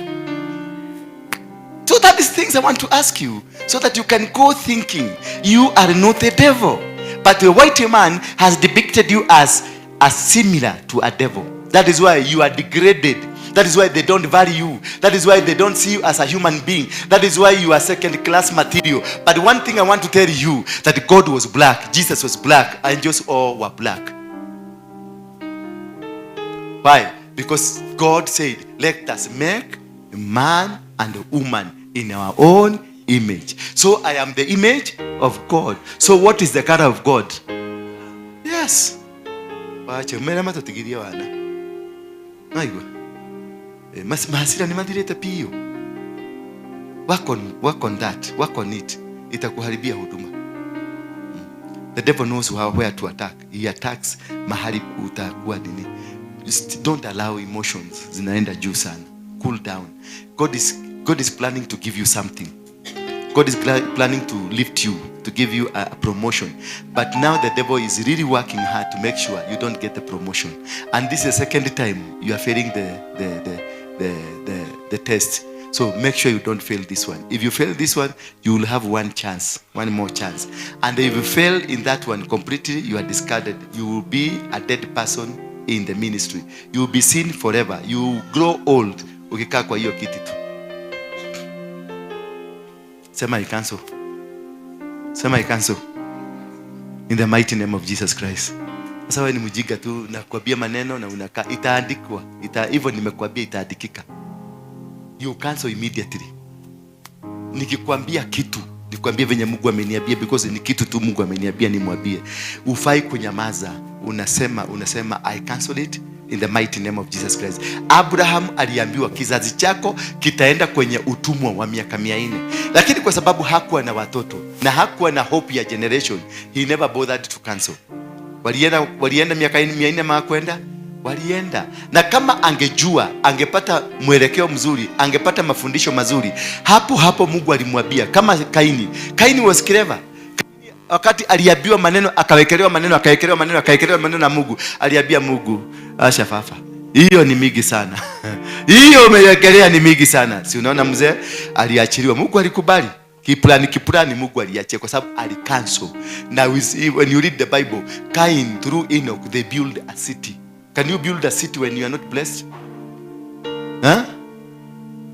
Speaker 4: So that is things I want to ask you, so that you can go thinking you are not the devil. But the white man has depicted you as similar to a devil. That is why you are degraded. That is why they don't value you. That is why they don't see you as a human being. That is why you are second class material. But one thing I want to tell you, that God was black, Jesus was black, angels all were black. Why? Because God said, let us make a man and a woman in our own image. So I am the image of God. So what is the color of God? Yes. Wacha mera matatigiria wana. Naigwa. Mahasira ni madireta pio. Work on that. Work on it. Itakuharibia huduma. The devil knows where to attack. He attacks mahali utakuwa nini. Just don't allow emotions zinaenda juu sana. Cool down. God is planning to give you something. God is planning to lift you, to give you a promotion. But now the devil is really working hard to make sure you don't get the promotion. And this is the second time you are failing the test. So make sure you don't fail this one. If you fail this one, you will have one more chance. And if you fail in that one completely, you are discarded. You will be a dead person in the ministry. You will be seen forever. You will grow old. Ukikaa kwa hiyo kiti tu. Sema I cancel. Sema I cancel. In the mighty name of Jesus Christ. Sasa wewe ni mjinga tu na kuambia maneno na unakaa itaandikwa. Hivyo nimekuambia itaandikika. You cancel immediately. Nikikwambia kitu, nikwambie venye Mungu ameniambia, because ni kitu tu Mungu ameniambia nimwambie. Ufai kunyamaza. Unasema I cancel it in the mighty name of Jesus Christ. Abraham aliambiwa kizazi chako kitaenda kwenye utumwa wa miaka 400. Lakini kwa sababu hakuwa na watoto na hakuwa na hope ya generation, he never bothered to cancel. Walienda miaka 400 makwenda? Walienda. Na kama angejua, angepata mwelekeo mzuri, angepata mafundisho mazuri, hapo Mungu alimwambia. Kama Kaini was clever. Wakati aliambiwa maneno, akawekelewa maneno na Mungu, aliambia Mungu, asha fafa. Hiyo ni mingi sana. Hiyo umewekelea ni mingi sana. Si unaona mzee aliachiliwa. Mungu alikubali. Kiplani Mungu aliachia kwa sababu alicancel. Now when you read the Bible, Cain through Enoch they build a city. Can you build a city when you are not blessed? Huh?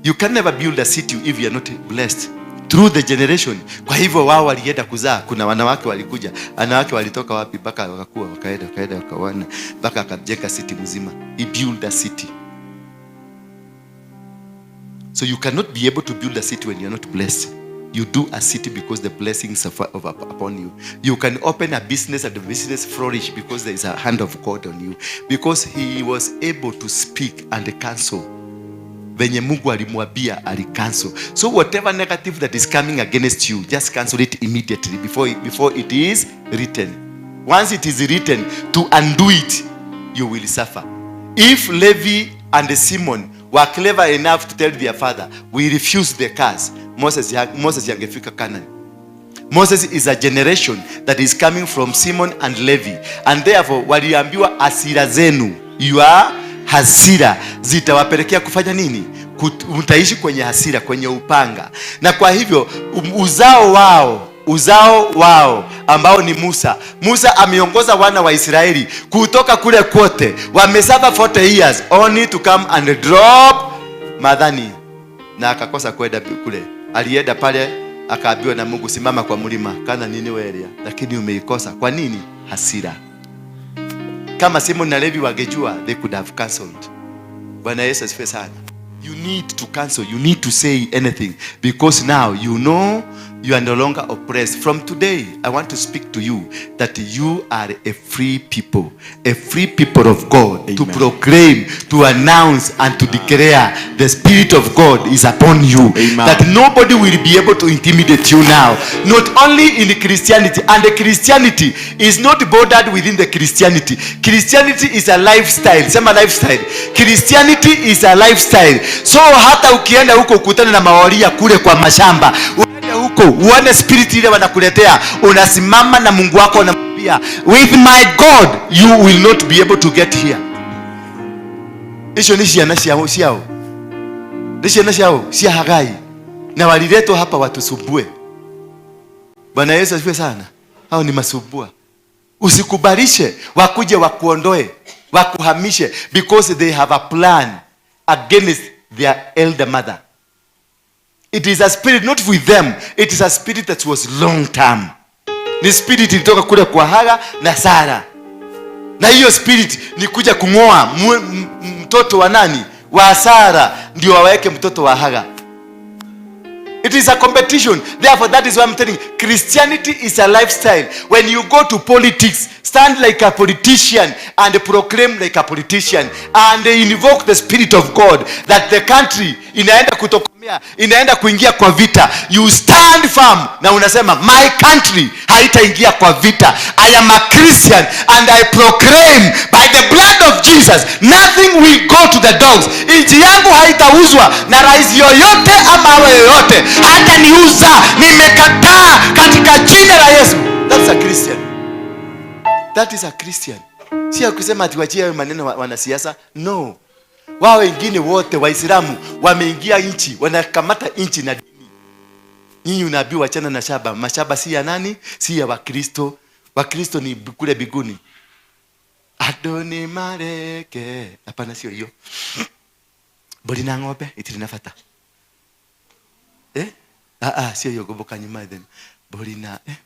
Speaker 4: You can never build a city if you are not blessed. Through the generation. Kwa hivyo wao walienda kuzaa. Kuna wanawake walikuja. Wanawake walitoka wapi? Mpaka wakakuwa wakaenda wakawana. Mpaka akajenga city mzima. He built a city. So you cannot be able to build a city when you are not blessed. You do a city because the blessings are upon you. You can open a business and the business flourish because there is a hand of God on you. Because he was able to speak and cancel. Venye Mungu alimwambia alicancel. So whatever negative that is coming against you, just cancel it immediately before it is written. Once it is written, to undo it, you will suffer. If Levi and Simon were clever enough to tell their father, we refuse the curse, Moses yangefika Canaan. Moses is a generation that is coming from Simon and Levi. And therefore, waliambiwa asira zenu, your hasira zitawapelekea kufanya nini? Mtaishi kwenye hasira, kwenye upanga. Na kwa hivyo uzao wao ambao ni Musa ameongoza wana wa Israeli kutoka kule kote, wamesava 40 years only to come and drop madhani, na akakosa kwenda kule. Alienda pale akaambiwa na Mungu, simama kwa mlima kana nini wewe, lakini umeikosa. Kwa nini? Hasira. Kama Simon na Levi wangejua, they could have cancelled. Bwana Yesu asifiwe sana. You need to cancel. You need to say anything, because now you know you are no longer oppressed. From today, I want to speak to you that you are a free people of God. Amen. To proclaim, to announce, and to declare the Spirit of God is upon you. Amen. That nobody will be able to intimidate you now. Not only in Christianity, and the Christianity is not bordered within the Christianity. Christianity is a lifestyle. Sema lifestyle. Christianity is a lifestyle. So hata ukienda huko ukutane na mawaria kule kwa mashamba, uende huko uone spirit ile wanakuletea, unasimama na Mungu wako unamwambia, with my God you will not be able to get here. Hicho ni shia siao. Sia Hagai. Na waliletwa hapa watusumbue. Bwana Yesu asifiwe sana. Hao ni masubua. Usikubalishe wakuje wakuondoe, wakuhamishe, because they have a plan against their elder mother. It is a spirit not with them. It is a spirit that was long term. Ni spirit ilitoka kule kwa Haga na Sara. Na hiyo spirit ni kuja kungoa mtoto wa nani? Wa Sara ndio waweke mtoto wa Haga. It is a competition. Therefore, that is why I'm telling you, Christianity is a lifestyle. When you go to politics, stand like a politician and proclaim like a politician and invoke the Spirit of God that the country inaenda kutokomea, inaenda kuingia kwa vita. You stand firm na unasema my country haitaingia kwa vita. I am a Christian and I proclaim by the blood of Jesus nothing will go to the dogs. Nchi yangu haitauzwa na rais yoyote ama awe yoyote. Hata niuza, nimekataa katika jina la Yesu. That's a Christian. That is a Christian. Sio kusema ati wachie maneno wanasiasa. No. Wao wengine wote Waislamu wameingia nchi, wanakamata nchi na dini. Nyinyi unaambiwa achana na shaba. Mashaba si ya nani? Si ya Wakristo. Wakristo ni kule biguni. Adoni mareke. Hapana, sio hiyo. Boli na ng'ombe itirinafata. Sio hiyo, goboka nyuma then.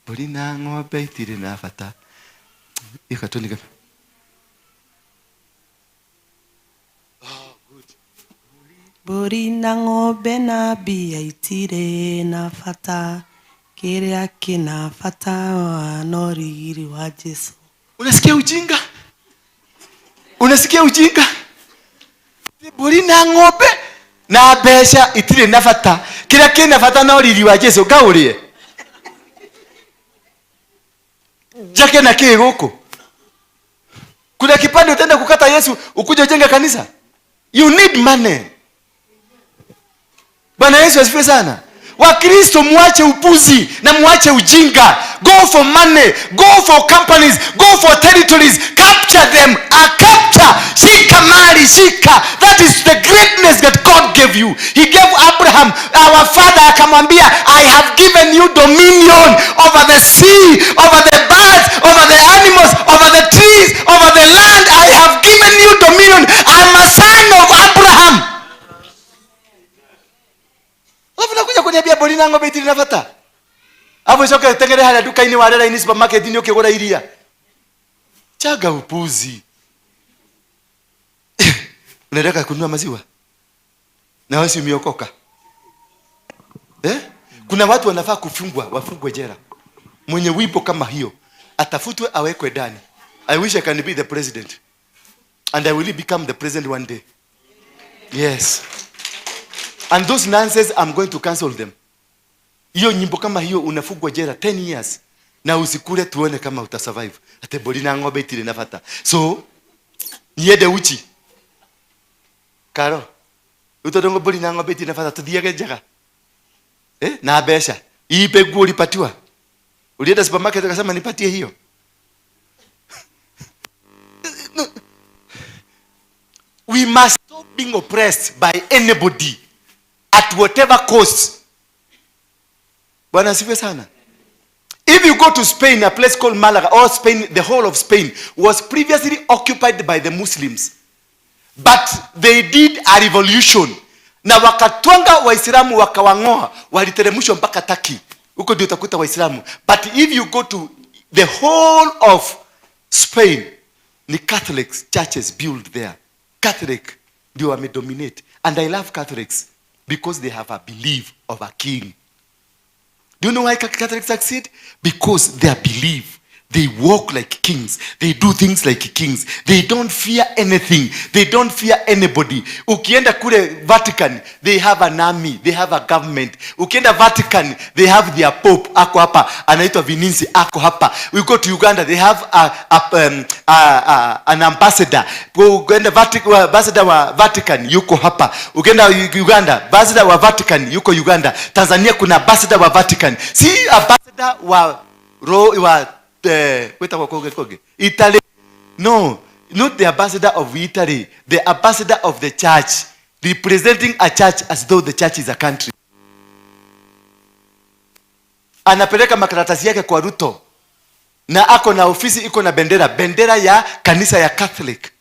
Speaker 4: Boli na ng'ombe itirinafata. Ikatoni gapi?
Speaker 6: Bori na ng'ombe na mbia itire na bata, kĩrĩa kĩna bata no riri wa Jesu.
Speaker 4: Unasikia ujinga? Unasikia ujinga? Bori na ng'ombe na mbeca itire na bata, kĩrĩa kĩna bata no riri wa Jesu. Gaurie jake na kile huko. Kuna kipande utaenda kukata Yesu ukuje ujenge kanisa. You need money. Bwana Yesu asifiwe sana. Wakristo muache upuzi na muache ujinga. Go for money, go for companies, go for territories, capture them, capture, shika mali, shika. That is the greatness that God gave you. He gave Abraham, our father, akamwambia, I have given you dominion over the sea, over the birds, over the animals, over the trees, over the land. I have given you dominion. I'm a son of Abraham. Unakuja kuniambia boli na ng'ombe itiri nafata. Hapo shoka tengere hala duka ini wala ini supermarket ini ukigura iria. Chaga upuzi. Unataka kununua maziwa? Na wewe si umeokoka? Kuna watu wanafaa wafungwe jela. Mwenye wipo kama hiyo atafutwe awekwe ndani. I wish I can be the president. And I will become the president one day. Yes. And those nonsense, I'm going to cancel them. Hiyo nyimbo kama hiyo unafugwa jela 10 years. Na usikule tuone kama utasurvive. Ate boli na ng'ombe itire nafata. So, niende uchi. Karo. Utodongo boli na ng'ombe itire nafata tuthiage jaga. Na besha. Ipe guo ulipatiwa. Ulienda supermarket akasema nipatie hiyo. We must stop being oppressed by anybody at whatever cost. Bwana asifiwe sana. If you go to Spain, a place called Malaga, or Spain, the whole of Spain was previously occupied by the Muslims. But they did a revolution. Na wakatwanga Waislamu wakawangoa, waliteremshwa mpaka Turkey. Huko ndio utakuta Waislamu. But if you go to the whole of Spain, the Catholic churches built there. Catholic ndio wamedominate. And I love Catholics because they have a belief of a king. Do you know why Catholics succeed? Because their belief. They walk like kings. They do things like kings. They don't fear anything. They don't fear anybody. Ukienda kule Vatican, they have an army. They have a government. Ukienda Vatican, they have their pope. Ako hapa. Anaitwa Vinci. Ako hapa. We go to Uganda, they have an ambassador. Ukienda ambassador wa Vatican, yuko hapa. Ukienda Uganda, ambassador wa Vatican, yuko Uganda. Tanzania kuna ambassador wa Vatican. Si ambassador wa Italy. No, not the ambassador of Italy, the ambassador of the church, representing a church as though the church is a country. Anapeleka makaratasi yake kwa Ruto na ako na ofisi iko na bendera ya kanisa ya Catholic.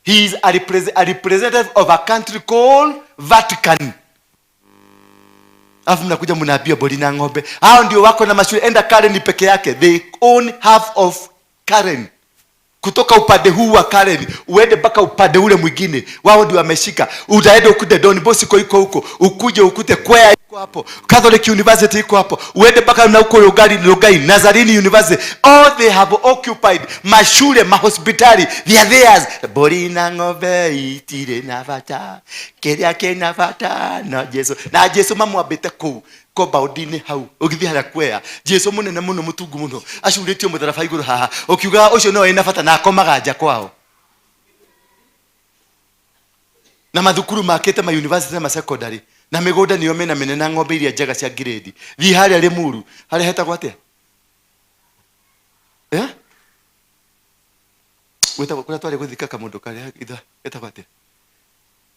Speaker 4: He is a representative of a country called Vatican. Afu mnakuja mnaambia bodi na ng'ombe. Hao ndio wako na mashule. Enda Karen peke yake. They own half of Karen. Kutoka upande huu wa Karen uende mpaka upande ule mwingine. Wao ndio wameshika. Utaenda ukute Don Bosco iko huko. Ukuje ukute Kwea iko hapo. Catholic University iko hapo. Uende mpaka na huko Logai, Nazarene University. All they have occupied. Mashule, mahospitali, they are theirs. Bodi na ng'ombe itire na fata. Keria kena fata na Jesu. Na Jesu mamwambite ku ko baudine hau. Ugithi hara Kwea. Jesu munene muno mutungu muno. Ashuritio mutharafa iguru haha. Ukiuga ucio no ina fata na akomaga nja kwao. Na mathukuru makete ma university na secondary. Na migoda niyo mena menena ng'ombe iria njega cia grade. Thi haria Limuru, haria hetagwo atia? Weta kuna twari guthika kamundu karia hetagwo atia?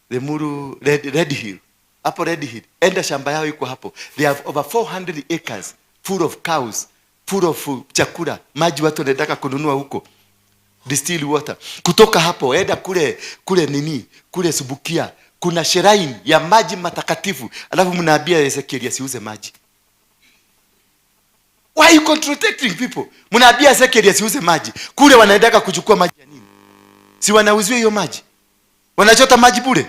Speaker 4: Limuru Red Hill. Hapo Red Hill. Enda shamba yao iko hapo. They have over 400 acres full of cows, full of chakula. Maji watu wanataka kununua huko. Distilled water. Kutoka hapo enda kule Subukia. Kuna shrine ya maji matakatifu. Alafu mnaambia Ezekiel asiuze maji. Why are you contradicting people? Mnaambia Ezekiel asiuze maji. Kule wanaendaka kuchukua maji ya nini? Si wanauziwa hiyo maji? Wanachota maji bure?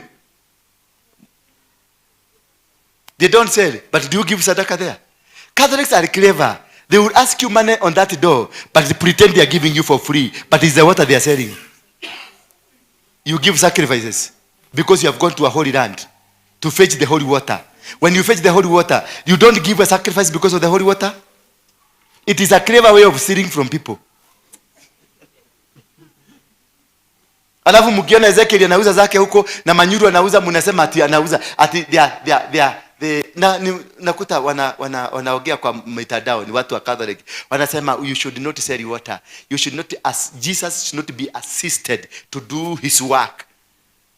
Speaker 4: They don't sell, but do you give sadaka there? Catholics are clever. They will ask you money on that door, but they pretend they are giving you for free. But it's the water they are selling. You give sacrifices because you have gone to a holy land to fetch the holy water. When you fetch the holy water, you don't give a sacrifice because of the holy water. It is a clever way of stealing from people. Alafu mkiona Ezekiel anauza zake huko na Manyuru anauza, mnasema ati anauza ati nakuta wanaongea kwa mitandao, ni watu wa Catholic wanasema you should not sell water, you should not, as Jesus should not be assisted to do his work.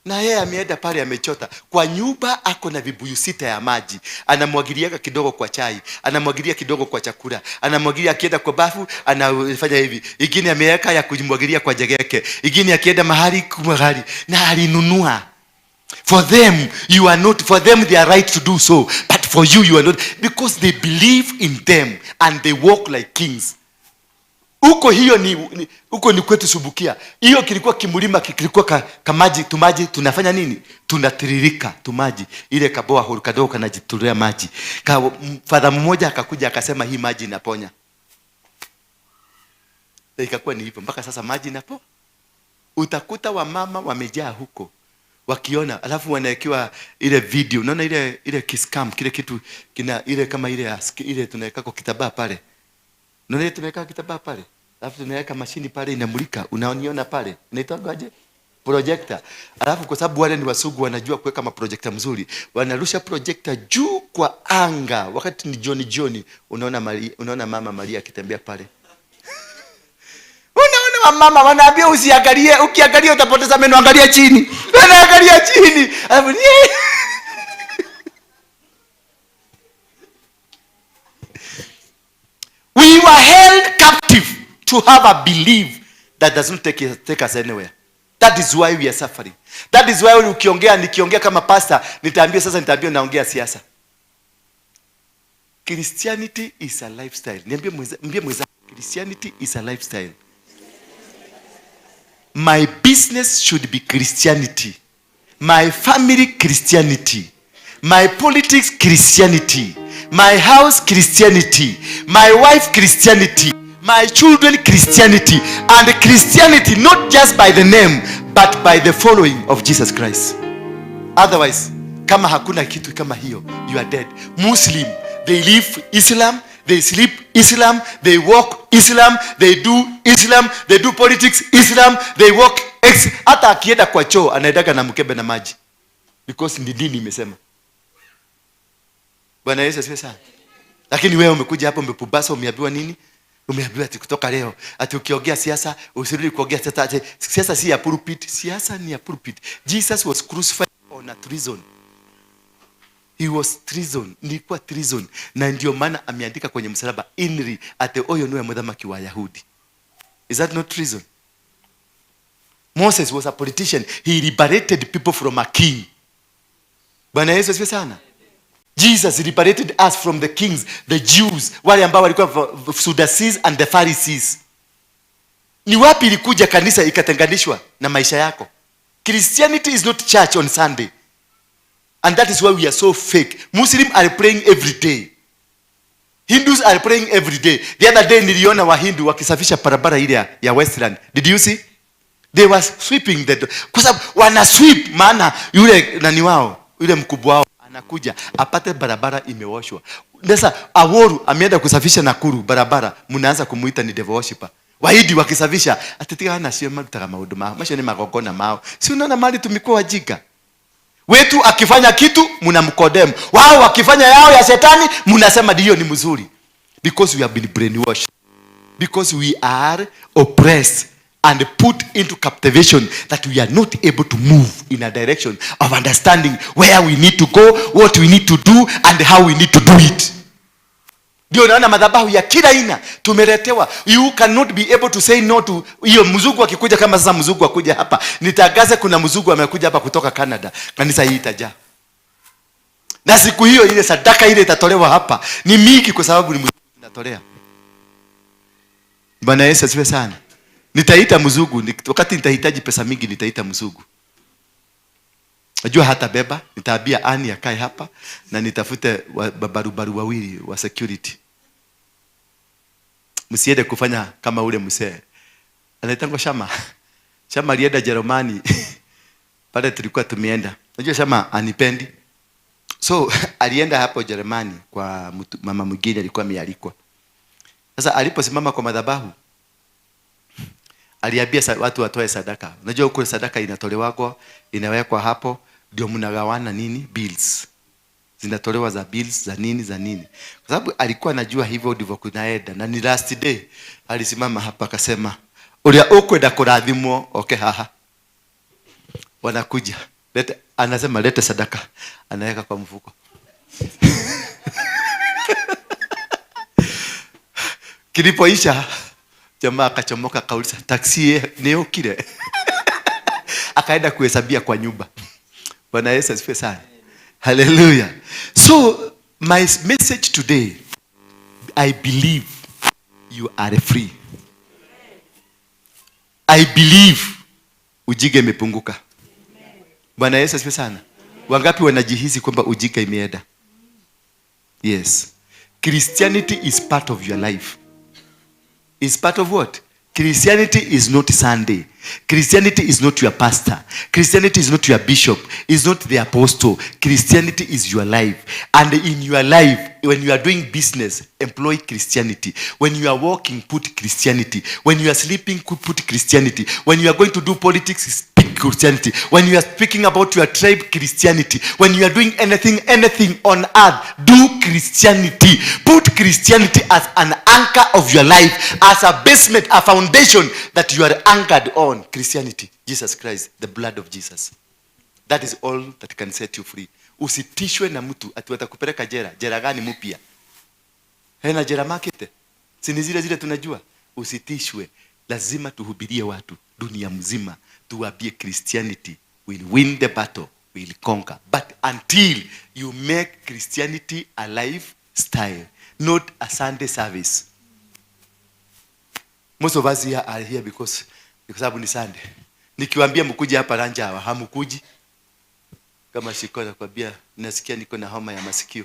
Speaker 4: Na yeye ameenda pale amechota kwa nyumba, ako na vibuyu 6 ya maji, anamwagilia kidogo kwa chai, anamwagilia kidogo kwa chakula, anamwagilia akienda kwa bafu anafanya hivi, ingine ameweka ya kujimwagilia kwa jegeke, ingine akienda mahali kumagari na alinunua. For them you are not, for them they are right to do so, but for you you are not, because they believe in them and they walk like kings. Huko hiyo ni kwetu Subukia. Hiyo kilikuwa kimulima, kilikuwa kamaji, tumaji tunafanya nini? Tunatiririka tumaji. Ile kaboa huru kadogo kanajitulia maji. Father mmoja akakuja akasema hii maji inaponya. Ikakuwa ni hivyo mpaka sasa maji inapo. Utakuta wamama wamejaa huko wakiona, alafu wanaekiwa ile video. Unaona ile kiss cam, kile kitu kina ile kama ile tunaweka kwa kitambaa pale. Unaona tunaweka kitambaa pale. Alafu tunaweka mashini pale inamulika. Unaoniona pale. Inaitwa aje? Projector. Alafu kwa sababu wale ni wasugu wanajua kuweka maprojector mzuri, wanarusha projector juu kwa anga. Wakati ni jioni, unaona Mama Maria akitembea pale. Unaona mama wanaambia usiangalie, ukiangalia utapoteza meno, angalia chini. Wanaangalia chini. We were held captive to have a belief that does not take us anywhere. That is why we are suffering. That is why nikiongea kama pastor, nitaambia naongea siasa. Christianity is a lifestyle. Niambie mwenzangu, Christianity is a lifestyle. My business should be Christianity. My family, Christianity. My politics, Christianity. My house, Christianity. My wife, Christianity. My children, Christianity. And Christianity not just by the name, but by the following of Jesus Christ. Otherwise, kama hakuna kitu kama hiyo, you are dead. Muslim, they live Islam, they sleep Islam, they walk Islam, they do Islam, they do politics Islam, they walk hata akienda kwa choo anaendaga na mkebe na maji, because ni dini imesema. Bwana Yesu asifiwe sana. Lakini wewe umekuja hapa umepubasa, umeambiwa nini? Umeambiwa ati kutoka leo ati ukiongea siasa usirudi kuongea siasa. Siasa si ya pulpit, siasa ni ya pulpit. Jesus was crucified on a treason. He was treason, nilikuwa treason. Na ndio maana ameandika kwenye msalaba, inri ate oyo niwe muthamaki wa Yahudi. Is that not treason? Moses was a politician. He liberated people from a king. Bwana Yesu asifiwe sana. Jesus liberated us from the kings, the Jews, wale ambao walikuwa Sadducees and the Pharisees. Ni wapi ilikuja kanisa ikatenganishwa na maisha yako? Christianity is not church on Sunday. And that is why we are so fake. Muslims are praying every day. Hindus are praying every day. The other day niliona Wahindu wakisafisha barabara ile ya Westland. Did you see? They were sweeping kwa sababu wana sweep, maana yule nani wao, yule mkubwa wao anakuja apate barabara imeoshwa. Sasa Aworu ameenda kusafisha Nakuru barabara, mnaanza kumuita ni devil worshipper. Wahindi wakisafisha atatika na sio mtaka mahuduma, masho ni magogona mao. Si unaona mali tumekuwa wajika. Wetu akifanya kitu mnamkodem. Wao wakifanya yao ya shetani mnasema ndio ni mzuri. Because we have been brainwashed. Because we are oppressed and put into captivation that we are not able to move in a direction of understanding where we need to go, what we need to do, and how we need to do it. Ndio naona madhabahu ya kila aina tumeletewa. You cannot be able to say no to hiyo mzungu akikuja. Kama sasa mzungu akuja hapa, nitangaze kuna mzungu amekuja hapa kutoka Canada, kanisa hii itajaa. Na siku hiyo ile sadaka ile itatolewa hapa ni mingi, kwa sababu ni mzungu tunatolea. Bwana Yesu asifiwe sana. Nitaita mzungu wakati nitahitaji pesa mingi, nitaita mzungu. Najua hata beba, nitaambia Ani akae hapa na nitafute babarubaru wawili wa security. Msiende kufanya kama ule msee. Anaitangwa Shama. Shama alienda Jerumani. Pale tulikuwa tumeenda. Najua Shama anipendi. So alienda hapo Jerumani kwa mama mwingine alikuwa amealikwa. Sasa aliposimama kwa madhabahu, aliambia watu watoe sadaka. Unajua huko sadaka inatolewa inawekwa hapo, ndio mnagawana nini? Bills. Zinatolewa za bills za nini. Kwa sababu alikuwa anajua hivyo ndivyo kunaenda. Na ni last day alisimama hapa akasema, "Ulia ukwenda kurathimwo, okay haha." Wanakuja. Anasema lete sadaka. Anaweka kwa mfuko. Kilipoisha, jamaa akachomoka kauliza, "Taxi ni kile?" Akaenda kuhesabia kwa nyumba. Bwana Yesu asifiwe sana. Hallelujah. So my message today, I believe you are free. I believe ujinga imepunguka. Bwana Yesu asifiwe sana. Wangapi wanajihisi kwamba ujinga imeenda? Yes. Christianity is part of your life. Is part of what? Christianity is not Sunday. Christianity is not your pastor. Christianity is not your bishop. Is not the apostle. Christianity is your life. And in your life, when you are doing business, employ Christianity. When you are walking, put Christianity. When you are sleeping, put Christianity. When you are going to do politics, speak Christianity, when you are speaking about your tribe Christianity, when you are doing anything on earth, do Christianity. Put Christianity as an anchor of your life, as a basement, a foundation that you are anchored on. Christianity, Jesus Christ, the blood of Jesus. That is all that can set you free. Usitishwe na mtu ati watakupeleka jela. Jela gani mpya? Hena jela market. Sini zile tunajua. Usitishwe. Lazima tuhubirie watu dunia mzima. Tuwaambie Christianity will win the battle, will conquer. But until you make Christianity a lifestyle, not a Sunday service. Most of us here are here because sababu ni Sunday. Nikiwaambia mkuje hapa Ranja hawa hamukuji. Kama shikona kwambia nasikia niko na homa ya masikio.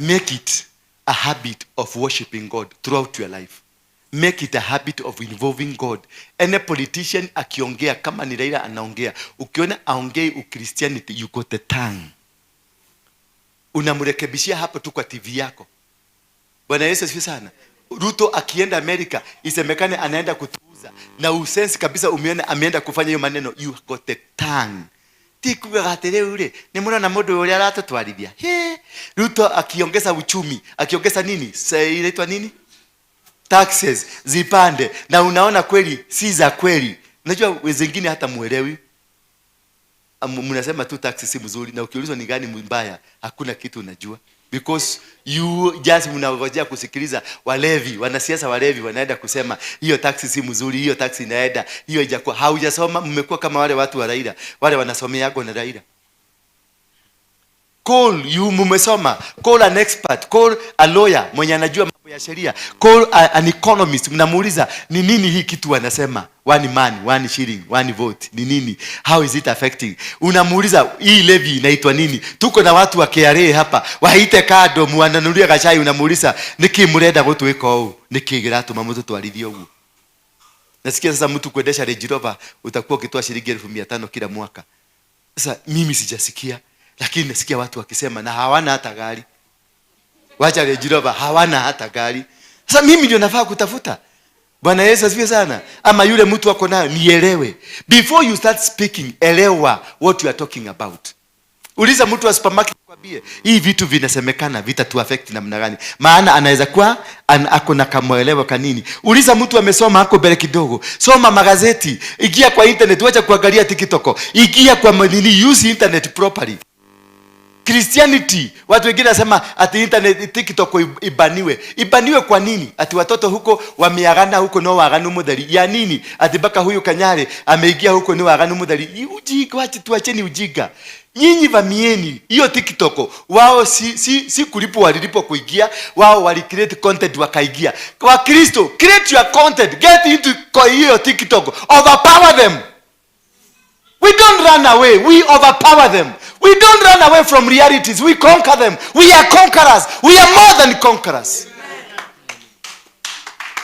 Speaker 4: Make it a habit of worshiping God throughout your life. Make it a habit of involving God. Any politician akiongea kama ni Raila anaongea, ukiona aongei uChristianity, you got the tongue. Unamrekebishia hapo tu kwa TV yako. Bwana Yesu asifiwe sana. Ruto akienda Amerika, isemekane anaenda kutuuza na usensi kabisa umeona ameenda kufanya hiyo maneno, you got the tongue. Tikuwe gatele ule ni mwana na modo ule atatwarithia. Ruto akiongeza uchumi, akiongeza nini? Inaitwa nini? Taxes zipande, na unaona kweli si za kweli. Unajua wengine hata muelewi. Mnasema tu taxes si mzuri, na ukiulizwa ni gani mbaya, hakuna kitu unajua. Because you just mnangojea kusikiliza walevi, wanasiasa walevi wanaenda kusema hiyo taxi si mzuri, hiyo taxi inaenda, hiyo haijakuwa. Haujasoma, mmekuwa kama wale watu wa Raila, wale wanasomea yako na Raila. Call you mmesoma, call an expert, call a lawyer mwenye anajua mambo ya sheria, call an economist, mnamuuliza ni nini hii kitu wanasema, one man, one shilling, one vote, ni nini, how is it affecting? Unamuuliza hii levy inaitwa nini? Tuko na watu wa KRA hapa, waite kado muananulia gachai, unamuuliza niki murenda gutwika huu, niki giratuma mutu twarithio huu. Nasikia sasa mtu kuendesha Range Rover utakuwa ukitoa shilingi 1500 kila mwaka. Sasa mimi sijasikia, lakini nasikia watu wakisema na hawana hata gari. Wacha Range Rover, hawana hata gari. Sasa mimi ndio nafaa kutafuta. Bwana Yesu asifiwe sana. Ama yule mtu wako nayo nielewe. Before you start speaking, elewa what you are talking about. Uliza mtu wa supermarket kwambie, hii vitu vinasemekana vitatu affect namna gani? Maana anaweza kuwa ako na kamuelewa kanini. Uliza mtu amesoma hako mbele kidogo. Soma magazeti, ingia kwa internet, wacha kuangalia TikTok. Ingia kwa nini, use internet properly. Christianity, watu wengine nasema ati internet TikTok ibaniwe. Ibaniwe kwa nini? Ati watoto huko wameagana huko no waganu mudhari. Ya nini? Ati baka huyu Kanyare ameingia huko ni waganu mudhari. Ujinga, wacha tuacheni ujinga. Nyinyi vamieni hiyo TikTok. Wao si kulipo walilipo kuingia, wao wali create content wakaingia. Kwa Kristo, create your content, get into hiyo TikTok. Overpower them. We don't run away, we overpower them. We don't run away from realities, we conquer them. We are conquerors. We are more than conquerors.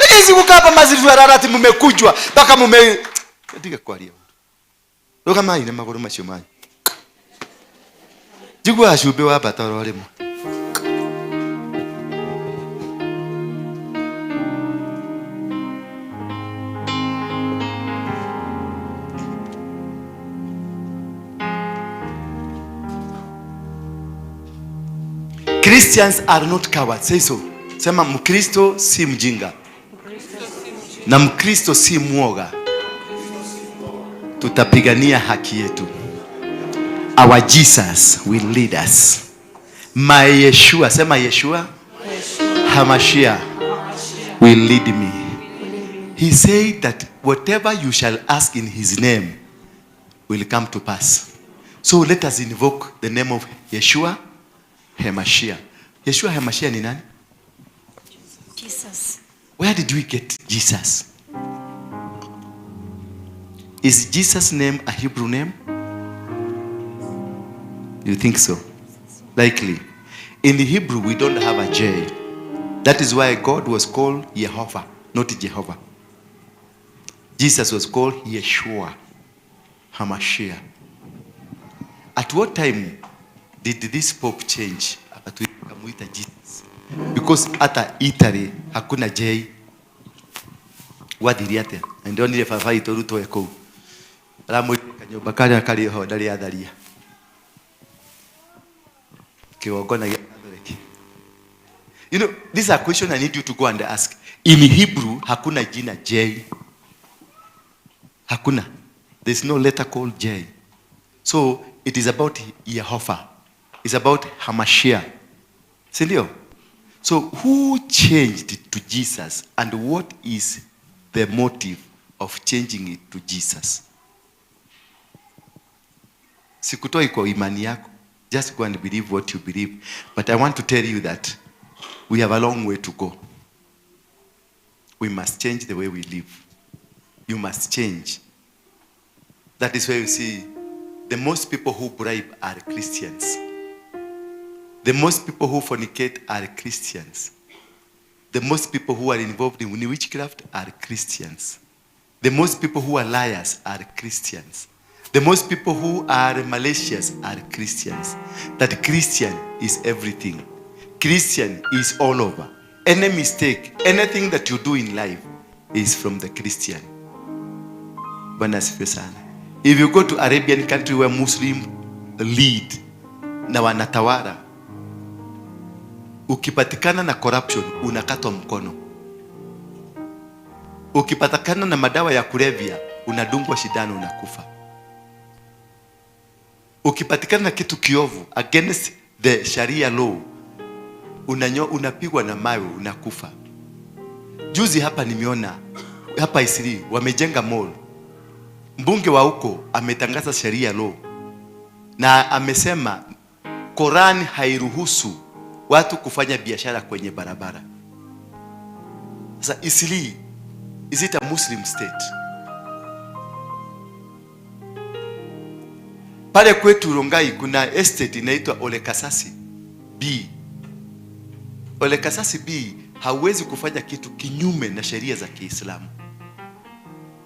Speaker 4: Hizi kukapa mazitu ya rarati mmekujwa mpaka mume katika kwa leo. Roga mai na magoro macio mai. Jigwa ashube wa bataro wale mu. Christians are not cowards. Say so. Sema Mkristo si mjinga. Na Mkristo si muoga. Tutapigania haki yetu. Our Jesus will lead us. My Yeshua, sema Yeshua, Hamashiach will lead me. He said that whatever you shall ask in his name will come to pass. So let us invoke the name of Yeshua Hamashiach. Yeshua Hamashiach ni nani?
Speaker 3: Jesus.
Speaker 4: Where did we get Jesus? Is Jesus' name a Hebrew name? You think so? Likely. In the Hebrew, we don't have a J. That is why God was called Jehovah, not Jehovah. Jesus was called Yeshua Hamashiach. At what time did this Pope change? Jesus. Because at Italy, hakuna J. wathiriate ndio nile baba itu rutwe kuu ramwe kanyumba kali ho ndari atharia kiongona gya Katholiki. You know, this is a question I need you to go and ask. In Hebrew hakuna jina J. Hakuna. There's no letter called J. So it is about Yehovah. It's about Hamashiach. Sindio? So who changed it to Jesus, and what is the motive of changing it to Jesus? Sikutoi kwa imani yako. Just go and believe what you believe. But I want to tell you that we have a long way to go. We must change the way we live. You must change. That is where you see the most people who bribe are Christians. The most people who fornicate are Christians. The most people who are involved in witchcraft are Christians. The most people who are liars are Christians. The most people who are malicious are Christians. That Christian is everything. Christian is all over. Any mistake, anything that you do in life is from the Christian. If you go to Arabian country where Muslim lead na wanatawala, ukipatikana na corruption unakatwa mkono. Ukipatikana na madawa ya kulevya unadungwa shindano unakufa. Ukipatikana na kitu kiovu against the Sharia law unapigwa na mawe unakufa. Juzi hapa nimeona hapa Isili wamejenga mall. Mbunge wa huko ametangaza Sharia law na amesema Quran hairuhusu watu kufanya biashara kwenye barabara. Sasa Isili, is it a Muslim state? Pale kwetu Rongai kuna estate inaitwa Olekasasi B. Olekasasi B hauwezi kufanya kitu kinyume na sheria za Kiislamu.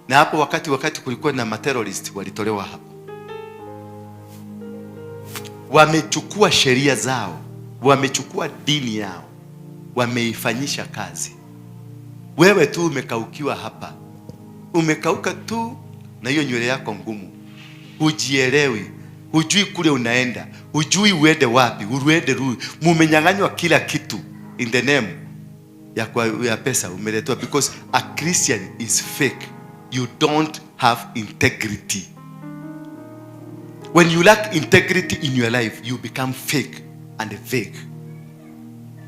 Speaker 4: Na hapo wakati kulikuwa na materrorist walitolewa hapo. Wamechukua sheria zao, wamechukua dini yao, wameifanyisha kazi. Wewe tu umekaukiwa hapa. Umekauka tu na hiyo nywele yako ngumu. Hujielewi, hujui kule unaenda, hujui uende wapi, uruende rui. Mumenyang'anywa kila kitu in the name ya pesa umeletwa, because a Christian is fake. You don't have integrity. When you lack integrity in your life, you become fake and vague.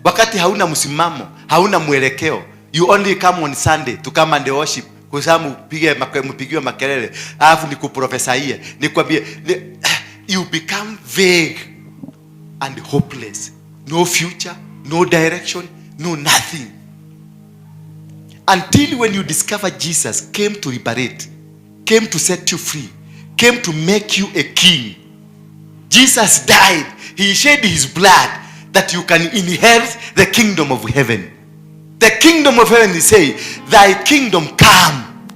Speaker 4: Wakati hauna msimamo, hauna mwelekeo, you only come on Sunday to come and worship. Kwa sababu mpigiwe makelele, alafu nikuprofesaie, nikwambie, you become vague and hopeless. No future, no direction, no nothing. Until when you discover Jesus came to liberate, came to set you free, came to make you a king. Jesus died. He shed his blood that you can inherit the kingdom of heaven. The kingdom of heaven is saying, thy kingdom come.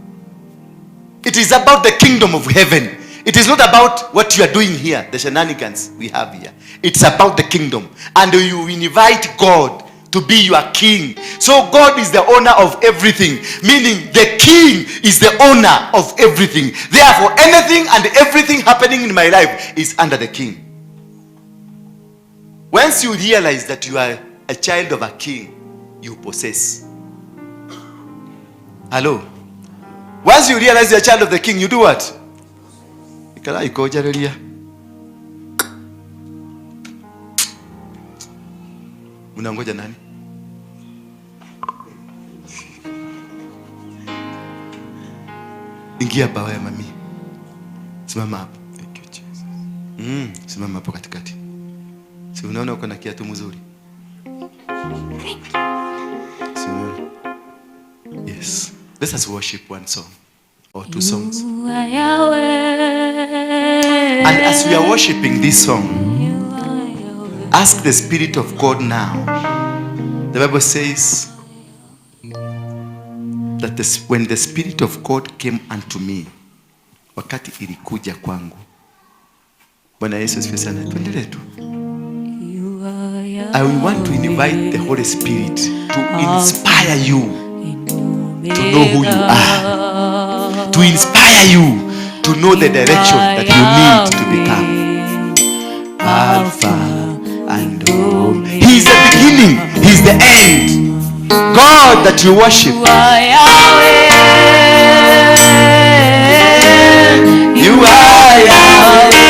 Speaker 4: It is about the kingdom of heaven. It is not about what you are doing here, the shenanigans we have here. It's about the kingdom. And you invite God to be your king. So God is the owner of everything, meaning the king is the owner of everything. Therefore, anything and everything happening in my life is under the king. Once you realize that you are a child of a king, you possess. Hello? Once you realize you're a child of the king, you do what? Unangoja nani? Ingia bawa ya mami. Simama hapo. Thank you Jesus. Simama hapo katikati. Si unaona uko na kiatu mzuri? Simama. Yes. Let us worship one song or two songs. And as we are worshiping this song, ask the Spirit of God now. The Bible says that when the Spirit of God came unto me, wakati ilikuja kwangu. Bwana Yesu asifiwe sana. Tuendelee tu. I want to invite the Holy Spirit to inspire you to know who you are, to inspire you to know the direction that you need to become. Alpha and Omega. He is the beginning, He is the end. God that you worship. You are Yahweh. You are Yahweh.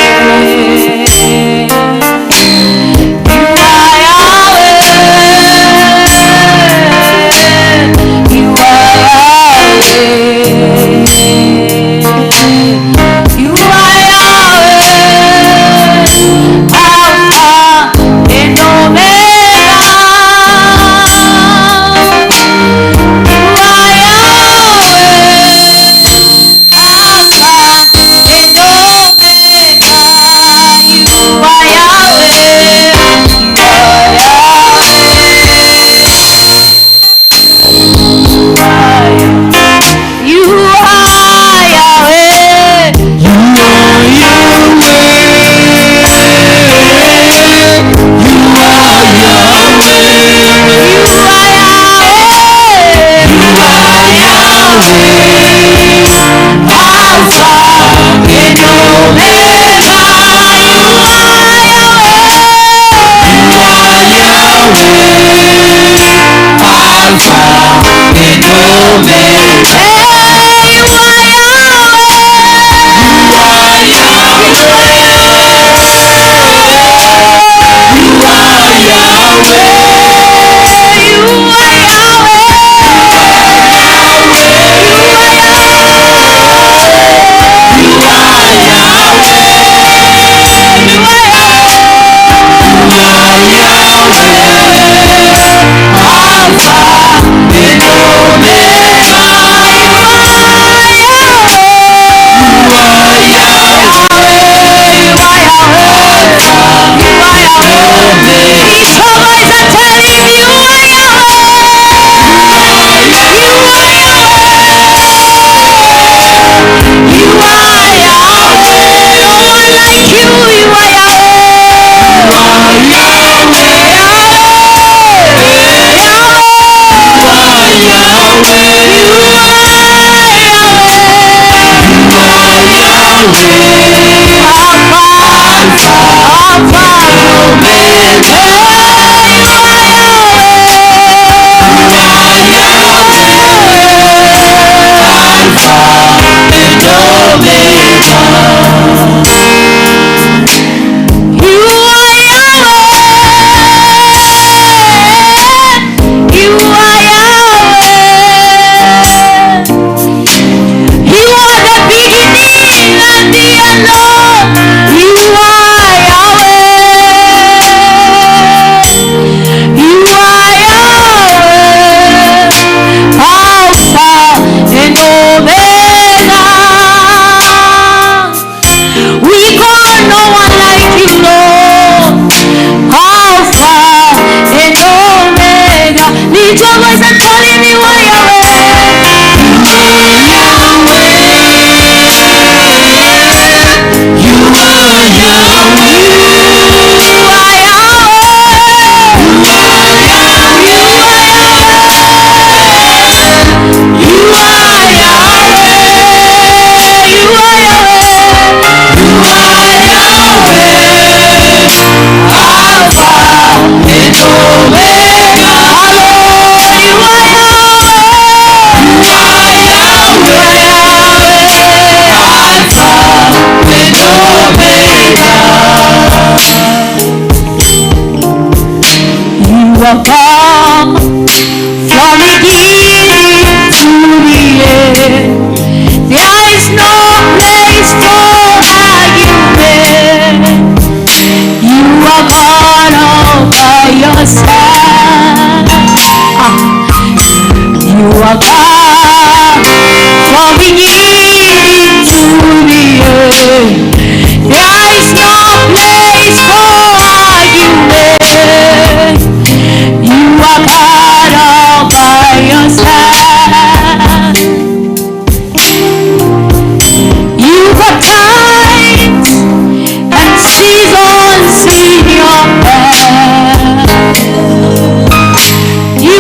Speaker 7: You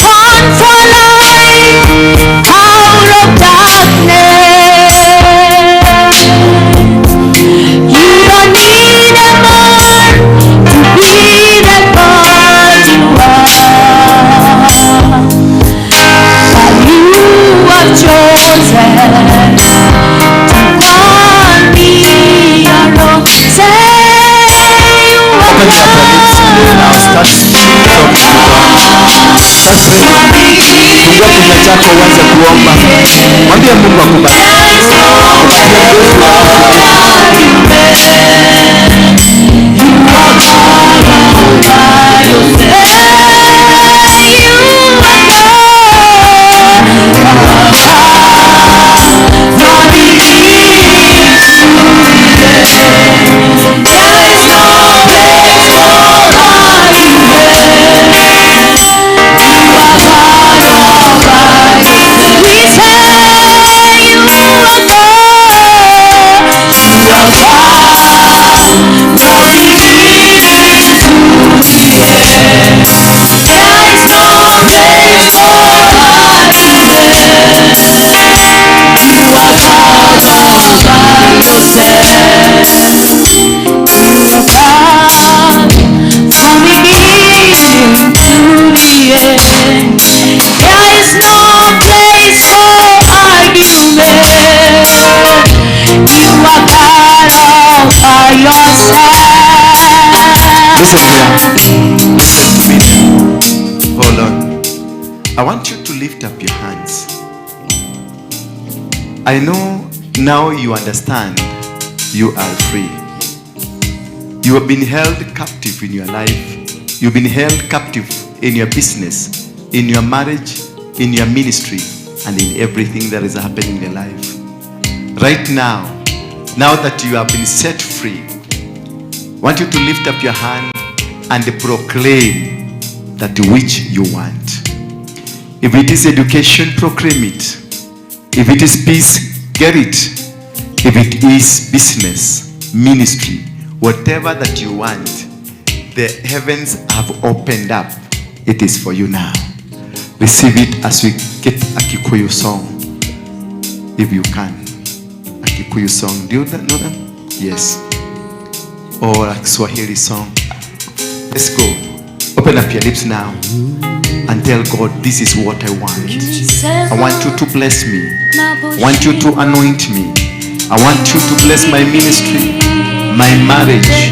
Speaker 7: want for life.
Speaker 4: Fungua kinywa chako uanze kuomba. Mwambie Mungu akubariki. Listen to me. Hold on. I want you to lift up your hands. I know now you understand you are free. You have been held captive in your life. You've been held captive in your business, in your marriage, in your ministry, and in everything that is happening in your life. Right now that you have been set free, I want you to lift up your hand and proclaim that which you want. If it is education, proclaim it. If it is peace, get it. If it is business, ministry, whatever that you want, the heavens have opened up. It is for you now. Receive it as we get a Kikuyu song. If you can. A Kikuyu song. Do you know them? Yes. Or a Swahili song. Let's go. Open up your lips now and tell God, this is what I want. I want you to bless me. I want you to anoint me. I want you to bless my ministry, my marriage,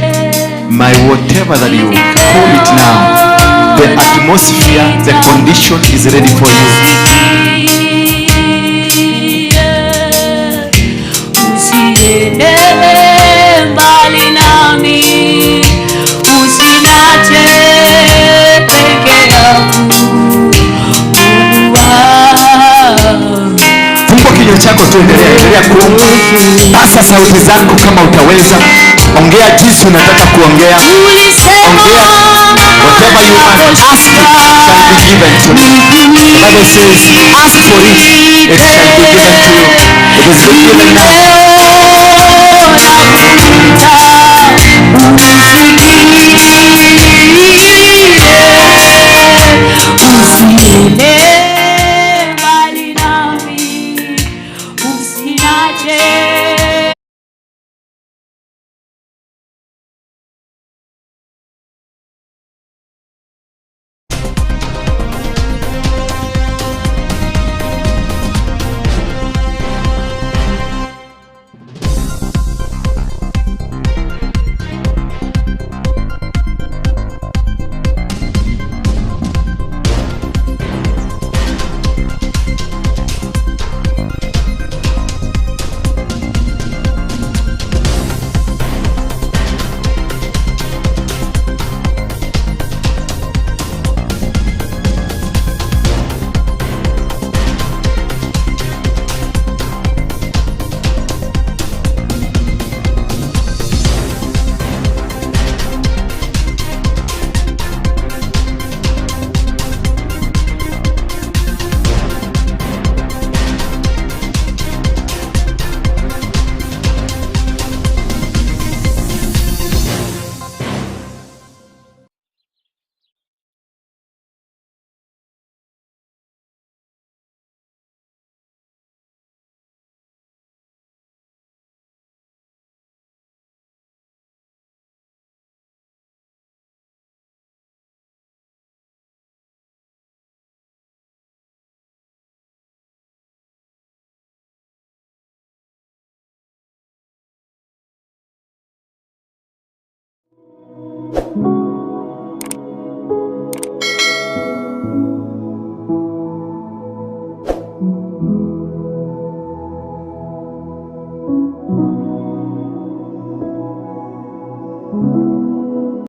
Speaker 4: my whatever that you call it now. The atmosphere, the condition is ready for you. Fungua kinywa chako, tuendelea kuomba. Pasa sauti zako kama utaweza. Ongea jinsi unataka kuongea. Ongea whatever you want. Ask it shall be given to you. The Bible says, ask for it, it shall be given to you. It is given now.